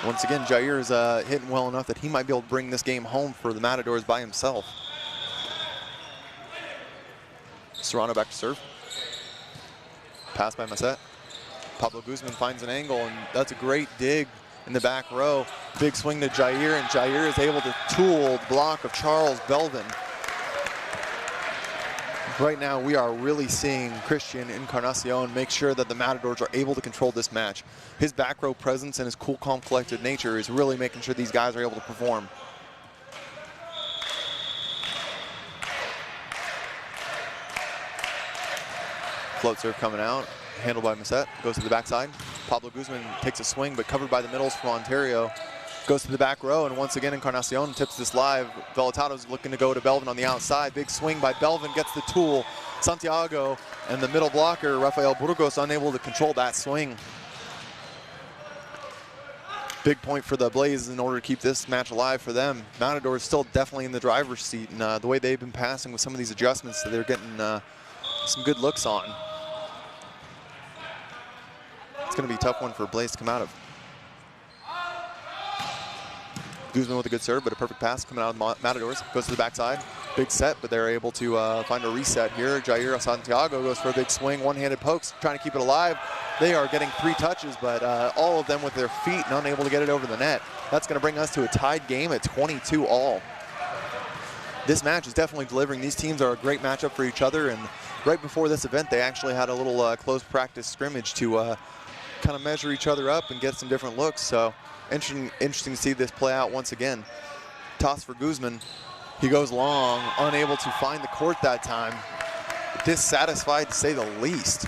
Once again, Jair is hitting well enough that he might be able to bring this game home for the Matadors by himself. Serrano back to serve. Pass by Massette. Pablo Guzman finds an angle, and that's a great dig in the back row. Big swing to Jair, and Jair is able to tool the block of Charles Belvin. Right now, we are really seeing Christian Encarnacion make sure that the Matadors are able to control this match. His back row presence and his cool, calm, collected nature is really making sure these guys are able to perform. Float serve coming out. Handled by Massette, goes to the backside. Pablo Guzman takes a swing, but covered by the middles from Ontario. Goes to the back row, and once again, Encarnacion tips this live. Velatado's looking to go to Belvin on the outside. Big swing by Belvin, gets the tool. Santiago and the middle blocker, Rafael Burgos, unable to control that swing. Big point for the Blaze in order to keep this match alive for them. Matador is still definitely in the driver's seat, and the way they've been passing with some of these adjustments, they're getting some good looks on. It's going to be a tough one for Blaze to come out of. Guzman with a good serve, but a perfect pass coming out of the Matadors. Goes to the backside. Big set, but they're able to find a reset here. Jair Santiago goes for a big swing. One-handed pokes, trying to keep it alive. They are getting 3 touches, but all of them with their feet and unable to get it over the net. That's going to bring us to a tied game at 22 all. This match is definitely delivering. These teams are a great matchup for each other, and right before this event, they actually had a little close practice scrimmage to kind of measure each other up and get some different looks. So interesting to see this play out once again. Toss for Guzman. He goes long, unable to find the court that time. Dissatisfied to say the least.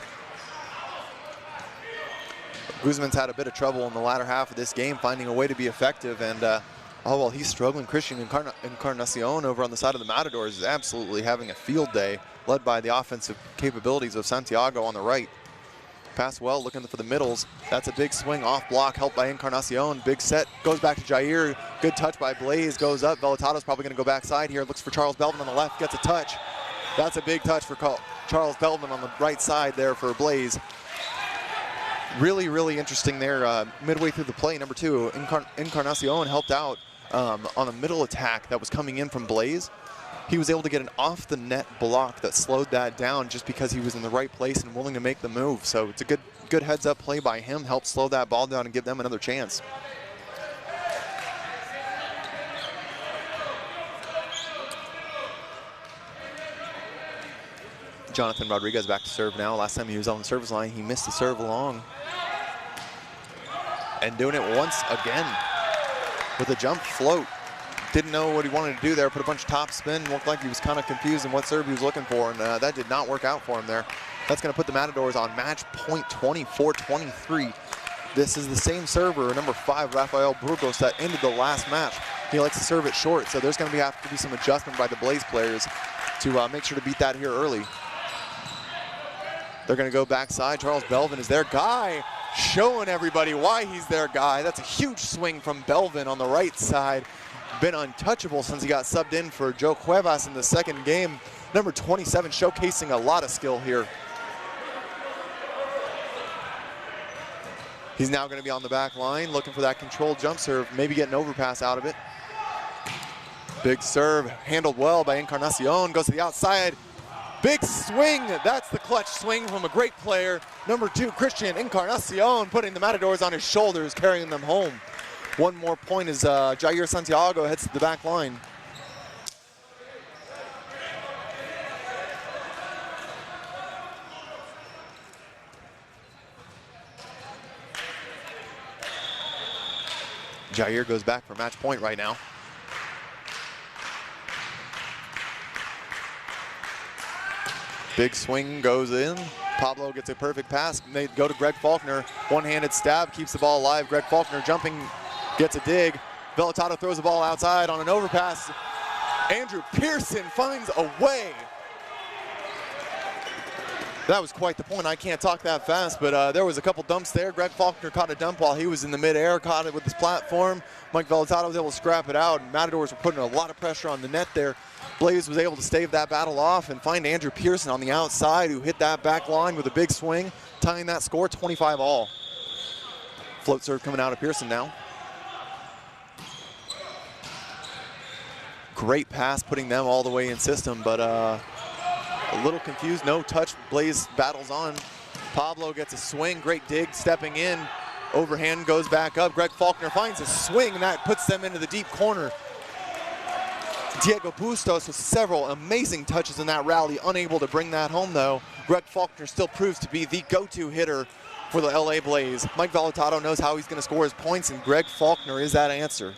Guzman's had a bit of trouble in the latter half of this game, finding a way to be effective, and oh well, he's struggling. Christian Encarnacion over on the side of the Matadors is absolutely having a field day, led by the offensive capabilities of Santiago on the right. Pass well, looking for the middles. That's a big swing off block, helped by Encarnacion. Big set, goes back to Jair. Good touch by Blaze, goes up. Velatado's probably gonna go backside here. Looks for Charles Belvin on the left, gets a touch. That's a big touch for Charles Belvin on the right side there for Blaze. Really, really interesting there. Midway through the play, number 2, Encarnacion helped out on a middle attack that was coming in from Blaze. He was able to get an off-the-net block that slowed that down just because he was in the right place and willing to make the move. So it's a good heads-up play by him, helped slow that ball down and give them another chance. Jonathan Rodriguez back to serve now. Last time he was on the service line, he missed the serve long. And doing it once again with a jump float. Didn't know what he wanted to do there, put a bunch of top spin, looked like he was kind of confused in what serve he was looking for, and that did not work out for him there. That's going to put the Matadors on match point 24-23. This is the same server, number 5, Rafael Burgos, that ended the last match. He likes to serve it short, so there's going to have to be some adjustment by the Blaze players to make sure to beat that here early. They're going to go backside. Charles Belvin is their guy, showing everybody why he's their guy. That's a huge swing from Belvin on the right side. Been untouchable since he got subbed in for Joe Cuevas in the second game. Number 27 showcasing a lot of skill here. He's now going to be on the back line looking for that controlled jump serve, maybe get an overpass out of it. Big serve, handled well by Encarnacion, goes to the outside. Big swing, that's the clutch swing from a great player. Number 2, Christian Encarnacion, putting the Matadors on his shoulders, carrying them home. One more point as Jair Santiago heads to the back line. Jair goes back for match point right now. Big swing goes in. Pablo gets a perfect pass. They go to Greg Faulkner. One-handed stab, keeps the ball alive. Greg Faulkner jumping, gets a dig. Vellatado throws the ball outside on an overpass. Andrew Pearson finds a way. That was quite the point. I can't talk that fast, but there was a couple dumps there. Greg Faulkner caught a dump while he was in the midair, caught it with his platform. Mike Vellatado was able to scrap it out, and Matadors were putting a lot of pressure on the net there. Blaze was able to stave that battle off and find Andrew Pearson on the outside, who hit that back line with a big swing, tying that score 25-all. Float serve coming out of Pearson now. Great pass, putting them all the way in system, but a little confused, no touch. Blaze battles on. Pablo gets a swing, great dig, stepping in. Overhand goes back up. Greg Faulkner finds a swing, and that puts them into the deep corner. Diego Bustos with several amazing touches in that rally, unable to bring that home though. Greg Faulkner still proves to be the go-to hitter for the LA Blaze. Mike Vellatado knows how he's going to score his points, and Greg Faulkner is that answer.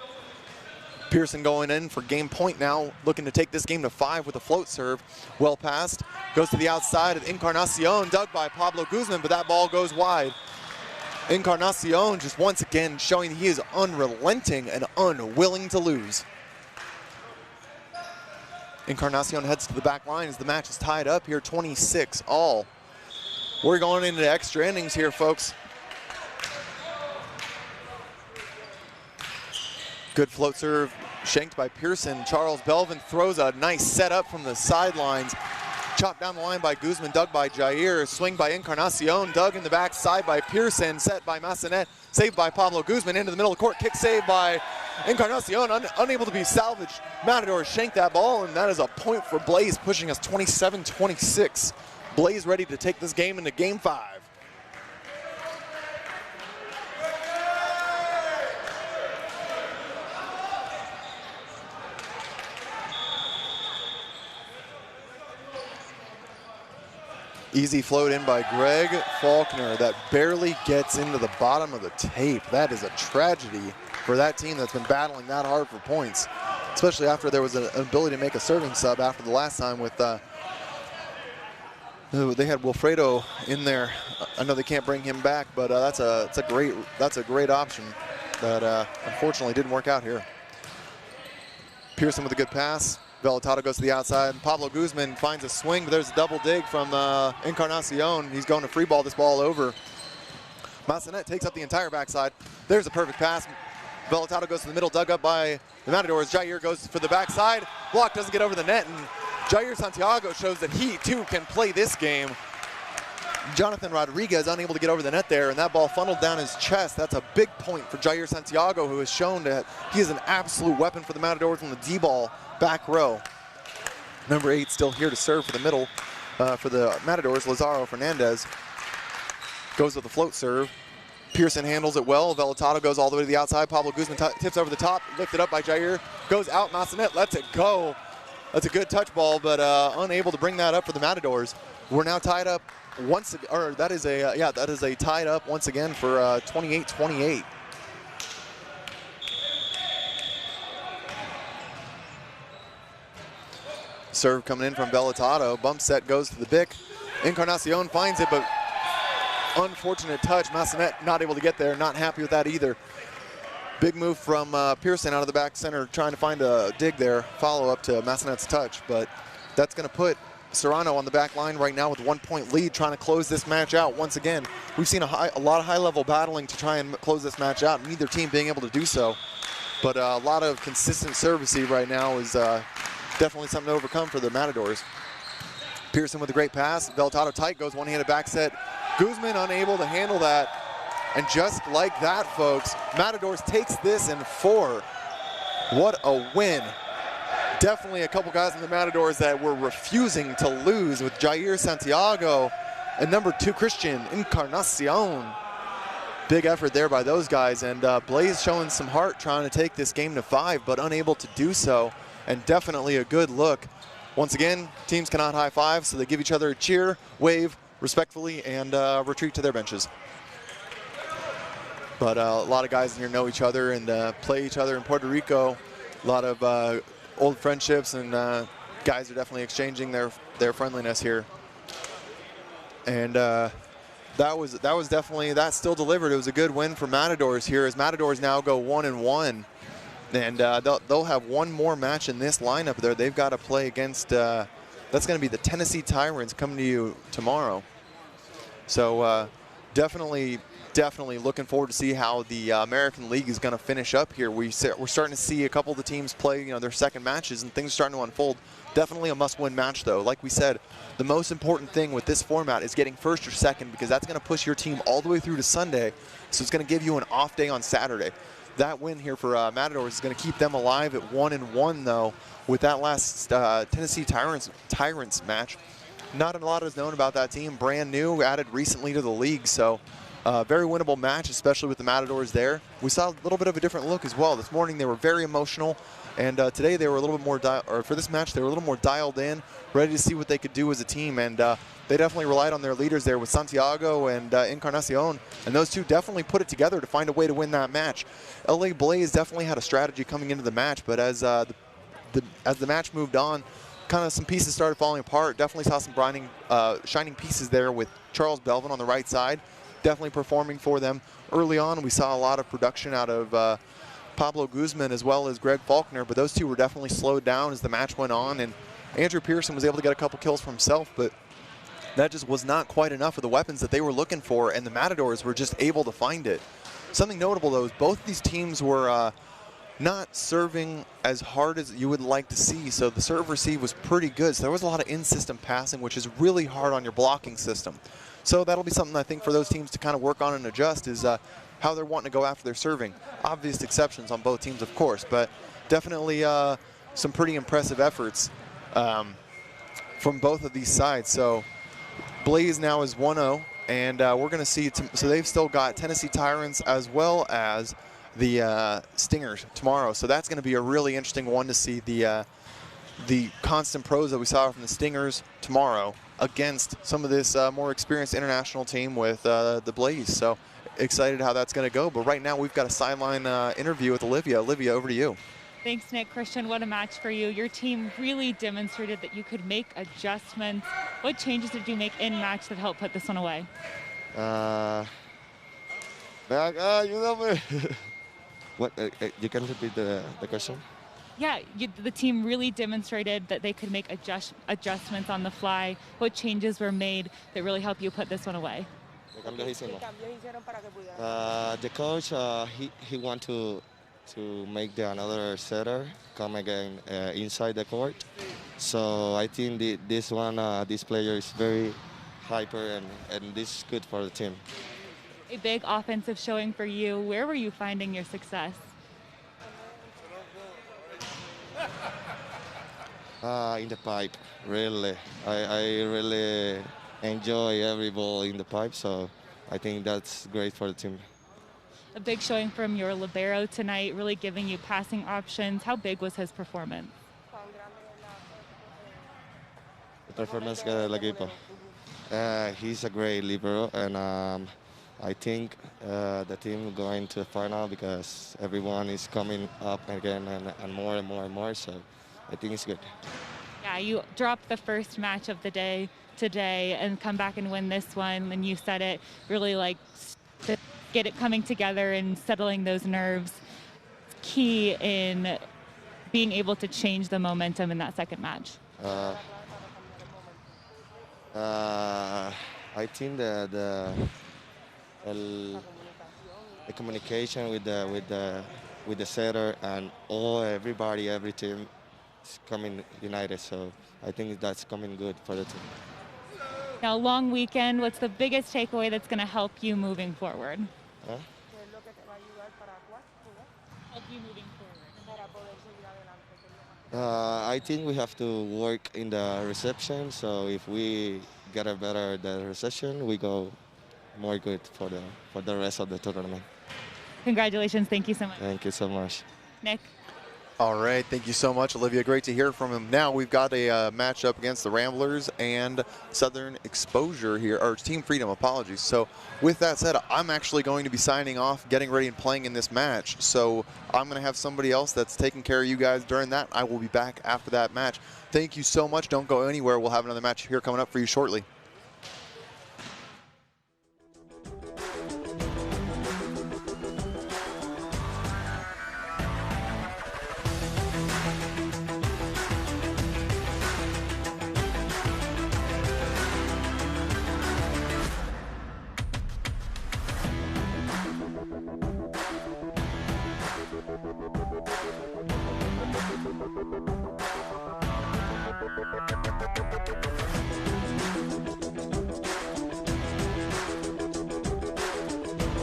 Pearson going in for game point now, looking to take this game to 5 with a float serve. Well passed, goes to the outside of Encarnacion, dug by Pablo Guzman, but that ball goes wide. Encarnacion just once again showing he is unrelenting and unwilling to lose. Encarnacion heads to the back line as the match is tied up here, 26-all. We're going into extra innings here, folks. Good float serve shanked by Pearson. Charles Belvin throws a nice setup from the sidelines. Chopped down the line by Guzman, dug by Jair. Swing by Encarnacion, dug in the back side by Pearson. Set by Massanet, saved by Pablo Guzman. Into the middle of the court, kick saved by Encarnacion, unable to be salvaged. Matadors shank that ball, and that is a point for Blaze, pushing us 27-26. Blaze ready to take this game into game 5. Easy float in by Greg Faulkner that barely gets into the bottom of the tape. That is a tragedy for that team that's been battling that hard for points, especially after there was an ability to make a serving sub after the last time with, they had Wilfredo in there. I know they can't bring him back, but that's a great option that unfortunately didn't work out here. Pearson with a good pass. Vellatado goes to the outside. Pablo Guzman finds a swing, but there's a double dig from Encarnacion. He's going to free ball this ball over. Massanet takes up the entire backside. There's a perfect pass. Vellatado goes to the middle, dug up by the Matadors. Jair goes for the backside. Block doesn't get over the net, and Jair Santiago shows that he too can play this game. Jonathan Rodriguez unable to get over the net there, and that ball funneled down his chest. That's a big point for Jair Santiago, who has shown that he is an absolute weapon for the Matadors on the D-ball back row. Number 8 still here to serve for the middle for the Matadors. Lazaro Fernandez goes with the float serve. Pearson handles it well. Vellatado goes all the way to the outside. Pablo Guzman tips over the top, lifted up by Jair. Goes out, Massanet lets it go. That's a good touch ball, but unable to bring that up for the Matadors. We're now tied up once again, or that is a tied up once again for 28-28. Serve coming in from Vellatado. Bump set goes to the Bic. Encarnacion finds it, but unfortunate touch. Massanet not able to get there. Not happy with that either. Big move from Pearson out of the back center, trying to find a dig there. Follow up to Massanet's touch, but that's going to put Serrano on the back line right now with a 1-point lead, trying to close this match out once again. We've seen a lot of high-level battling to try and close this match out, neither team being able to do so. But a lot of consistent servicey right now is definitely something to overcome for the Matadors. Pearson with a great pass. Vellatado tight, goes one-handed back set. Guzman unable to handle that. And just like that, folks, Matadors takes this in 4. What a win. Definitely a couple guys in the Matadors that were refusing to lose, with Jair Santiago and number 2 Christian Encarnacion. Big effort there by those guys, and Blaze showing some heart trying to take this game to 5, but unable to do so, and definitely a good look. Once again, teams cannot high five, so they give each other a cheer, wave respectfully, and retreat to their benches. But a lot of guys in here know each other and play each other in Puerto Rico. A lot of old friendships, and guys are definitely exchanging their friendliness here. And that was definitely, that still delivered. It was a good win for Matadors here, as Matadors now go 1-1. And they'll have one more match in this lineup there. They've got to play against, that's going to be the Tennessee Tyrants coming to you tomorrow. So definitely looking forward to see how the American League is going to finish up here. We're starting to see a couple of the teams play, their second matches, and things are starting to unfold. Definitely a must-win match, though. Like we said, the most important thing with this format is getting first or second, because that's going to push your team all the way through to Sunday. So it's going to give you an off day on Saturday. That win here for Matadors is going to keep them alive at 1-1, though, with that last Tennessee Tyrants match. Not a lot is known about that team. Brand new, added recently to the league, so very winnable match, especially with the Matadors there. We saw a little bit of a different look as well. This morning they were very emotional, and today they were a little bit more, for this match, they were a little more dialed in, ready to see what they could do as a team, and they definitely relied on their leaders there with Santiago and Encarnacion, and those two definitely put it together to find a way to win that match. LA Blaze definitely had a strategy coming into the match, but as the match moved on, kind of some pieces started falling apart. Definitely saw some shining pieces there with Charles Belvin on the right side, definitely performing for them. Early on, we saw a lot of production out of Pablo Guzman as well as Greg Faulkner, but those two were definitely slowed down as the match went on, and Andrew Pearson was able to get a couple kills for himself, but that just was not quite enough of the weapons that they were looking for, and the Matadors were just able to find it. Something notable, though, is both these teams were not serving as hard as you would like to see, so the serve receive was pretty good. So there was a lot of in-system passing, which is really hard on your blocking system. So that'll be something I think for those teams to kind of work on and adjust, is how they're wanting to go after their serving. Obvious exceptions on both teams, of course, but definitely some pretty impressive efforts from both of these sides. So Blaze now is 1-0, and we're going to see, so they've still got Tennessee Tyrants as well as the Stingers tomorrow. So that's going to be a really interesting one to see the constant pros that we saw from the Stingers tomorrow against some of this more experienced international team with the Blaze. So excited how that's going to go. But right now we've got a sideline interview with Olivia. Olivia, over to you. Thanks, Nick. Christian, what a match for you. Your team really demonstrated that you could make adjustments. What changes did you make in match that helped put this one away? Ayúdame. What? You can repeat the question? Yeah, the team really demonstrated that they could make adjustments on the fly. What changes were made that really helped you put this one away? The coach, he want to make another setter come again inside the court. So I think this player is very hyper, and this is good for the team. A big offensive showing for you. Where were you finding your success? In the pipe, really. I really enjoy every ball in the pipe, so I think that's great for the team. A big showing from your libero tonight, really giving you passing options. How big was his performance? The performance del equipo. He's a great libero, and I think the team going to the final because everyone is coming up again and more and more and more, so I think it's good. Yeah, you dropped the first match of the day today and come back and win this one, and you said it really like to get it coming together and settling those nerves. It's key in being able to change the momentum in that second match. I think the communication with the setter and everybody, every team is coming united. So I think that's coming good for the team. Now, long weekend. What's the biggest takeaway that's going to help you moving forward? Huh? Help you moving forward. I think we have to work in the reception. So if we get a better the reception, we go more good for the rest of the tournament. Congratulations. Thank you so much. Thank you so much. Nick. All right, thank you so much, Olivia. Great to hear from him. Now we've got a matchup against the Ramblers and Southern Exposure here, or Team Freedom, apologies. So with that said, I'm actually going to be signing off, getting ready and playing in this match. So I'm going to have somebody else that's taking care of you guys during that. I will be back after that match. Thank you so much. Don't go anywhere. We'll have another match here coming up for you shortly.